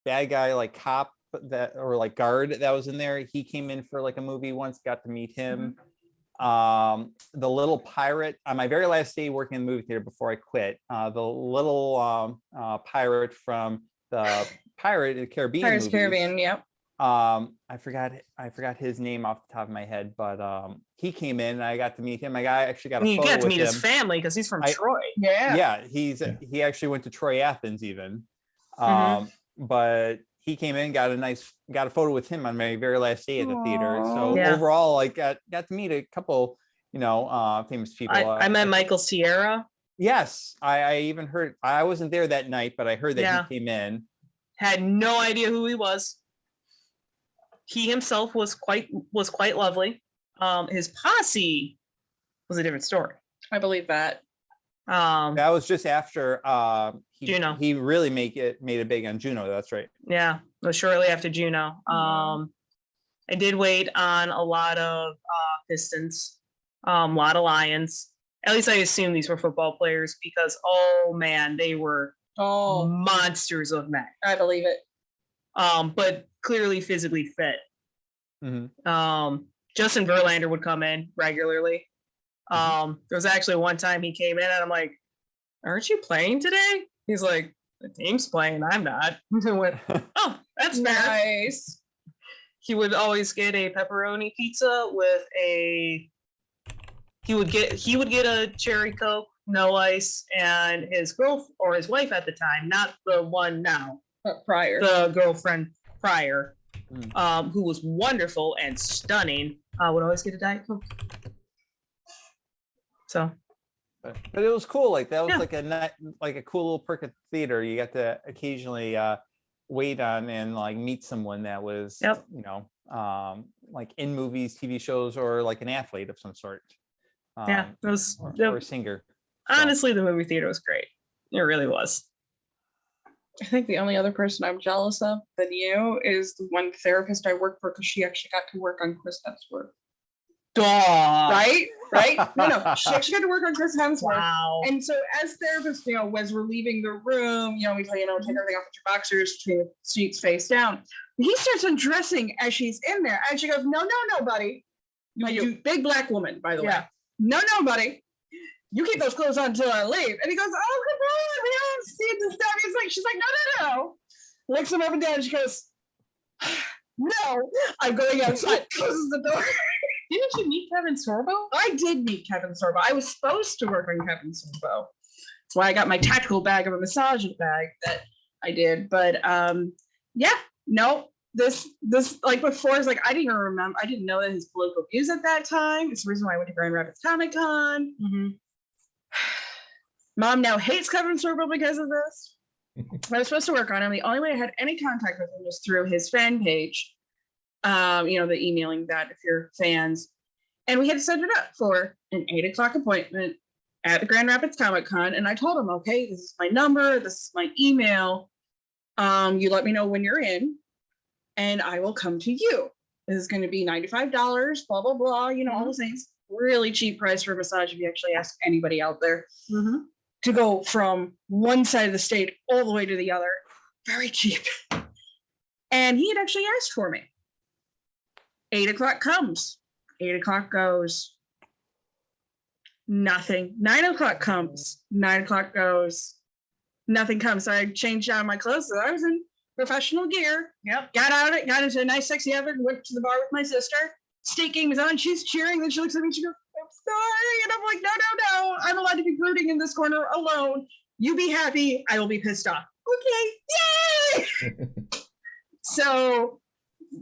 bad guy like cop that or like guard that was in there. He came in for like a movie once, got to meet him. The little pirate on my very last day working in the movie theater before I quit, the little pirate from the Pirate of the Caribbean Pirates movies. Caribbean, yep. I forgot his name off the top of my head, but he came in and I got to meet him. I actually got a You photo get to with meet him. his family because he's from Troy. Yeah. Yeah, he actually went to Troy, Athens even. Mhm. But he came in, got a photo with him on my very last day at the theater. So Yeah. overall, like got to meet a couple, famous people. I met Michael Sierra. Yes, I even heard. I wasn't there that night, but I heard that Yeah. he came in. Had no idea who he was. He himself was quite lovely. His posse was a different story. I believe that. That was just after Juno. He really made it big on Juno. That's right. Yeah, it was shortly after Juno. I did wait on a lot of Pistons, a lot of Lions. At least I assume these were football players because, oh man, they were monsters of men. I believe it. But clearly physically fit. Mhm. Justin Verlander would come in regularly. There was actually one time he came in and I'm like, aren't you playing today? He's like, the team's playing, I'm not. I went, oh, that's fair. Nice. He would always get a pepperoni pizza with he would get a cherry Coke, no ice, and his wife at the time, not the one now, Prior. the girlfriend prior, Mm. who was wonderful and stunning, would always get a Diet Coke. So But it was cool. Like that was Yeah. like a cool little perk at the theater. You got to occasionally wait on and like meet someone that was, Yep. like in movies, TV shows, or like an athlete of some sort. yeah, it was Or a singer. honestly the movie theater was great. It really was. I think the only other person I'm jealous of than you is the one therapist I worked for because she actually got to work on Kristen's work. Right? No. She actually got to work on Chris Hemsworth. Wow. And so as therapist, as we're leaving the room, we tell you, take everything off with your boxers, between the seats face down. He starts undressing as she's in there. And she goes, no, buddy. You big black woman, by the way. No, buddy. You keep those clothes on until I leave. And he goes, oh, come on. We don't see this stuff. She's like, no. Looks him up and down. She goes, no, I'm going outside. Closes the door. Didn't you meet Kevin Sorbo? I did meet Kevin Sorbo. I was supposed to work on Kevin Sorbo. That's why I got my tactical bag of a massage bag that I did. But this like before, it's like I didn't even remember. I didn't know that his political views at that time. It's the reason why I went to Grand Rapids Comic Con. Mm-hmm. Mom now hates Kevin Sorbo because of this. I was supposed to work on him. The only way I had any contact with him was through his fan page. The emailing that if you're fans. And we had to set it up for an 8:00 appointment at the Grand Rapids Comic Con. And I told him, okay, this is my number, this is my email. You let me know when you're in, and I will come to you. This is going to be $95, blah, blah, blah, all those things. Really cheap price for a massage if you actually ask anybody out there. Mm-hmm. To go from one side of the state all the way to the other. Very cheap. And he had actually asked for me. 8:00 comes. 8:00 goes. Nothing. 9:00 comes. 9:00 goes. Nothing comes. So I changed out my clothes. So I was in professional gear. Yep. Got out of it. Got into a nice, sexy outfit. Went to the bar with my sister. State game is on. She's cheering. Then she looks at me and she goes, I'm sorry. And I'm like, no. I'm allowed to be brooding in this corner alone. You be happy. I will be pissed off. Okay. Yay! So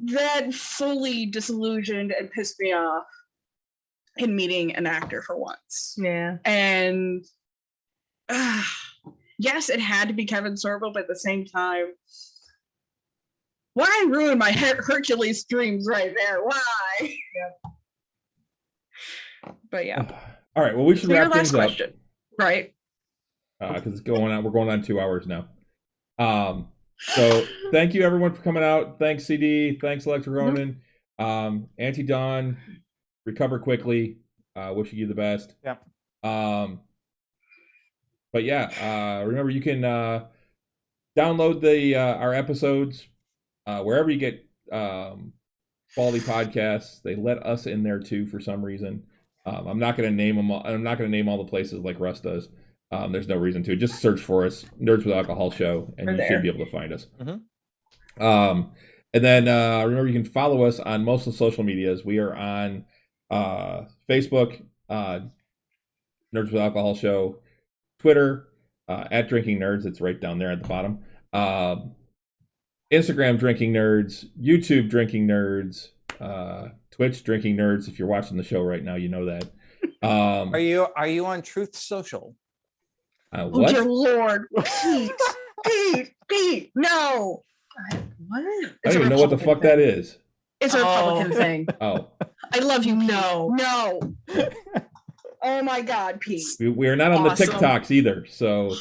that fully disillusioned and pissed me off in meeting an actor for once. Yeah. And yes, it had to be Kevin Sorbo, but at the same time, why ruin my Hercules dreams right there? Why? Yeah. But yeah. All right. Well, we should So your wrap last things up. question, right? Because it's going on. We're going on 2 hours now. So thank you everyone for coming out. Thanks CD. Thanks Electra Ronan. Auntie Dawn, recover quickly. Wishing you the best. Yep. But yeah, remember you can download the our episodes wherever you get quality podcasts. They let us in there too for some reason. I'm not going to name them. I'm not going to name all the places like Russ does. There's no reason to. Just search for us, Nerds with Alcohol Show, and you should be able to find us. Mm-hmm. And then remember, you can follow us on most of the social medias. We are on Facebook, Nerds with Alcohol Show, Twitter, at Drinking Nerds. It's right down there at the bottom. Instagram, Drinking Nerds, YouTube, Drinking Nerds, Twitch, Drinking Nerds. If you're watching the show right now, you know that. Are you on Truth Social? Oh What? dear Lord, Pete, no. What? I don't even know what the fuck that is. It's a Republican thing. Oh, I love you. No. Oh my God, Pete. we are not on Awesome. the TikToks either. So,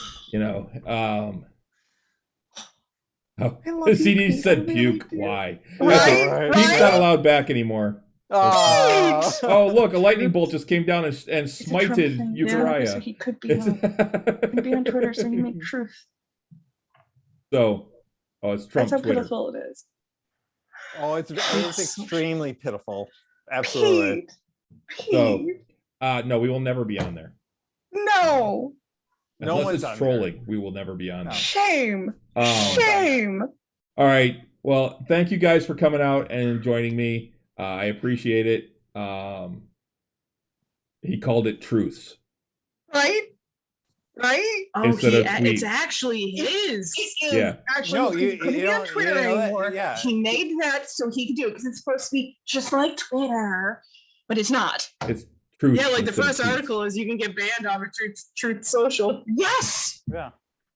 the CD said puke. Why? Right? Pete's not allowed back anymore. Oh. Oh, look, a lightning bolt just came down and It's a Trump smited thing. Eucharia. So he could be on Twitter saying make truth. So, it's Trump's That's how Twitter. pitiful it is. Oh, it's extremely pitiful. Absolutely. Pete. So, no, we will never be on there. No. No Unless one's it's on trolling, there. we will never be on No. there. Shame. All right. Well, thank you guys for coming out and joining me. I appreciate it. He called it truths. Right? Oh, Instead of it's tweets. actually his. Yeah. Actually, No, he couldn't be on don't- Twitter you know that- anymore. yeah. He made that so he could do it because it's supposed to be just like Twitter, but it's not. It's truths. Yeah, like the instead of first tweets. article is you can get banned off of Truth Social. Yes. Yeah.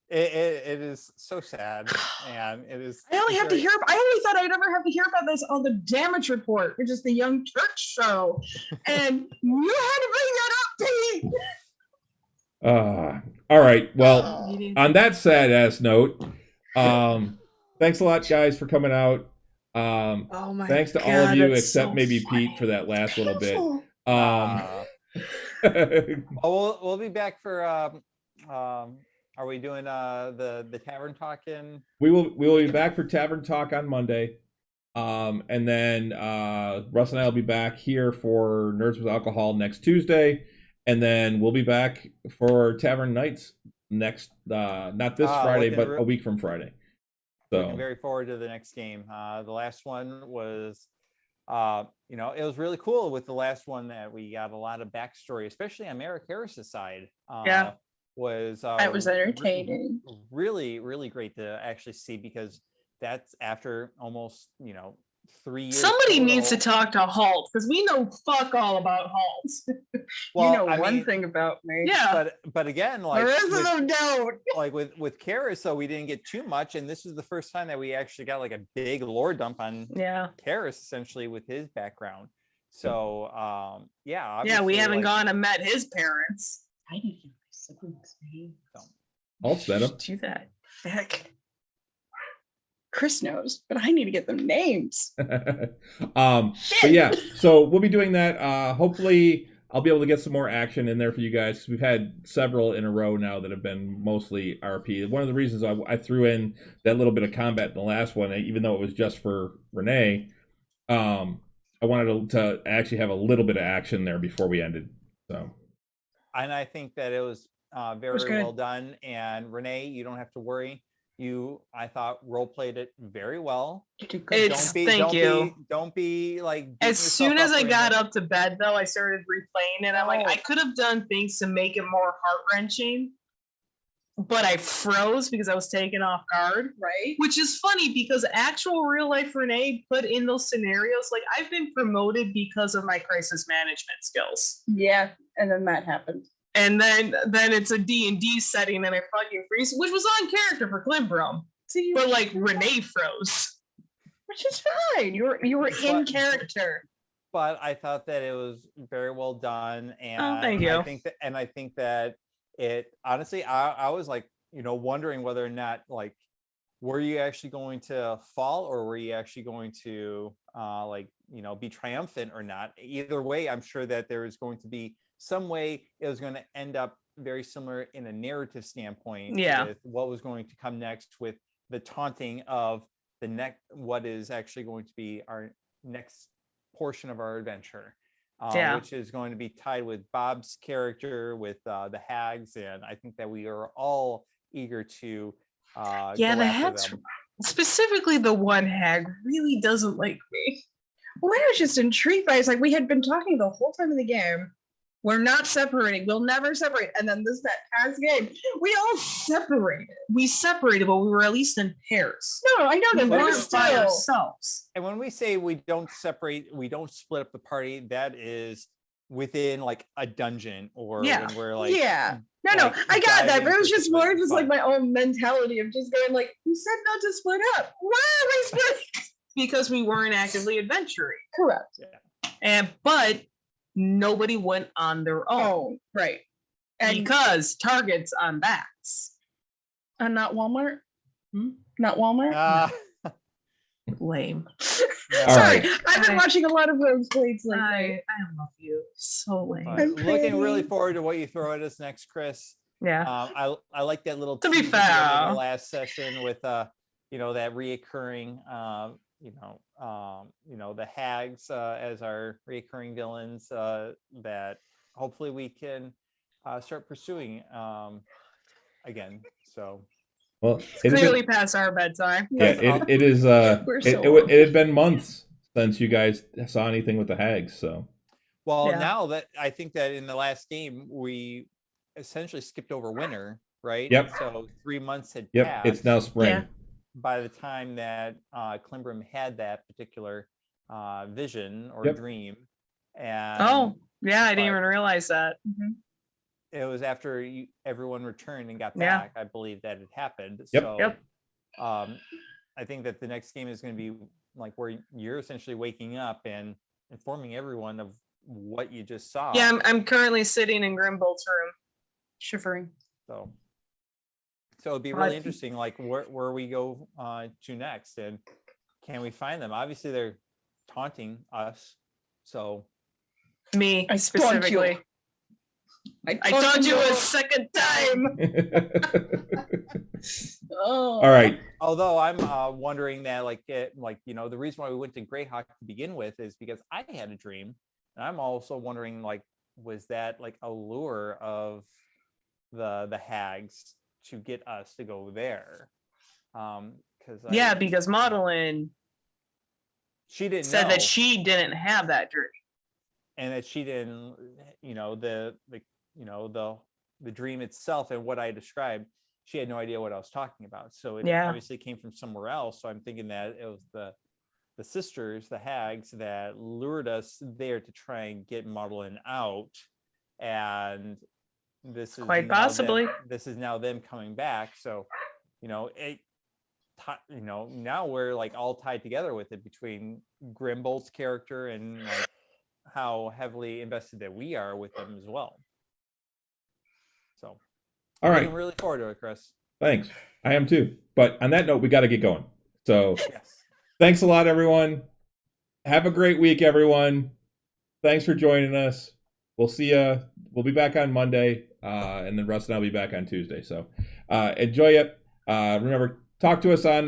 It is so sad, and it is. I only very- thought I'd ever have to hear about this on the Damage Report, which is the Young Turks show. And you had to bring that up, Pete. All right. Well, Oh. on that sad ass note, thanks a lot, guys, for coming out. Oh my Thanks to all of God, you, that's except so maybe funny. Pete for that last little bit. Oh, we'll be back for are we doing the tavern talk in? we will be back for Tavern Talk on Monday. And then Russ and I will be back here for Nerds with Alcohol next Tuesday. And then we'll be back for Tavern Knights next not this Friday, but a week from Friday. So looking very forward to the next game. The last one was it was really cool with the last one that we got a lot of backstory, especially on Merrick Harris's side. Yeah. That was entertaining. Really, really great to actually see, because that's after almost 3 years. Somebody needs to talk to Halt, because we know fuck all about Halt. Well, You know one thing about me. Yeah. but again, like The rest of them don't. like with Karis, so we didn't get too much, and this is the first time that we actually got like a big lore dump on Yeah. Karis, essentially, with his background. So Yeah, we obviously, haven't like, gone and met his parents. I need to get my siblings' name. I'll bet him. Do that. Heck. Chris knows, but I need to get them names. But yeah, so we'll be doing that. Hopefully I'll be able to get some more action in there for you guys, because we've had several in a row now that have been mostly RP. One of the reasons I threw in that little bit of combat in the last one, even though it was just for Renee, I wanted to actually have a little bit of action there before we ended. So, and I think that it was very good. well done. And Renee, you don't have to worry. I thought role played it very well. You did good. It's thank you. Don't be like beating As soon yourself as up I for got it. up to bed, though, I started replaying it. I'm like, Oh. I could have done things to make it more heart wrenching, but I froze because I was taken off guard. Right? Which is funny, because actual real life Renee put in those scenarios. Like, I've been promoted because of my crisis management skills. Yeah, and then that happened. And then it's a D&D setting and I fucking freeze, which was on character for Klimbrum. See, But like Renee froze. which is fine. You were in But- character. But I thought that it was very well done, and thank you. I think that it honestly, I was like, wondering whether or not, like, were you actually going to fall, or were you actually going to be triumphant or not? Either way, I'm sure that there is going to be some way it was going to end up very similar in a narrative standpoint. Yeah. With what was going to come next, with the taunting of what is actually going to be our next portion of our adventure, which is going to be tied with Bob's character, with the hags, and I think that we are all eager to The go after hags, them. specifically the one hag, really doesn't like me. Well, I was just intrigued by it. It's like we had been talking the whole time in the game. We're not separating. We'll never separate. And then that past game, we all separated. We separated, but we were at least in pairs. No, I know that, We but weren't still. by ourselves. And when we say we don't separate, we don't split up the party, that is within like a dungeon, or Yeah. when we're like, Yeah. No, like, I got that. diving But it was into just more something just like fun. my own mentality of just going like, you said not to split up. Why are we splitting? Because we weren't actively adventuring. Correct. But nobody went on their own. Oh, right. And Because targets on backs. not Walmart? Hmm? Not Walmart? Lame. All Sorry, right. I've been watching a lot of Rogues Blades lately. I love you. So lame. but I'm looking really pretty. forward to what you throw at us next, Chris. Yeah. I like that little To be tease at the end of fair. the last session with that reoccurring the hags as our reoccurring villains that hopefully we can start pursuing again. So Well, it had Clearly been, past our bedtime. yeah, it is. We're so It had been months since you guys saw anything with the hags. So well, Yeah. now that I think that in the last game we essentially skipped over winter, right? Yep. So 3 months had yep, passed it's now spring. Yeah. by the time that Klimbrum had that particular vision or Yep. dream. And Oh, yeah, I didn't but- even realize that. it was after everyone returned and got Yeah. back, I believe, that it happened. Yep. So Yep. I think that the next game is going to be like where you're essentially waking up and informing everyone of what you just saw. Yeah, I'm currently sitting in Grimbolt's room. Shivering. So it'd be Well, really I- interesting, like where we go to next. And can we find them? Obviously, they're taunting us. So Me I taunt you. specifically. I taunt you a second time. Oh. All right. although I'm wondering that the reason why we went to Greyhawk to begin with is because I had a dream, and I'm also wondering was that like a lure of the hags to get us to go there? Because Madeline she didn't said know, that she didn't have that dream. and that she didn't, the dream itself and what I described, she had no idea what I was talking about. So it obviously came from somewhere else. So I'm thinking that it was the sisters, the hags, that lured us there to try and get Madeline out. And this is Quite possibly. this is now them coming back. So, now we're like all tied together with it between Grimbolt's character and like how heavily invested that we are with them as well. So, All right. I'm really forward to it, Chris. Thanks. I am too. But on that note, we got to get going. So Yes. thanks a lot, everyone. Have a great week, everyone. Thanks for joining us. We'll see you. We'll be back on Monday, and then Russ and I'll be back on Tuesday. So enjoy it. Remember, talk to us on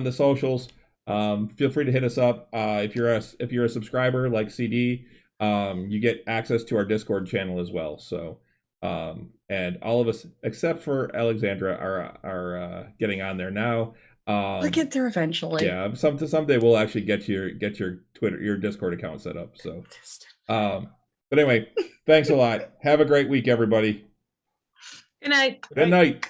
the socials. Feel free to hit us up. If you're a subscriber like CD, you get access to our Discord channel as well. So and all of us except for Alexandra are getting on there now. We'll get there eventually. Yeah, someday we'll actually get your your Discord account set up. So but anyway, thanks a lot. Have a great week, everybody. Good night. Good night.